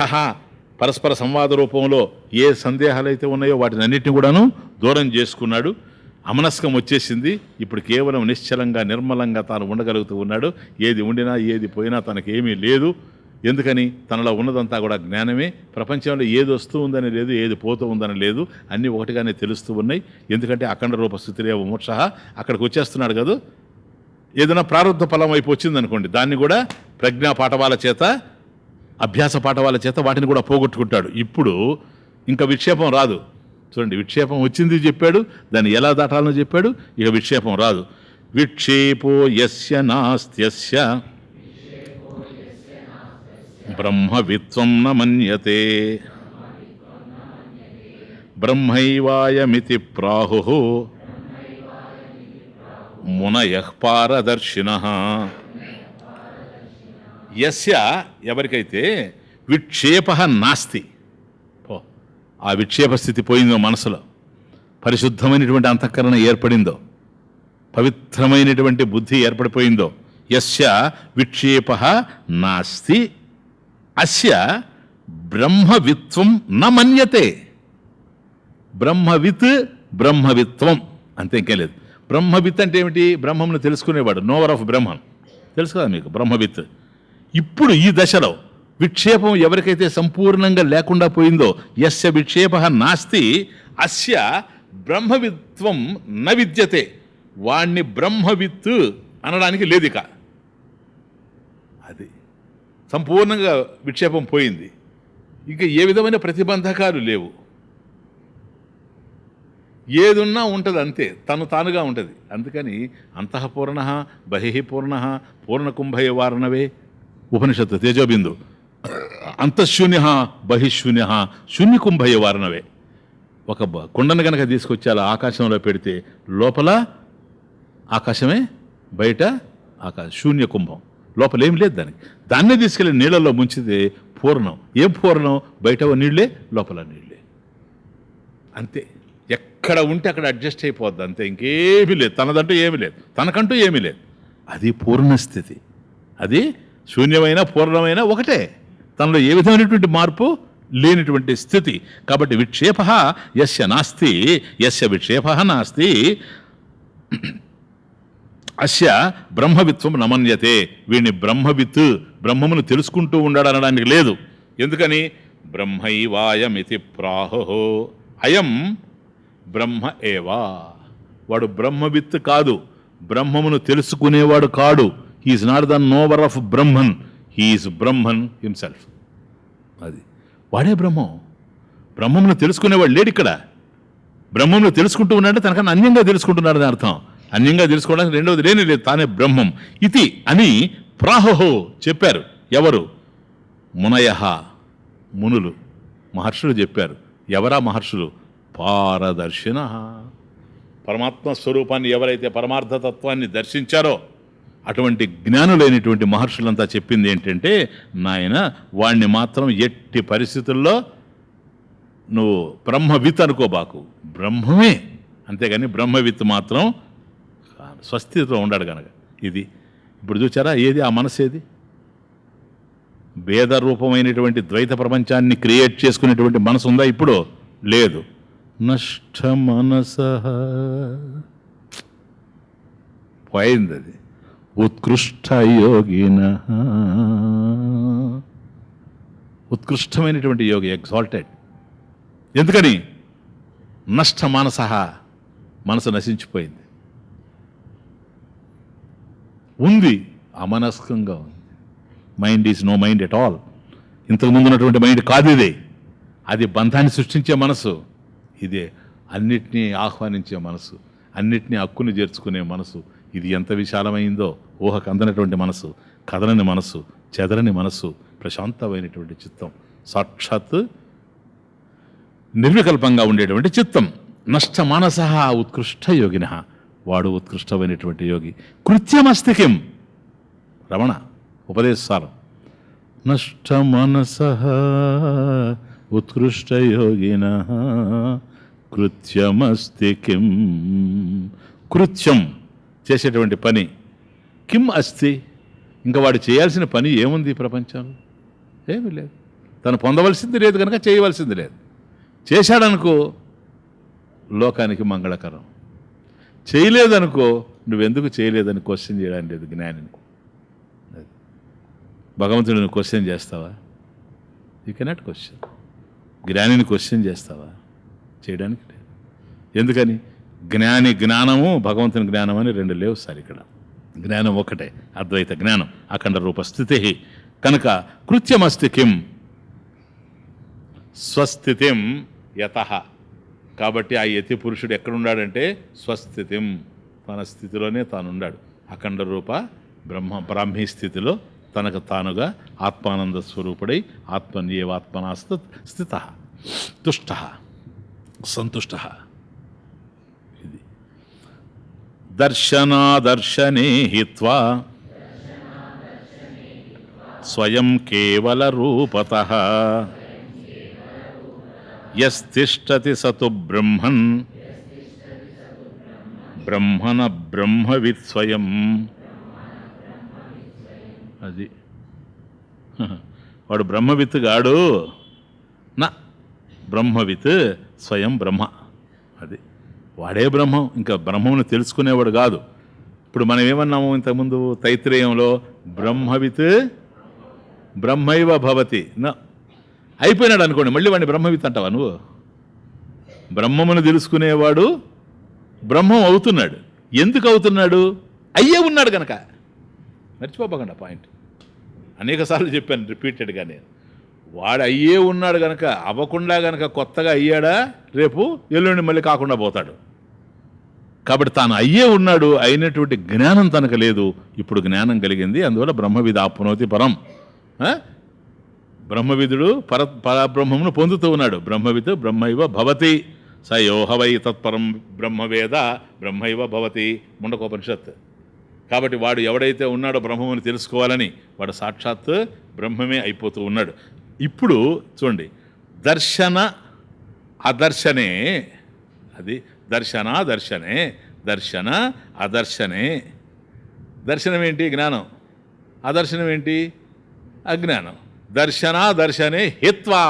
పరస్పర సంవాద రూపంలో ఏ సందేహాలు అయితే ఉన్నాయో వాటిని అన్నిటిని కూడాను దూరం చేసుకున్నాడు. అమనస్కం వచ్చేసింది. ఇప్పుడు కేవలం నిశ్చలంగా నిర్మలంగా తాను ఉండగలుగుతూ ఉన్నాడు. ఏది ఉండినా ఏది పోయినా తనకేమీ లేదు. ఎందుకని తనలో ఉన్నదంతా కూడా జ్ఞానమే. ప్రపంచంలో ఏది వస్తూ ఉందని లేదు, ఏది పోతూ ఉందని లేదు, అన్నీ ఒకటిగానే తెలుస్తూ ఉన్నాయి. ఎందుకంటే అఖండ రూప స్థితిరే విమోక్ష అక్కడికి వచ్చేస్తున్నాడు కదా. ఏదైనా ప్రారంభ ఫలం వైపు వచ్చిందనుకోండి, దాన్ని కూడా ప్రజ్ఞా పాఠవాల చేత, అభ్యాస పాఠవాల చేత వాటిని కూడా పోగొట్టుకుంటాడు. ఇప్పుడు ఇంకా విక్షేపం రాదు. చూడండి, విక్షేపం వచ్చింది చెప్పాడు, దాన్ని ఎలా దాటాలని చెప్పాడు. ఇక విక్షేపం రాదు. విక్షేపో యస్య నాస్త్యస్య బ్రహ్మవిత్వం న మన్యతే బ్రహ్మైవాయమితి ప్రాహుః మునయః పారదర్శినః. యస్య ఎవరికైతే విక్షేప నాస్తి, ఆ విక్షేప స్థితి పోయిందో, మనసులో పరిశుద్ధమైనటువంటి అంతఃకరణ ఏర్పడిందో, పవిత్రమైనటువంటి బుద్ధి ఏర్పడిపోయిందో, యస్య విక్షేప నాస్తి అస్య బ్రహ్మవిత్వం న మన్యతే. బ్రహ్మవిత్ బ్రహ్మవిత్వం అంతే, ఇంకేం లేదు. బ్రహ్మవిత్ అంటే ఏమిటి? బ్రహ్మమును తెలుసుకునేవాడు, నోవర్ ఆఫ్ బ్రహ్మన్. తెలుసు కదా మీకు బ్రహ్మవిత్. ఇప్పుడు ఈ దశలో విక్షేపం ఎవరికైతే సంపూర్ణంగా లేకుండా పోయిందో, యస్య విక్షేప నాస్తి అస్య బ్రహ్మవిత్వం న విద్యతే, వాణ్ణి బ్రహ్మవిత్ అనడానికి లేదు. ఇక అది సంపూర్ణంగా విక్షేపం పోయింది. ఇంకా ఏ విధమైన ప్రతిబంధకాలు లేవు. ఏదున్నా ఉంటుంది అంతే, తను తానుగా ఉంటుంది. అందుకని అంతఃపూర్ణ బహిః పూర్ణ పూర్ణకుంభయ వారణవే ఉపనిషత్తు తేజోబిందు. అంతఃశూన్య బహిశూన్య శూన్యకుంభయ వారణవే. ఒక కుండను కనుక తీసుకొచ్చి అలా ఆకాశంలో పెడితే లోపల ఆకాశమే, బయట ఆకాశం, శూన్య కుంభం, లోపల ఏం లేదు దానికి. దాన్నే తీసుకెళ్ళి నీళ్ళల్లో ముంచితే పూర్ణం. ఏం పూర్ణం? బయట నీళ్ళే, లోపల నీళ్ళే, అంతే. ఎక్కడ ఉంటే అక్కడ అడ్జస్ట్ అయిపోద్ది అంతే, ఇంకేమీ లేదు. తనదంటూ ఏమీ లేదు, తనకంటూ ఏమీ లేదు. అది పూర్ణస్థితి. అది శూన్యమైన పూర్ణమైన ఒకటే, తనలో ఏ విధమైనటువంటి మార్పు లేనిటువంటి స్థితి. కాబట్టి విక్షేప యస్య నాస్తి, యస్య విక్షేప నాస్తి అస్య బ్రహ్మవిత్వం నమన్యతే. వీడిని బ్రహ్మవిత్, బ్రహ్మమును తెలుసుకుంటూ ఉండడనడానికి లేదు. ఎందుకని? బ్రహ్మైవాయమితి ప్రాహుః, అయం బ్రహ్మ ఏవా. వాడు బ్రహ్మవిత్ కాదు, బ్రహ్మమును తెలుసుకునేవాడు కాడు. He is not the knower of Brahman, he is Brahman himself. అది వాడే బ్రహ్మం. బ్రహ్మమును తెలుసుకునేవాడు లేడు ఇక్కడ. బ్రహ్మమును తెలుసుకుంటూ ఉన్నాడంటే తనకన్నా అన్యంగా తెలుసుకుంటున్నాడు అని అర్థం. అన్యంగా తెలుసుకోవడానికి రెండవది లేని లేదు, తానే బ్రహ్మం. ఇది అని ప్రాహుః చెప్పారు. ఎవరు? మునయః, మునులు, మహర్షులు చెప్పారు. ఎవరా మహర్షులు? పారదర్శినః. పరమాత్మ స్వరూపాన్ని ఎవరైతే పరమార్థతత్వాన్ని దర్శించారో అటువంటి జ్ఞానులైనటువంటి మహర్షులంతా చెప్పింది ఏంటంటే, నాయన వాణ్ణి మాత్రం ఎట్టి పరిస్థితుల్లో నువ్వు బ్రహ్మవిత్ అనుకోబాకు, బ్రహ్మమే. అంతేగాని బ్రహ్మవిత్ మాత్రం స్వస్థితిలో ఉండాడు కనుక. ఇది ఇప్పుడు చూచారా, ఏది ఆ మనసు? ఏది భేద రూపమైనటువంటి ద్వైత ప్రపంచాన్ని క్రియేట్ చేసుకునేటువంటి మనసు ఉందా ఇప్పుడు? లేదు. నష్ట మనసః పోయింది అది. ఉత్కృష్ట యోగినః, ఉత్కృష్టమైనటువంటి యోగి, ఎగ్జాల్టెడ్. ఎందుకని? నష్ట మనసః, మనసు నశించిపోయింది. ఉంది, అమనస్కంగా ఉంది. Mind is no mind at all. ఇంతకుముందు ఉన్నటువంటి మైండ్ కాదు ఇది. అది బంధాన్ని సృష్టించే మనసు. ఇదే అన్నిటినీ ఆహ్వానించే మనసు, అన్నిటినీ హక్కుని చేర్చుకునే మనసు. ఇది ఎంత విశాలమైందో, ఊహకు అందనటువంటి మనసు, కదలని మనసు, చెదరని మనసు, ప్రశాంతమైనటువంటి చిత్తం, సాక్షాత్ నిర్వికల్పంగా ఉండేటువంటి చిత్తం. నష్ట మానసః ఉత్కృష్ట యోగినః, వాడు ఉత్కృష్టమైనటువంటి యోగి. కృత్యమస్తి కిం? రమణ ఉపదేశారం. నష్ట మనసః ఉత్కృష్ట యోగినః కృత్యమస్తి కిం. కృత్యం చేసేటువంటి పని, కిం అస్తి, ఇంకా వాడు చేయాల్సిన పని ఏముంది ప్రపంచంలో? ఏమీ లేదు. తను పొందవలసింది లేదు కనుక చేయవలసింది లేదు. చేశాడనుకో లోకానికి మంగళకరం, చేయలేదనుకో నువ్వెందుకు చేయలేదని క్వశ్చన్ చేయడానికి లేదు జ్ఞానిని. భగవంతుడిని క్వశ్చన్ చేస్తావా? You cannot question. జ్ఞానిని క్వశ్చన్ చేస్తావా? చేయడానికి లేదు. ఎందుకని? జ్ఞానము భగవంతుని జ్ఞానం అని రెండు లేవు సార్. ఇక్కడ జ్ఞానం ఒకటే, అద్వైత జ్ఞానం, అఖండ రూప స్థితి. కనుక కృత్యమస్తి కిం స్వస్థితిం యతః. కాబట్టి ఆ యతి పురుషుడు ఎక్కడున్నాడంటే స్వస్థితిం, తన స్థితిలోనే తానున్నాడు. అఖండ రూప బ్రాహ్మీ స్థితిలో తనకు తానుగా ఆత్మానంద స్వరూపుడై ఆత్మన్యేవాత్మనా స్థితః తుష్టః సంతుష్టః. ఇది దర్శనాదర్శనే హిత్వా స్వయం కేవల రూపతః యస్తిష్టతి సతు బ్రహ్మన్ బ్రహ్మణ బ్రహ్మవిత్ స్వయం. అది వాడు బ్రహ్మవిత్ గాడు నా బ్రహ్మవిత్ స్వయం బ్రహ్మ. అది వాడే బ్రహ్మం, ఇంకా బ్రహ్మమును తెలుసుకునేవాడు కాదు. ఇప్పుడు మనం ఏమన్నాము ఇంతకుముందు తైత్రేయంలో? బ్రహ్మవిత్ బ్రహ్మైవ భవతి. నా అయిపోయినాడు అనుకోండి, మళ్ళీ వాడిని బ్రహ్మవిత్ అంటావా నువ్వు? బ్రహ్మమును తెలుసుకునేవాడు బ్రహ్మం అవుతున్నాడు. ఎందుకు అవుతున్నాడు? అయ్యే ఉన్నాడు కనుక. మర్చిపోకండి పాయింట్. అనేక సార్లు చెప్పాను రిపీటెడ్గా నేను. వాడు అయ్యే ఉన్నాడు కనుక, అవ్వకుండా కనుక కొత్తగా అయ్యాడా రేపు ఎల్లుండి మళ్ళీ కాకుండా పోతాడు. కాబట్టి తాను అయ్యే ఉన్నాడు, అయినటువంటి జ్ఞానం తనకు లేదు. ఇప్పుడు జ్ఞానం కలిగింది, అందువల్ల బ్రహ్మవిద్ ఆప్నోతి పరం. బ్రహ్మవిదుడు పరబ్రహ్మమును పొందుతూ ఉన్నాడు. బ్రహ్మవిత్ బ్రహ్మైవ భవతి స యోహవై తత్పరం బ్రహ్మవేద బ్రహ్మైవ భవతి ముండకోపనిషత్. కాబట్టి వాడు ఎవడైతే ఉన్నాడో బ్రహ్మముని తెలుసుకోవాలని వాడు సాక్షాత్ బ్రహ్మమే అయిపోతూ ఉన్నాడు. ఇప్పుడు చూడండి, దర్శన అదర్శనే. అది దర్శనాదర్శనే, దర్శన అదర్శనే. దర్శనం ఏంటి? జ్ఞానం. అదర్శనం ఏంటి? అజ్ఞానం. దర్శనాదర్శనే హిత్వా.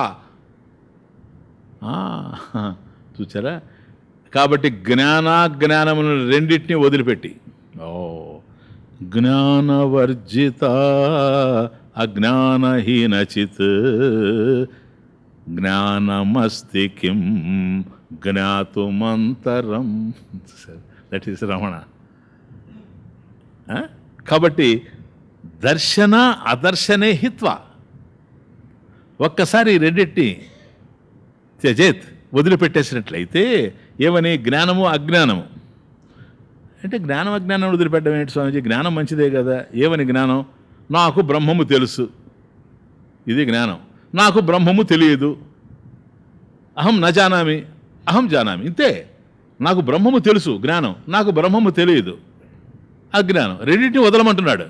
చూచారా? కాబట్టి జ్ఞానాజ్ఞానములను రెండింటినీ వదిలిపెట్టి, జ్ఞానవర్జిత అజ్ఞానహీనచిత్ జ్ఞానమస్తి కిం జ్ఞాతుమంతరం. That is Ramana. కాబట్టి దర్శన అదర్శనే హిత్వా. ఒక్కసారి రెండింటిని త్యజేత్, వదిలిపెట్టేసినట్లయితే ఏమని? జ్ఞానము అజ్ఞానము. అంటే జ్ఞానం అజ్ఞానం వదిలిపెట్టడం ఏంటి స్వామీజీ? జ్ఞానం మంచిదే కదా. ఏమని జ్ఞానం? నాకు బ్రహ్మము తెలుసు, ఇది జ్ఞానం. నాకు బ్రహ్మము తెలియదు, అహం న జానామి అహం జానామి. ఇంతే. నాకు బ్రహ్మము తెలుసు జ్ఞానం, నాకు బ్రహ్మము తెలియదు అజ్ఞానం. రెండింటిని వదలమంటున్నాడు.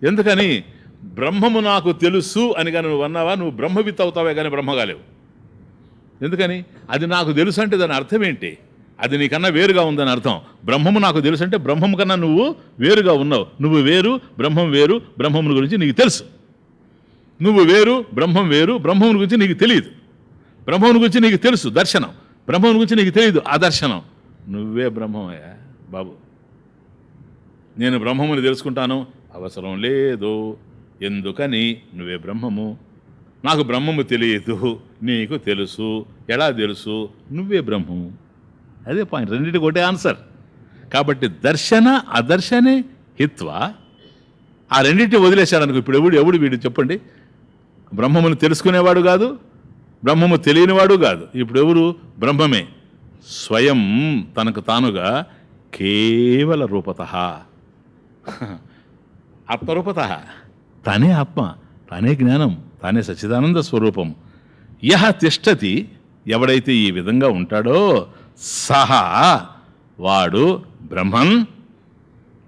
ఎందుకని? బ్రహ్మము నాకు తెలుసు అని కానీ నువ్వు అన్నావా, నువ్వు బ్రహ్మవిత్ అవుతావే కానీ బ్రహ్మగాలేవు. ఎందుకని? అది నాకు తెలుసు అంటే దాని అర్థం ఏంటి? అది నీకన్నా వేరుగా ఉందని అర్థం. బ్రహ్మము నాకు తెలుసు అంటే బ్రహ్మము కన్నా నువ్వు వేరుగా ఉన్నావు. నువ్వు వేరు, బ్రహ్మం వేరు. బ్రహ్మముని గురించి నీకు తెలుసు. నువ్వు వేరు, బ్రహ్మం వేరు. బ్రహ్మముని గురించి నీకు తెలియదు. బ్రహ్మముని గురించి నీకు తెలుసు దర్శనం, బ్రహ్మముని గురించి నీకు తెలియదు అదర్శనం. నువ్వే బ్రహ్మమయ్యా బాబు. నేను బ్రహ్మముని తెలుసుకుంటాను అవసరం లేదు. ఎందుకని? నువ్వే బ్రహ్మము. నాకు బ్రహ్మము తెలియదు, నీకు తెలుసు. ఎలా తెలుసు? నువ్వే బ్రహ్మము. అదే పాయింట్. రెండింటికి ఒకటే ఆన్సర్. కాబట్టి దర్శన అదర్శనే హిత్వా. ఆ రెండింటిని వదిలేశాడు అనుకో. ఇప్పుడు ఎవడు వీడు చెప్పండి? బ్రహ్మమును తెలుసుకునేవాడు కాదు, బ్రహ్మము తెలియనివాడు కాదు. ఇప్పుడు ఎవరు? బ్రహ్మమే స్వయం, తనకు తానుగా కేవల రూపతః, ఆత్మరూపతః. తానే ఆత్మ, తానే జ్ఞానం, తానే సచ్చిదానంద స్వరూపం. యహ తిష్టతి, ఎవడైతే ఈ విధంగా ఉంటాడో, సహా వాడు బ్రహ్మన్.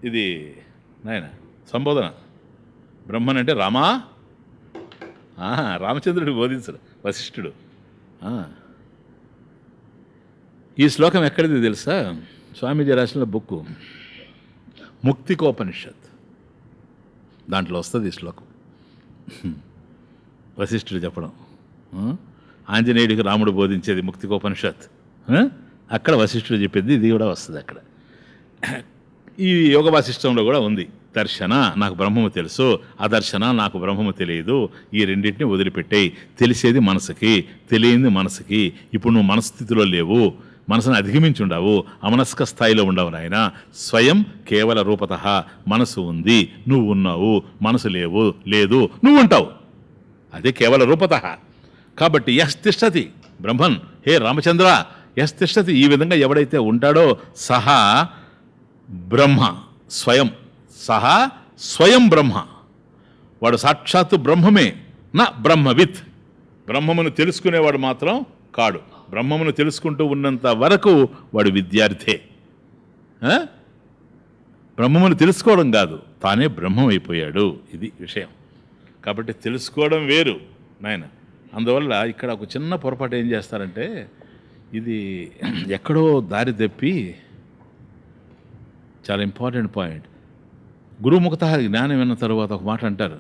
ఇది నాయన సంబోధన. బ్రహ్మన్ అంటే రామా, రామచంద్రుడు బోధించడు వశిష్ఠుడు. ఈ శ్లోకం ఎక్కడిది తెలుసా? స్వామీజీ రాసిన బుక్ ముక్తికోపనిషత్, దాంట్లో వస్తుంది ఈ శ్లోకం. వశిష్ఠుడు చెప్పడం, ఆంజనేయుడికి రాముడు బోధించేది ముక్తికోపనిషత్. అక్కడ వశిష్ఠుడు చెప్పేది ఇది కూడా వస్తుంది అక్కడ. ఈ యోగ వాసిష్టంలో కూడా ఉంది. దర్శన నాకు బ్రహ్మము తెలుసు, అదర్శన నాకు బ్రహ్మము తెలియదు. ఈ రెండింటిని వదిలిపెట్టేయి. తెలిసేది మనసుకి, తెలియనిది మనసుకి. ఇప్పుడు నువ్వు మనస్థితిలో లేవు, మనసును అధిగమించి ఉండవు, అమనస్క స్థాయిలో ఉండవు నాయన. స్వయం కేవల రూపత మనసు ఉంది, నువ్వు ఉన్నావు. మనసు లేదు, నువ్వు ఉంటావు. అదే కేవల రూపత. కాబట్టి యస్ తిష్టతి బ్రహ్మన్, హే రామచంద్ర యస్ తిష్టతి, ఈ విధంగా ఎవడైతే ఉంటాడో సహా బ్రహ్మ స్వయం, సహా స్వయం బ్రహ్మ, వాడు సాక్షాత్తు బ్రహ్మమే. నా బ్రహ్మవిత్, బ్రహ్మమును తెలుసుకునేవాడు మాత్రం కాడు. బ్రహ్మమును తెలుసుకుంటూ ఉన్నంత వరకు వాడు విద్యార్థే. బ్రహ్మమును తెలుసుకోవడం కాదు, తానే బ్రహ్మం అయిపోయాడు. ఇది విషయం. కాబట్టి తెలుసుకోవడం వేరు నాయన. అందువల్ల ఇక్కడ ఒక చిన్న పొరపాటు ఏం చేస్తారంటే, ఇది ఎక్కడో దారి తప్పి, చాలా ఇంపార్టెంట్ పాయింట్. గురుముఖత జ్ఞానం విన్న తరువాత ఒక మాట అంటారు,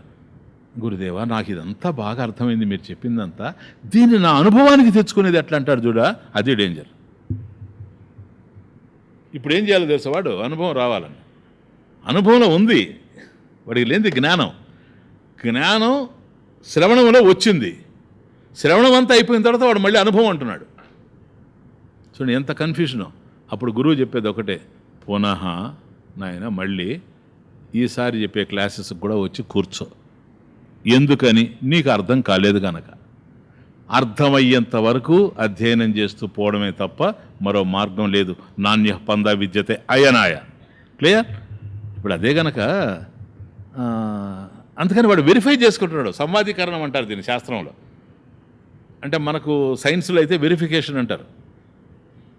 గురుదేవా నాకు ఇదంతా బాగా అర్థమైంది, మీరు చెప్పిందంతా, దీన్ని నా అనుభవానికి తెచ్చుకునేది ఎట్లా అంటాడు చూడా, అది డేంజర్. ఇప్పుడు ఏం చేయాలో తెలుసా, వాడు అనుభవం రావాలని. అనుభవంలో ఉంది, వాడికి లేనిది జ్ఞానం. జ్ఞానం శ్రవణంలో వచ్చింది, శ్రవణం అంతా అయిపోయిన తర్వాత వాడు మళ్ళీ అనుభవం అంటున్నాడు. చూడండి ఎంత కన్ఫ్యూషను. అప్పుడు గురువు చెప్పేది ఒకటే, పునః నాయన మళ్ళీ ఈసారి చెప్పే క్లాసెస్కి కూడా వచ్చి కూర్చో. ఎందుకని, నీకు అర్థం కాలేదు కనుక. అర్థమయ్యేంత వరకు అధ్యయనం చేస్తూ పోవడమే తప్ప మరో మార్గం లేదు. నాణ్య పంద విద్యతే అయనాయ. క్లియర్? ఇప్పుడు అదే గనక అందుకని వాడు వెరిఫై చేసుకుంటున్నాడు. సంవాదీకరణం అంటారు దీన్ని శాస్త్రంలో. అంటే మనకు సైన్స్లో అయితే వెరిఫికేషన్ అంటారు.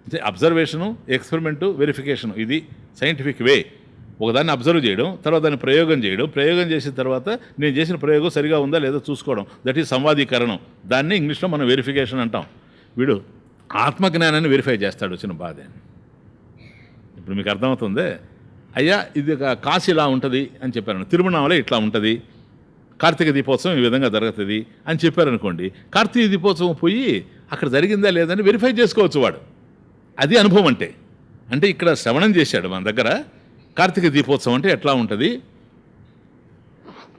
అంటే అబ్జర్వేషను, ఎక్స్పెరిమెంటు, వెరిఫికేషను, ఇది సైంటిఫిక్ వే. ఒకదాన్ని అబ్జర్వ్ చేయడం, తర్వాత దాన్ని ప్రయోగం చేయడం, ప్రయోగం చేసిన తర్వాత నేను చేసిన ప్రయోగం సరిగా ఉందా లేదా చూసుకోవడం, దట్ ఈజ్ సంవాదీకరణం. దాన్ని ఇంగ్లీష్లో మనం వెరిఫికేషన్ అంటాం. వీడు ఆత్మజ్ఞానాన్ని వెరిఫై చేస్తాడు. వచ్చిన బాధ ఇప్పుడు మీకు అర్థమవుతుంది. అయ్యా ఇది కాశీ ఇలా ఉంటుంది అని చెప్పారు, తిరుమణామలై ఇట్లా ఉంటుంది, కార్తీక దీపోత్సవం ఈ విధంగా జరుగుతుంది అని చెప్పారనుకోండి. కార్తీక దీపోత్సవం పోయి అక్కడ జరిగిందా లేదని వెరిఫై చేసుకోవచ్చు వాడు. అది అనుభవం అంటే. అంటే ఇక్కడ శ్రవణం చేశాడు మన దగ్గర, కార్తీక దీపోత్సవం అంటే ఎట్లా ఉంటుంది,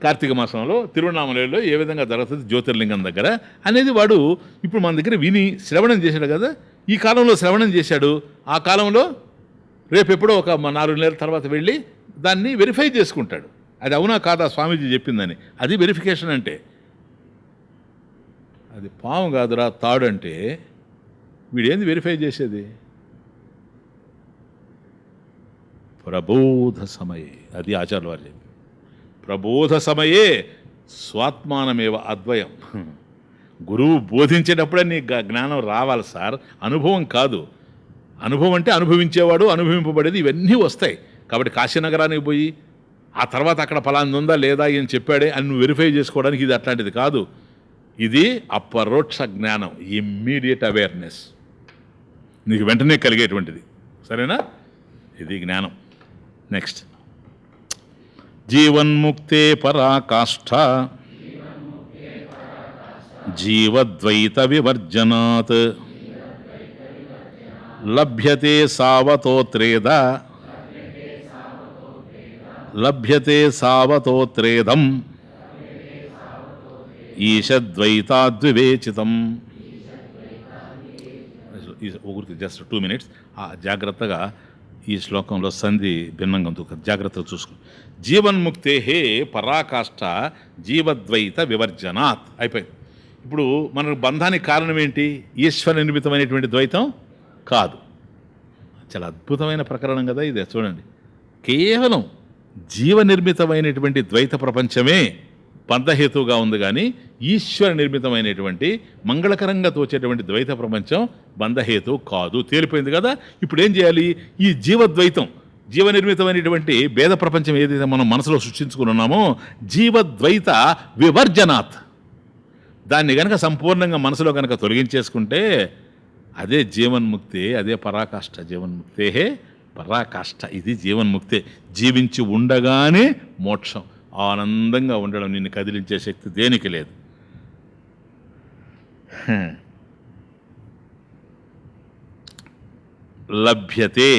కార్తీక మాసంలో తిరువణామలలో ఏ విధంగా జరుగుతుంది జ్యోతిర్లింగం దగ్గర అనేది వాడు ఇప్పుడు మన దగ్గర విని శ్రవణం చేశాడు కదా. ఈ కాలంలో శ్రవణం చేశాడు, ఆ కాలంలో రేపు ఎప్పుడో ఒక 4 నెలల తర్వాత వెళ్ళి దాన్ని వెరిఫై చేసుకుంటాడు. అది అవునా కాదా స్వామీజీ చెప్పిందని. అది వెరిఫికేషన్ అంటే. అది పాము కాదురా తాడు అంటే వీడేంది వెరిఫై చేసేది? ప్రబోధ సమయే, అది ఆచార్యుల వారు చెప్పి, ప్రబోధ సమయే స్వాత్మానమేవ అద్వయం. గురువు బోధించేటప్పుడే నీకు జ్ఞానం రావాలి సార్, అనుభవం కాదు. అనుభవం అంటే అనుభవించేవాడు, అనుభవింపబడేది, ఇవన్నీ వస్తాయి. కాబట్టి కాశీనగరానికి పోయి ఆ తర్వాత అక్కడ ఫలాంది ఉందా లేదా అని చెప్పాడే అని నువ్వు వెరిఫై చేసుకోవడానికి ఇది అట్లాంటిది కాదు. ఇది అపరోక్ష జ్ఞానం, ఇమ్మీడియట్ అవేర్నెస్, నీకు వెంటనే కలిగేటువంటిది. సరేనా? ఇది జ్ఞానం. నెక్స్ట్, జీవన్ముక్తే పరాకాష్ఠ జీవద్వైత వివర్జనాత్ లభ్యతే సావతోత్రేద లభ్యతే సావతోత్రేదం ఈషద్వైతాద్వివేచితం. ఒకరికి జస్ట్ 2 minutes జాగ్రత్తగా ఈ శ్లోకంలో సంధి భిన్నంగా ఉంది, జాగ్రత్తగా చూసుకో. జీవన్ముక్తే హే పరాకాష్ఠ జీవద్వైత వివర్జనాత్ అయిపోయింది. ఇప్పుడు మన బంధానికి కారణం ఏంటి? ఈశ్వర నిర్మితమైనటువంటి ద్వైతం కాదు. చాలా అద్భుతమైన ప్రకరణం కదా ఇది. చూడండి, కేవలం జీవ నిర్మితమైనటువంటి ద్వైత ప్రపంచమే బంధహేతువుగా ఉంది, కానీ ఈశ్వర నిర్మితమైనటువంటి మంగళకరంగా తోచేటువంటి ద్వైత ప్రపంచం బంధహేతువు కాదు. తేలిపోయింది కదా. ఇప్పుడు ఏం చేయాలి? ఈ జీవద్వైతం, జీవ నిర్మితమైనటువంటి భేద ప్రపంచం ఏదైతే మనం మనసులో సృష్టించుకుని ఉన్నామో జీవద్వైత వివర్జనాత్, దాన్ని కనుక సంపూర్ణంగా మనసులో కనుక తొలగించేసుకుంటే అదే జీవన్ముక్తి, అదే పరాకాష్ఠ. జీవన్ముక్తే పరాకాష్ఠ, ఇది జీవన్ముక్తే. జీవించి ఉండగానే మోక్షం, ఆనందంగా ఉండడం, నిన్ను కదిలించే శక్తి దేనికి లేదు. లభ్యతే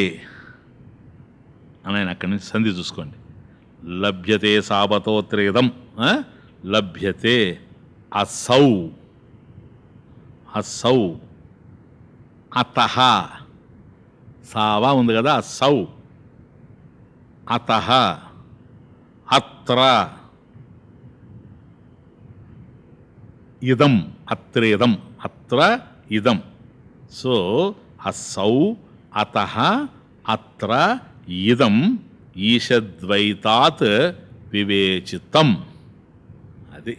అని ఆయన అక్కడి నుంచి సంధి చూసుకోండి. లభ్యతే సావతోత్రేదం, లభ్యతే అసౌ, అసౌ అతః, సావా ఉంది కదా, అసౌ అతః అత్ర ఇదం, అత్రేదం, అత్ర ఇదం. సో అసౌ అతః అత్ర ఇదం ఈషద్వైతాత్ వివేచితం. అది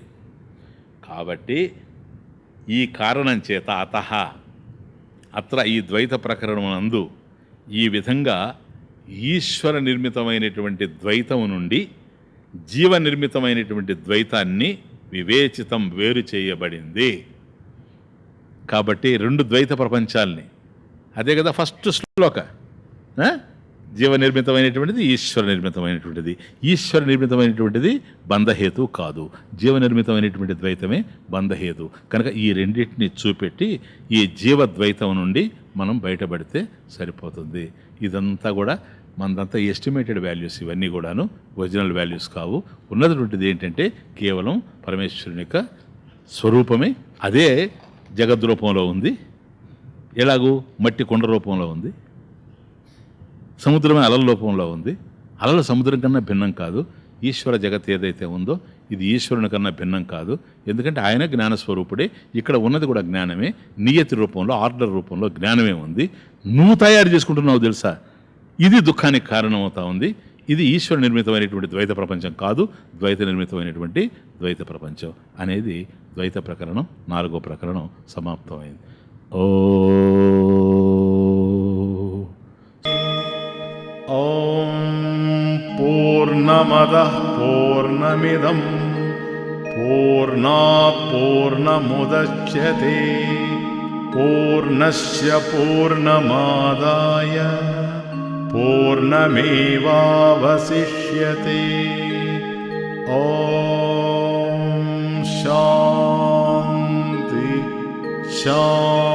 కాబట్టి ఈ కారణం చేత అతః అత్ర ఈ ద్వైత ప్రకరణమునందు ఈ విధంగా ఈశ్వర నిర్మితమైనటువంటి ద్వైతము నుండి జీవ నిర్మితమైనటువంటి ద్వైతాన్ని వివేచితం, వేరు చేయబడింది. కాబట్టి రెండు ద్వైత ప్రపంచాల్ని, అదే కదా ఫస్ట్ శ్లోక, జీవ నిర్మితమైనటువంటిది, ఈశ్వర నిర్మితమైనటువంటిది. ఈశ్వర నిర్మితమైనటువంటిది బంధహేతు కాదు, జీవ నిర్మితమైనటువంటి ద్వైతమే బంధహేతు. కనుక ఈ రెండింటిని చూపెట్టి ఈ జీవద్వైతం నుండి మనం బయటపడితే సరిపోతుంది. ఇదంతా కూడా మనదంతా ఎస్టిమేటెడ్ వాల్యూస్, ఇవన్నీ కూడాను ఒరిజినల్ వాల్యూస్ కావు. ఉన్నటువంటిది ఏంటంటే కేవలం పరమేశ్వరుని యొక్క స్వరూపమే. అదే జగద్రూపంలో ఉంది. ఎలాగూ మట్టి కొండ రూపంలో ఉంది, సముద్రమే అలల రూపంలో ఉంది. అలలు సముద్రం కన్నా భిన్నం కాదు. ఈశ్వర జగత్ ఏదైతే ఉందో ఇది ఈశ్వరుని కన్నా భిన్నం కాదు. ఎందుకంటే ఆయన జ్ఞానస్వరూపుడే. ఇక్కడ ఉన్నది కూడా జ్ఞానమే, నియతి రూపంలో, ఆర్డర్ రూపంలో జ్ఞానమే ఉంది. నువ్వు తయారు చేసుకుంటున్నావు తెలుసా, ఇది దుఃఖానికి కారణమవుతా ఉంది. ఇది ఈశ్వర నిర్మితమైనటువంటి ద్వైత ప్రపంచం కాదు, ద్వైత నిర్మితమైనటువంటి ద్వైత ప్రపంచం అనేది ద్వైత ప్రకరణం 4వ ప్రకరణం సమాప్తమైంది. ఓం పూర్ణమదః పూర్ణమిదం పూర్ణాత్ పూర్ణముదచ్యతే పూర్ణస్య పూర్ణమాదాయ పూర్ణమేవావశిష్యతే. ఓం శాంతి శాంతి.